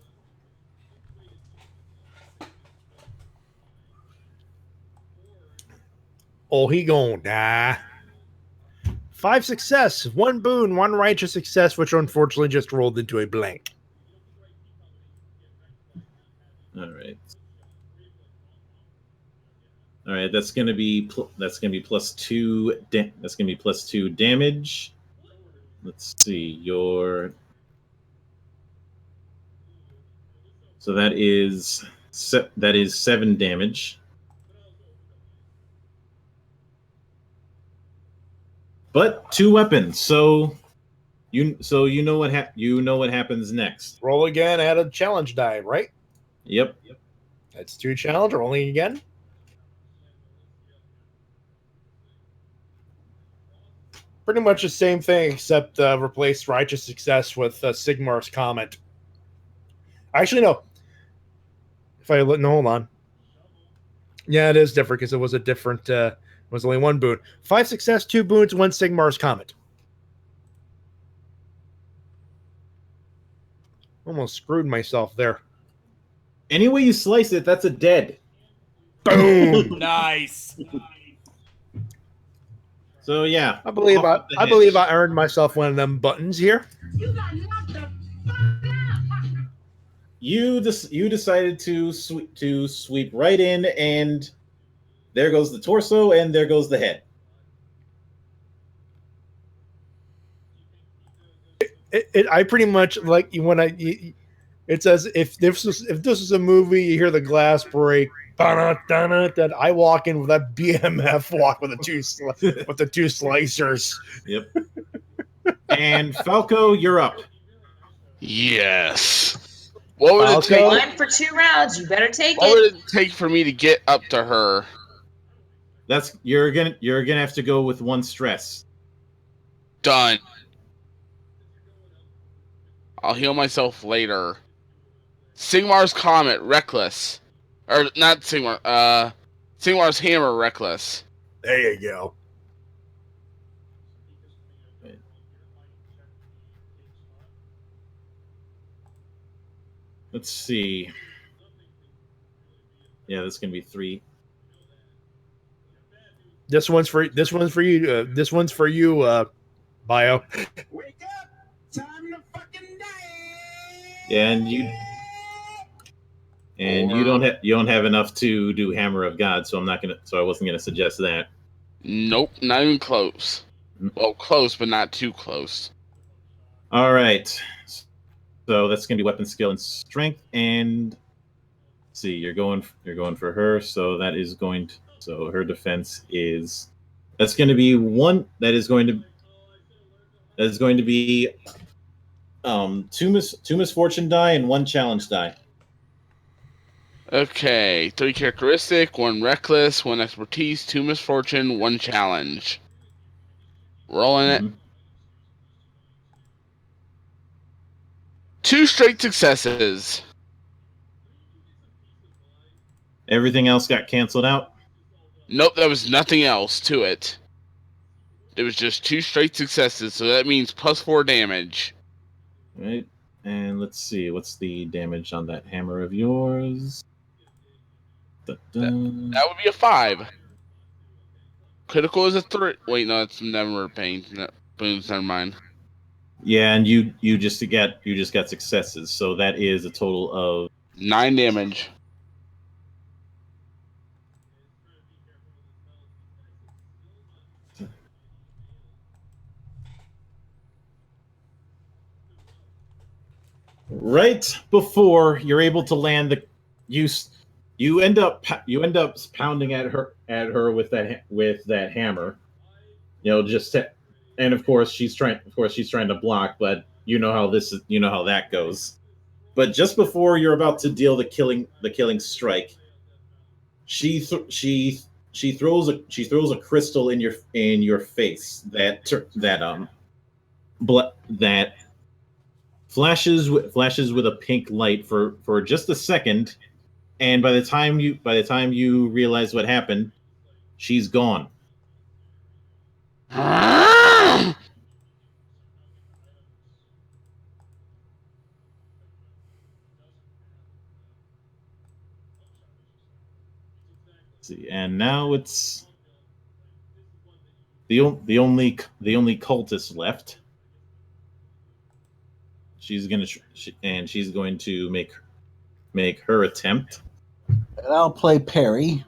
Oh, he gonna die. 5 success, 1 boon, 1 righteous success, which unfortunately just rolled into a blank. All right. All right. That's gonna be plus 2. That's gonna be plus 2 damage. Let's see. So that is 7 damage. But 2 weapons. So you know what happens next. Roll again, add a challenge die, right? Yep. That's 2 challenge, rolling again. Pretty much the same thing, except replace righteous success with Sigmar's comment. Actually, no. Hold on. Yeah, it is different because it was a different. It was only 1 boon. 5 success, 2 boons, 1 Sigmar's comment. Almost screwed myself there. Any way you slice it, that's a dead. Boom. Nice. So yeah, I believe I earned myself one of them buttons here. You decided to sweep right in, and there goes the torso, and there goes the head. I pretty much like when it says if this is a movie, you hear the glass break. That I walk in with that BMF walk with the 2 slicers. Yep. And Falco, you're up. Yes. What would it Falco? take? 1 for 2 rounds. You better take What it. would it take for me to get up to her? You're gonna have to go with 1 stress. Done. I'll heal myself later. Sigmar's Comet, Reckless. Or not Sigmar, Sigmar's Hammer, Reckless. There you go. Let's see. Yeah, this is gonna be 3. This one's for you. This one's for you, Bio. Wake up! Time to fucking die! And you don't have enough to do Hammer of God, so I wasn't gonna suggest that. Nope, not even close. Well, close, but not too close. All right. So that's gonna be weapon skill and strength, and let's see, you're going for her, so that is going to, so her defense is, that's going to be 1, that is going to be 2 misfortune die and 1 challenge die. Okay, 3 characteristic, 1 reckless, 1 expertise, 2 misfortune, 1 challenge. Rolling it. 2 straight successes. Everything else got canceled out. Nope, there was nothing else to it. It was just 2 straight successes, so that means +4 damage. Right, and let's see, what's the damage on that hammer of yours? That would be a 5. Critical is a 3. Wait, no, it's never pain. No, boons, never mind. Yeah, and you just got successes, so that is a total of 9 damage. right before you're able to land the you end up pounding at her with that hammer, and of course she's trying to block, but you know how that goes. But just before you're about to deal the killing strike, she throws a crystal in your face that flashes with a pink light for just a second, and by the time you realize what happened, she's gone. See, and now it's the only cultist left. She's going to make her attempt. And I'll play Perry.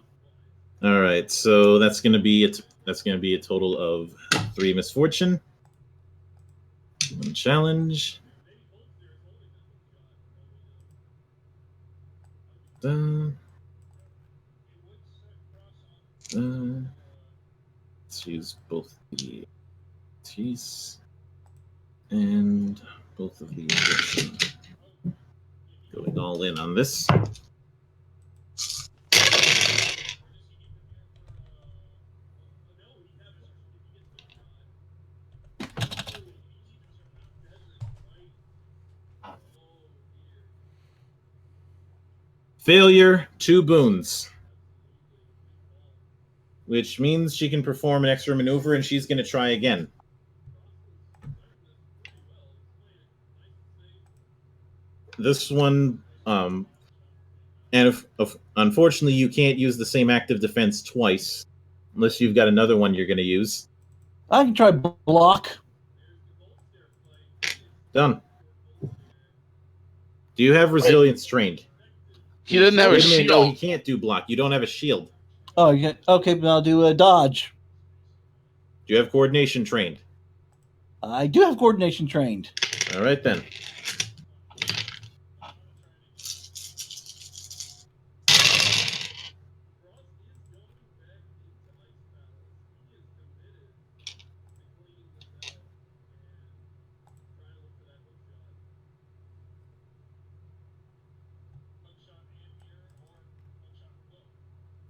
All right, so that's going to be a total of 3 misfortune, 1 challenge. Let's use both the teeth and both of these. Going all in on this. Failure, 2 boons. Which means she can perform an extra maneuver and she's going to try again. This one, and unfortunately, you can't use the same active defense twice, unless you've got another one you're going to use. I can try block. Done. Do you have resilience trained? He doesn't have a Wait a minute, no, he shield. can't do block. You don't have a shield. Oh, yeah. Okay, but I'll do a dodge. Do you have coordination trained? I do have coordination trained. All right, then.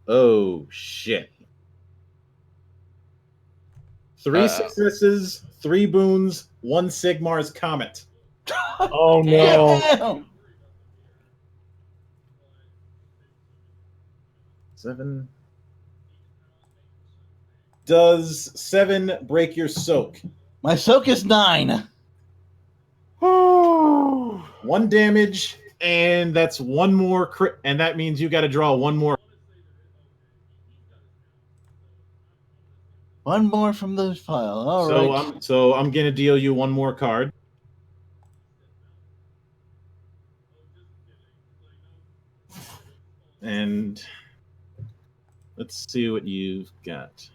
Oh, shit. 3 successes, 3 boons, 1 Sigmar's Comet. Oh no! Damn. 7. Does 7 break your soak? My soak is 9. 1 damage, and that's 1 more crit, and that means you got to draw 1 more. 1 more from the file. All right. So I'm gonna deal you 1 more card. And let's see what you've got.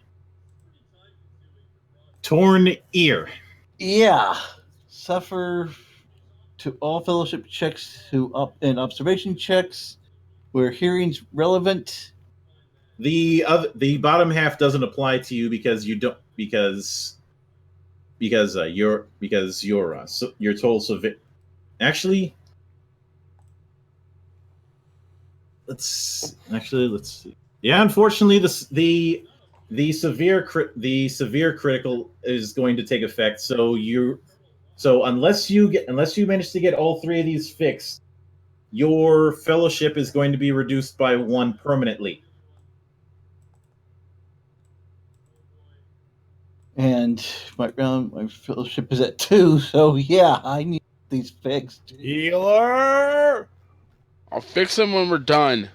Torn ear. Yeah. Suffer to all fellowship checks and observation checks where hearing's relevant. The bottom half doesn't apply to you because you don't because you're total severe. Actually, let's see. Yeah, unfortunately, the severe critical is going to take effect. So unless you manage to get all 3 of these fixed, your fellowship is going to be reduced by 1 permanently. And my fellowship is at 2, so yeah, I need these fixed. Healer! I'll fix them when we're done.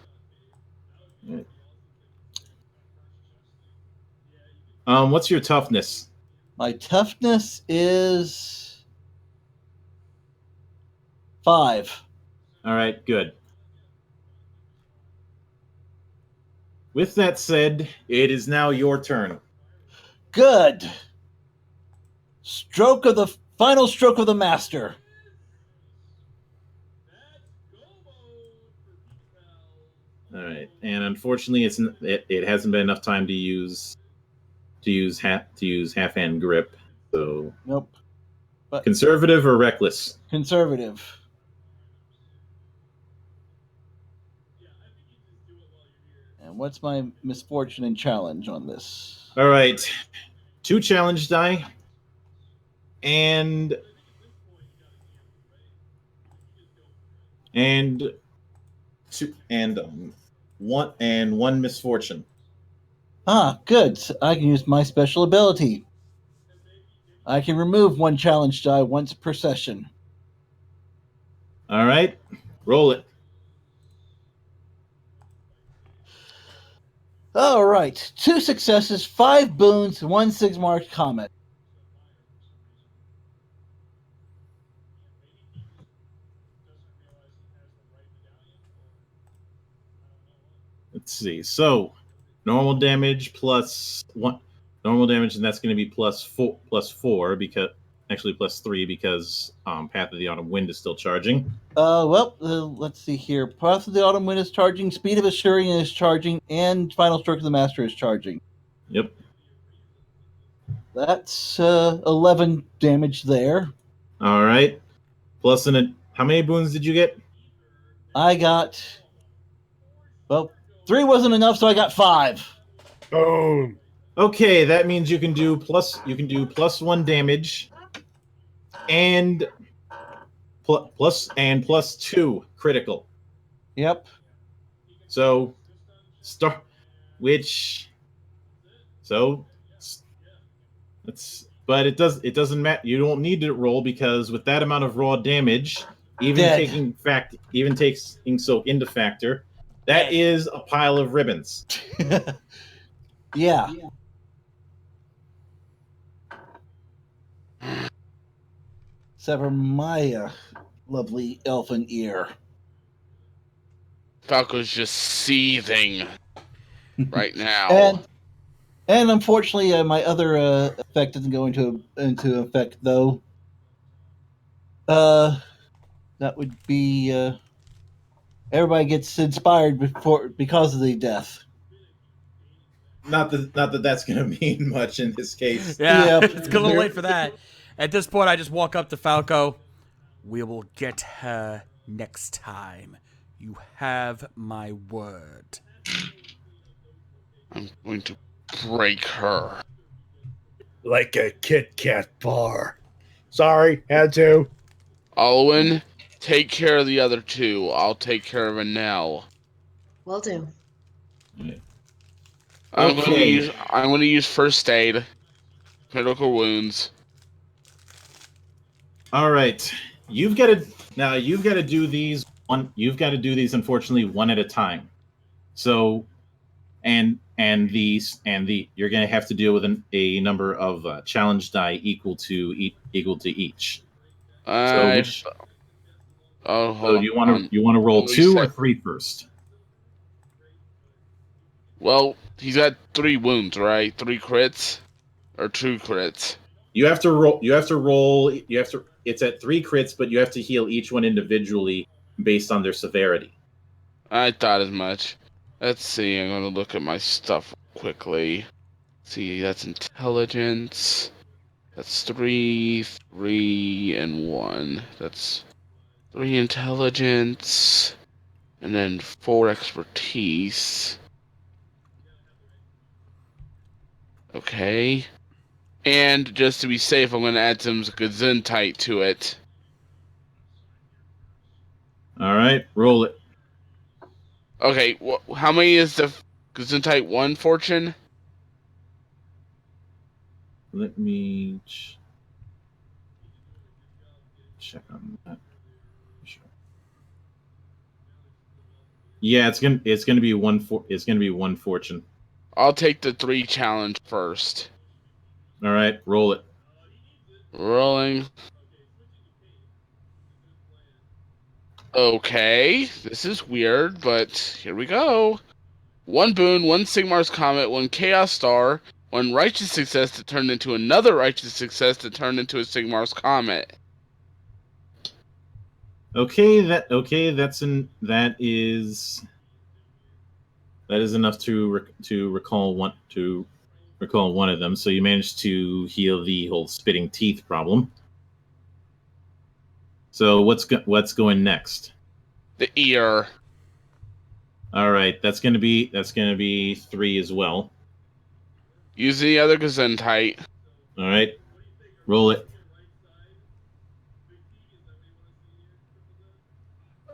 What's your toughness? My toughness is 5. All right, good. With that said, it is now your turn. Good. Final stroke of the master. All right, and unfortunately, it hasn't been enough time to use half-hand grip. So Nope. But conservative or reckless? conservative. And what's my misfortune and challenge on this? All right, 2 challenge die, and one misfortune. Ah, good. I can use my special ability. I can remove 1 challenge die once per session. All right, roll it. All right. 2 successes, 5 boons, 1 Sigmar's Comet. Let's see. So normal damage plus 1. Normal damage, and that's going to be plus 4 actually +3 because Path of the Autumn Wind is still charging. Let's see here. Path of the Autumn Wind is charging, Speed of Assuring is charging, and Final Stroke of the Master is charging. Yep. That's 11 damage there. All right. Plus how many boons did you get? I got... Well, 3 wasn't enough, so I got 5. Boom. Okay, that means you can do +1 damage and +2 critical. Yep. So but it doesn't matter. You don't need to roll because with that amount of raw damage, even Dead. taking soak into factor, that is a pile of ribbons. Yeah. Sever my lovely elfin ear. Falco's just seething right now. And unfortunately, my other effect doesn't go into effect though. That would be everybody gets inspired because of the death. Not that that's going to mean much in this case. Yeah, Yep. it's a little late for that. At this point, I just walk up to Falco. We will get her next time. You have my word. I'm going to break her. Like a Kit Kat bar. Sorry, had to. Alwyn, take care of the other two. I'll take care of Anel. Will do. I'm going Okay. to use first aid, critical wounds. All right. You've got to do these unfortunately one at a time. So and you're going to have to deal with a number of challenge die equal to each. So do you want to roll 2 or 3 first? Well, he's got 3 wounds, right? 3 crits or 2 crits. You have to roll. It's at 3 crits, but you have to heal each one individually based on their severity. I thought as much. Let's see. I'm going to look at my stuff quickly. See, that's intelligence. That's 3, 3, and 1. That's 3 intelligence, and then 4 expertise. Okay. And just to be safe, I'm going to add some Gesundheit to it. All right, roll it. Okay, how many is the Gesundheit 1 fortune? Let me check on that. Sure. Yeah, it's gonna be 1 fortune. I'll take the 3 challenge first. All right, roll it. Rolling. Okay, this is weird, but here we go. 1 boon, 1 Sigmar's Comet, 1 Chaos Star, 1 Righteous Success to turn into another Righteous Success to turn into a Sigmar's Comet. That is enough to recall one of them. So you managed to heal the whole spitting teeth problem. So what's going next? The ear. All right, that's gonna be 3 as well. Use the other Gesundheit. All right, roll it.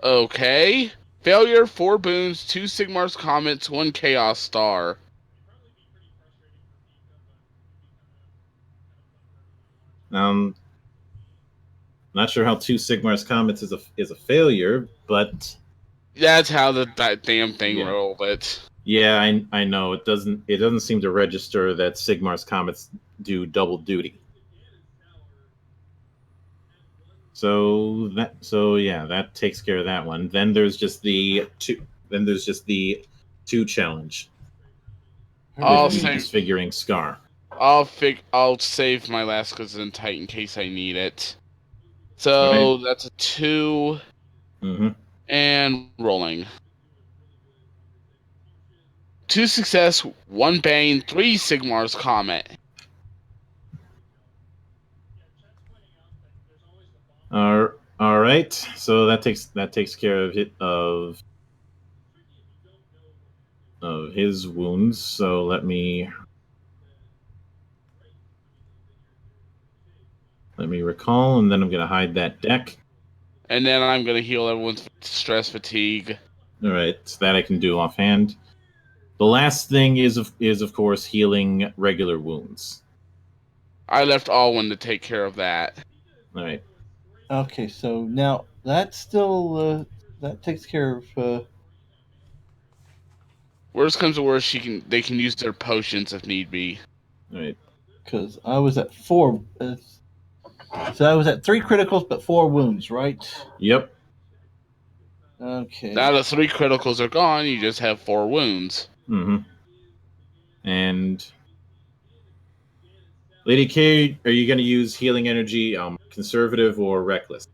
Okay. Failure, 4 boons, 2 Sigmar's Comets, 1 Chaos Star. Not sure how 2 Sigmar's Comets is a failure, but That's how that damn thing Yeah. rolled it. yeah, I know it doesn't seem to register that Sigmar's Comets do double duty. So that takes care of that one. Then there's just the 2 challenge. I'll The say disfiguring scar. I'll save my last Gesundheit in case I need it. All So that's a 2 Mm-hmm. and rolling. 2 success, 1 bane, 3 Sigmar's Comet. All right. So that takes care of his wounds. So let me recall, and then I'm gonna hide that deck. And then I'm gonna heal everyone's stress fatigue. All right, so that I can do offhand. The last thing is of course healing regular wounds. I left Alwyn to take care of that. All right. Okay, so now that's still that takes care of. Worst comes to worst, they can use their potions if need be. All right. Because I was at 4. So I was at 3 criticals, but 4 wounds, right? Yep. Okay. Now the 3 criticals are gone, you just have 4 wounds. Mm-hmm. And Lady K, are you going to use healing energy, conservative or reckless?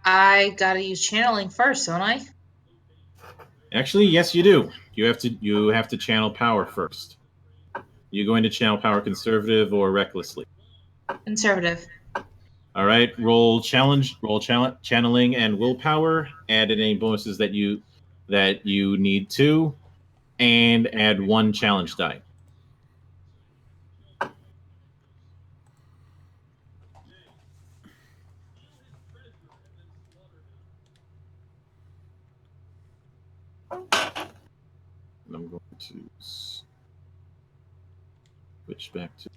I gotta use channeling first, don't I? Actually, yes, you do. You have to channel power first. You going to channel power conservative or recklessly? Conservative. All right. Roll channeling and willpower. Add in any bonuses that you need to, and add 1 challenge die. And I'm going to switch back to.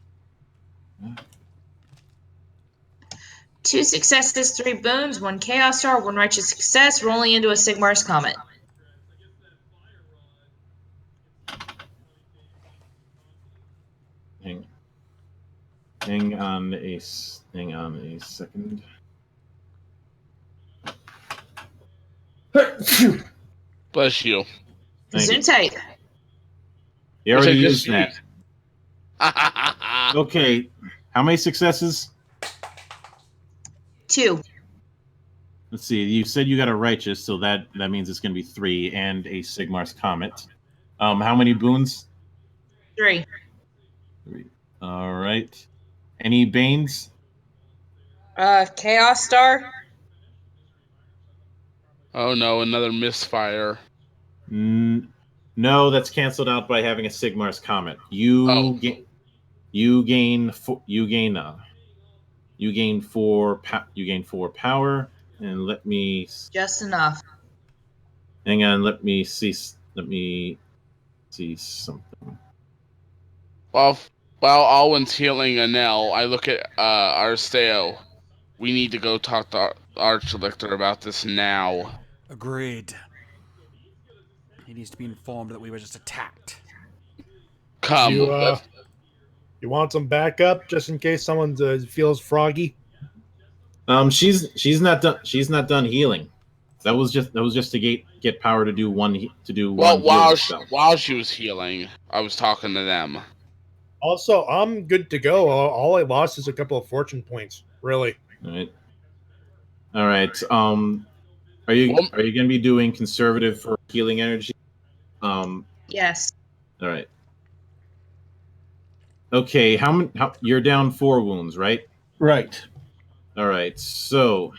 2 successes, 3 boons, 1 chaos star, 1 righteous success, rolling into a Sigmar's Comet. Hang on a second. Bless you. Thank you. Gesundheit. You Wish I already just used that. Okay. How many successes? 2. Let's see. You said you got a righteous, so that means it's going to be 3 and a Sigmar's Comet. How many boons? 3. 3. All right. Any banes? Chaos star. Oh no, another misfire. No, that's canceled out by having a Sigmar's Comet. Oh. You gain 4 power, and let me Just enough. hang on. Let me see something. While Alwyn's healing Anel, I look at Arsteo. We need to go talk to Archlictor about this now. Agreed. He needs to be informed that we were just attacked. Come. You want some backup just in case someone feels froggy? She's not done. She's not done healing. That was just to get power to do one Well, healing spell. while she was healing, I was talking to them. Also, I'm good to go. All I lost is a couple of fortune points. Really. All right. Are you going to be doing conservative for healing energy? Yes. All right. Okay. How you're down 4 wounds, right? Right. All right. So.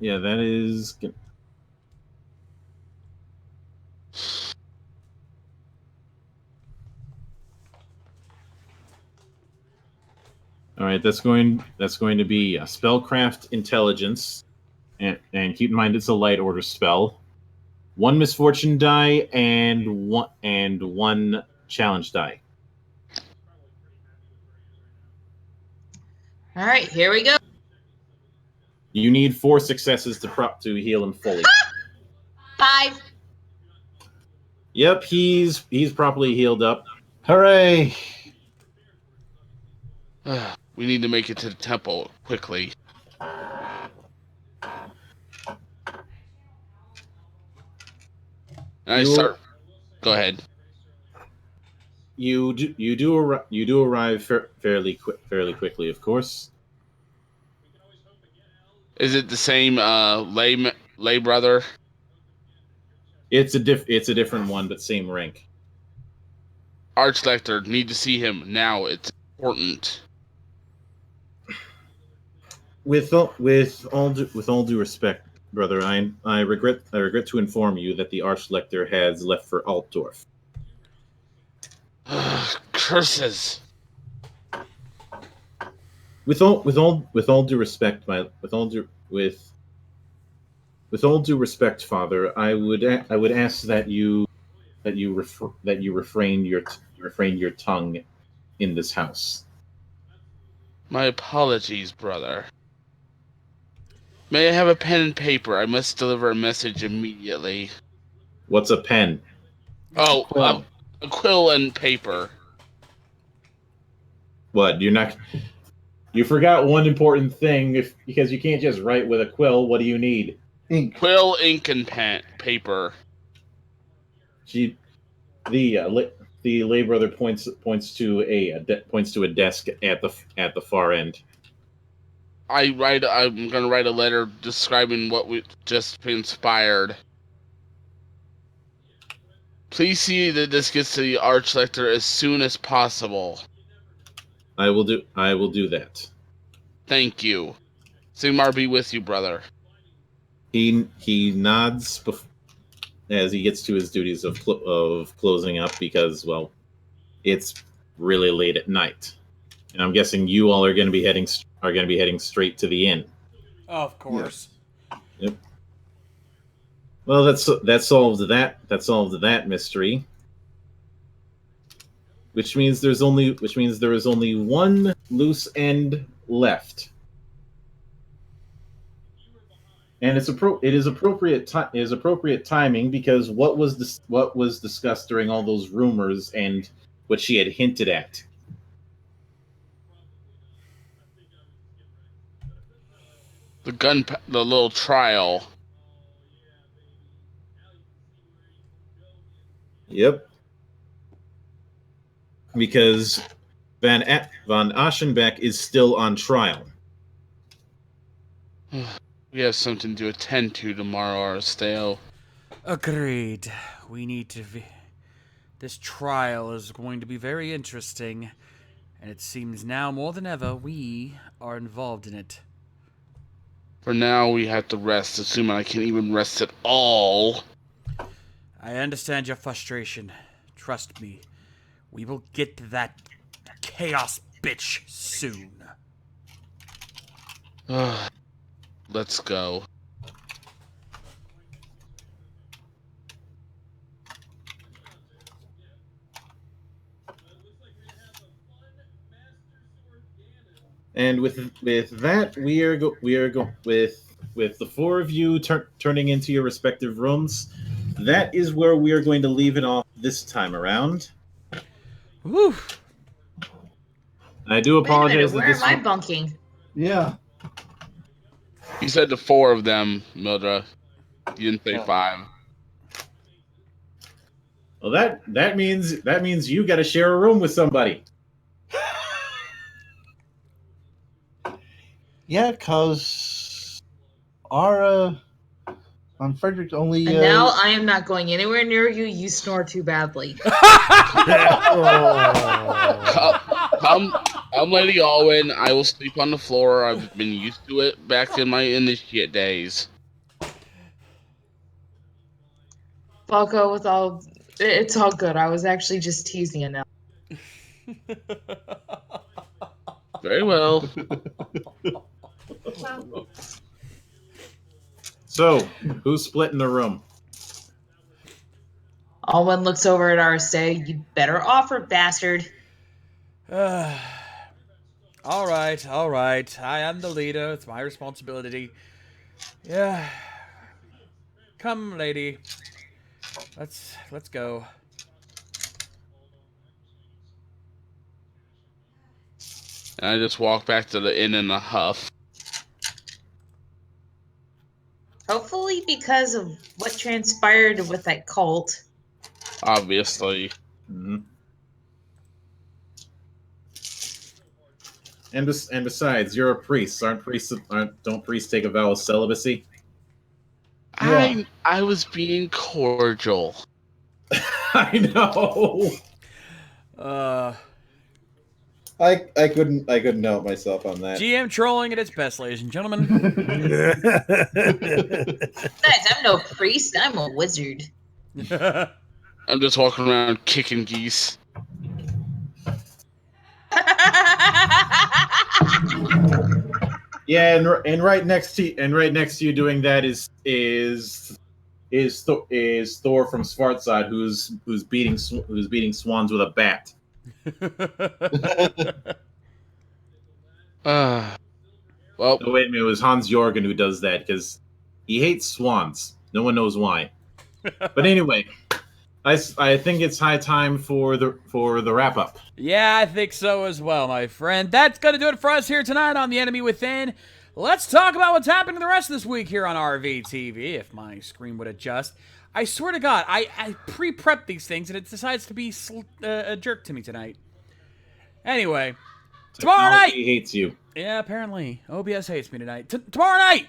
Yeah, that is. All right, that's going to be spellcraft intelligence, and keep in mind it's a light order spell. 1 misfortune die and one challenge die. All right, here we go. You need 4 successes to heal him fully. 5. Yep, he's properly healed up. Hooray! We need to make it to the temple quickly. And I You- start. Go ahead. You do arrive fairly quickly, of course. Is it the same lay brother? It's a different one, but same rank. Archlector, need to see him now. It's important. With all due respect, brother, I regret to inform you that the Archlector has left for Altdorf. Curses. With all due respect, with all due respect, Father, I would ask that you refrain your tongue in this house. My apologies, brother. May I have a pen and paper? I must deliver a message immediately. What's a pen? Oh, Well, a quill and paper. What? You forgot one important thing. Because you can't just write with a quill. What do you need? ink. Quill, ink, and pen, paper. She, the lay brother points to a desk at the far end. I'm gonna write a letter describing what we just transpired. Please see that this gets to the Archlector as soon as possible. I will do that. Thank you. Sigmar be with you, brother. He nods as he gets to his duties of closing up because, well, it's really late at night, and I'm guessing you all are going to be heading straight to the inn. Of course. Yep. Well, that solved that mystery. Which means there is only one loose end left. And it is appropriate timing because what was discussed during all those rumors and what she had hinted at. The little trial. Yep. Because von Aschenbeck is still on trial. We have something to attend to tomorrow, Arsteo. Agreed. We need to. This trial is going to be very interesting, and it seems now more than ever we are involved in it. For now, we have to rest, assuming I can even rest at all. I understand your frustration. Trust me, we will get that chaos bitch soon. Let's go. And with that, we are with the four of you turning into your respective rooms. That is where we are going to leave it off this time around. Whew. I do Wait a minute, apologize that where this am I bunking? Yeah. You said the four of them, Mildra. You didn't say five. well that means you got to share a room with somebody. Yeah, because our Frederick only. And now I am not going anywhere near you. You snore too badly. I'm Lady Alwyn. I will sleep on the floor. I've been used to it back in my initiate days. Falco, it's all good. I was actually just teasing it now. Very well. So, who's splitting the room? Alwyn looks over at Arstay. You better offer, bastard. All right. I am the leader. It's my responsibility. Yeah. Come, lady. Let's go. And I just walk back to the inn in a huff. Hopefully because of what transpired with that cult. Obviously. Mhm. And besides, you're a priest. Don't priests take a vow of celibacy? I was being cordial. I know. I couldn't help myself on that. GM trolling at its best, ladies and gentlemen. Besides, I'm no priest, I'm a wizard. I'm just walking around kicking geese. Yeah, and right next to you doing that is Thor from Svartside, who's beating swans with a bat. Well, Oh, wait a minute, it was Hans Jorgen who does that because he hates swans. No one knows why. But anyway, I think it's high time for the wrap up. Yeah, I think so as well, my friend. That's going to do it for us here tonight on The Enemy Within. Let's talk about what's happening the rest of this week here on RVTV, if my screen would adjust. I swear to God, I pre-prepped these things, and it decides to be a jerk to me tonight. Anyway, tomorrow night! He hates you. Yeah, apparently. OBS hates me tonight. Tomorrow night!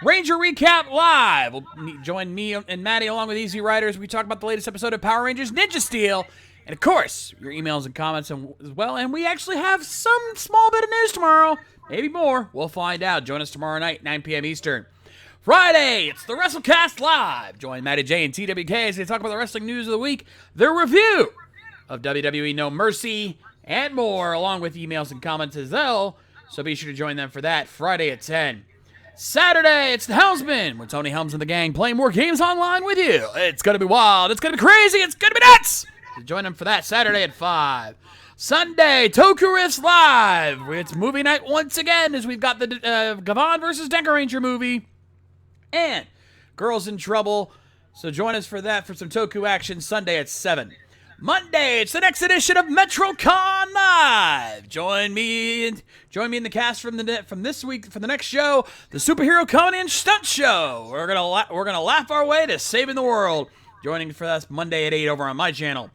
Ranger Recap Live! Will join me and Matty along with Easy Riders. We talk about the latest episode of Power Rangers Ninja Steel. And of course, your emails and comments as well. And we actually have some small bit of news tomorrow. Maybe more. We'll find out. Join us tomorrow night, 9 p.m. Eastern. Friday, it's the WrestleCast Live. Join Matty Jay and TWK as they talk about the wrestling news of the week, their review of WWE No Mercy, and more, along with emails and comments as well. So be sure to join them for that Friday at 10. Saturday, it's the Helmsman, with Tony Helms and the gang playing more games online with you. It's going to be wild. It's going to be crazy. It's going to be nuts. So join them for that Saturday at 5. Sunday, Toku Riffs Live. It's movie night once again as we've got the Gavon versus Decker Ranger movie and Girls in Trouble. So join us for that for some Toku action Sunday at 7. Monday, it's the next edition of MetroCon Live. Join me in the cast from this week for the next show, the Superhero Comedy and Stunt Show. We're gonna laugh our way to saving the world. Joining for us Monday at 8 over on my channel.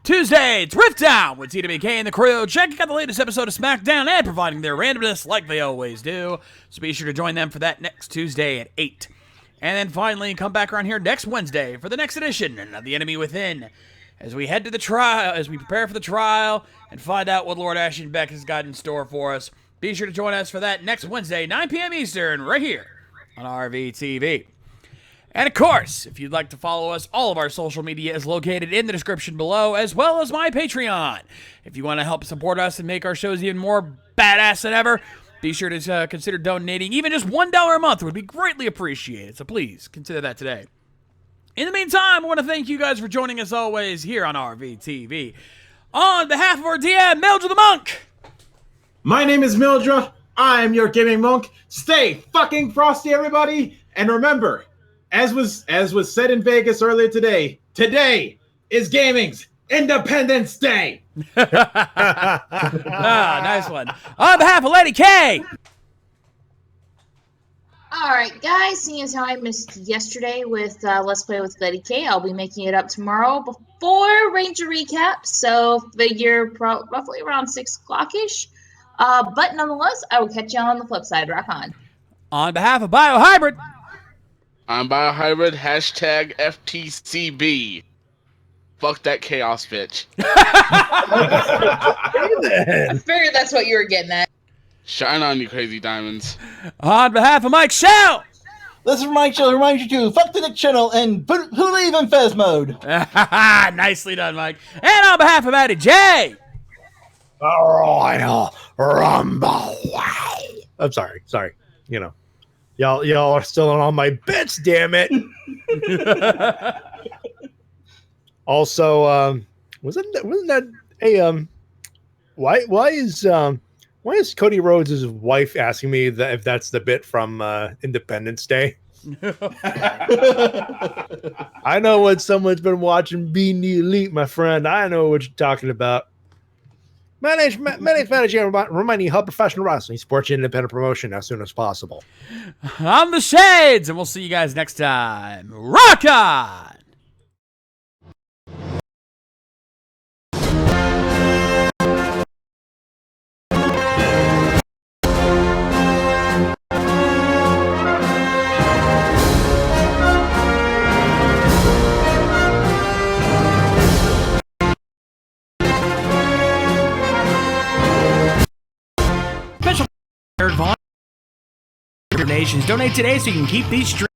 Tuesday, it's Rift Down with TWK and the crew, checking out the latest episode of SmackDown and providing their randomness like they always do. So be sure to join them for that next Tuesday at 8. And then finally, come back around here next Wednesday for the next edition of The Enemy Within, as we head to the trial, as we prepare for the trial and find out what Lord Ashton Beck has got in store for us. Be sure to join us for that next Wednesday, 9 p.m. Eastern, right here on RVTV. And of course, if you'd like to follow us, all of our social media is located in the description below, as well as my Patreon. If you want to help support us and make our shows even more badass than ever, be sure to consider donating. Even just $1 a month would be greatly appreciated, so please consider that today. In the meantime, I want to thank you guys for joining us always here on RVTV. On behalf of our DM, Mildra the Monk. My name is Mildra. I'm your gaming monk. Stay fucking frosty, everybody. And remember, as was said in Vegas earlier today is gaming's Independence Day. Nice one. On behalf of Lady K. Alright, guys, seeing as how I missed yesterday with Let's Play with Lady K, I'll be making it up tomorrow before Ranger Recap, so figure roughly around 6 o'clock-ish. But nonetheless, I will catch you on the flip side. Rock on. On behalf of BioHybrid. I'm BioHybrid, hashtag FTCB. Fuck that chaos bitch. I figured that's what you were getting at. Shine on, you crazy diamonds. On behalf of Mike Shell. This is Mike Shell. Remind you to fuck the Nick channel and who leave in Fez mode. Nicely done, Mike. And on behalf of Matty Jay. Royal Rumble. I'm sorry. You know, y'all are still on my bits. Damn it. Also, wasn't that a why is Cody Rhodes' wife asking me that if that's the bit from Independence Day? I know what someone's been watching Being the Elite, my friend. I know what you're talking about. My name's Matty Jay, reminding you how professional wrestling supports independent promotion as soon as possible. I'm the Shades, and we'll see you guys next time. Rock on! Special donations. Donate today so you can keep these streams.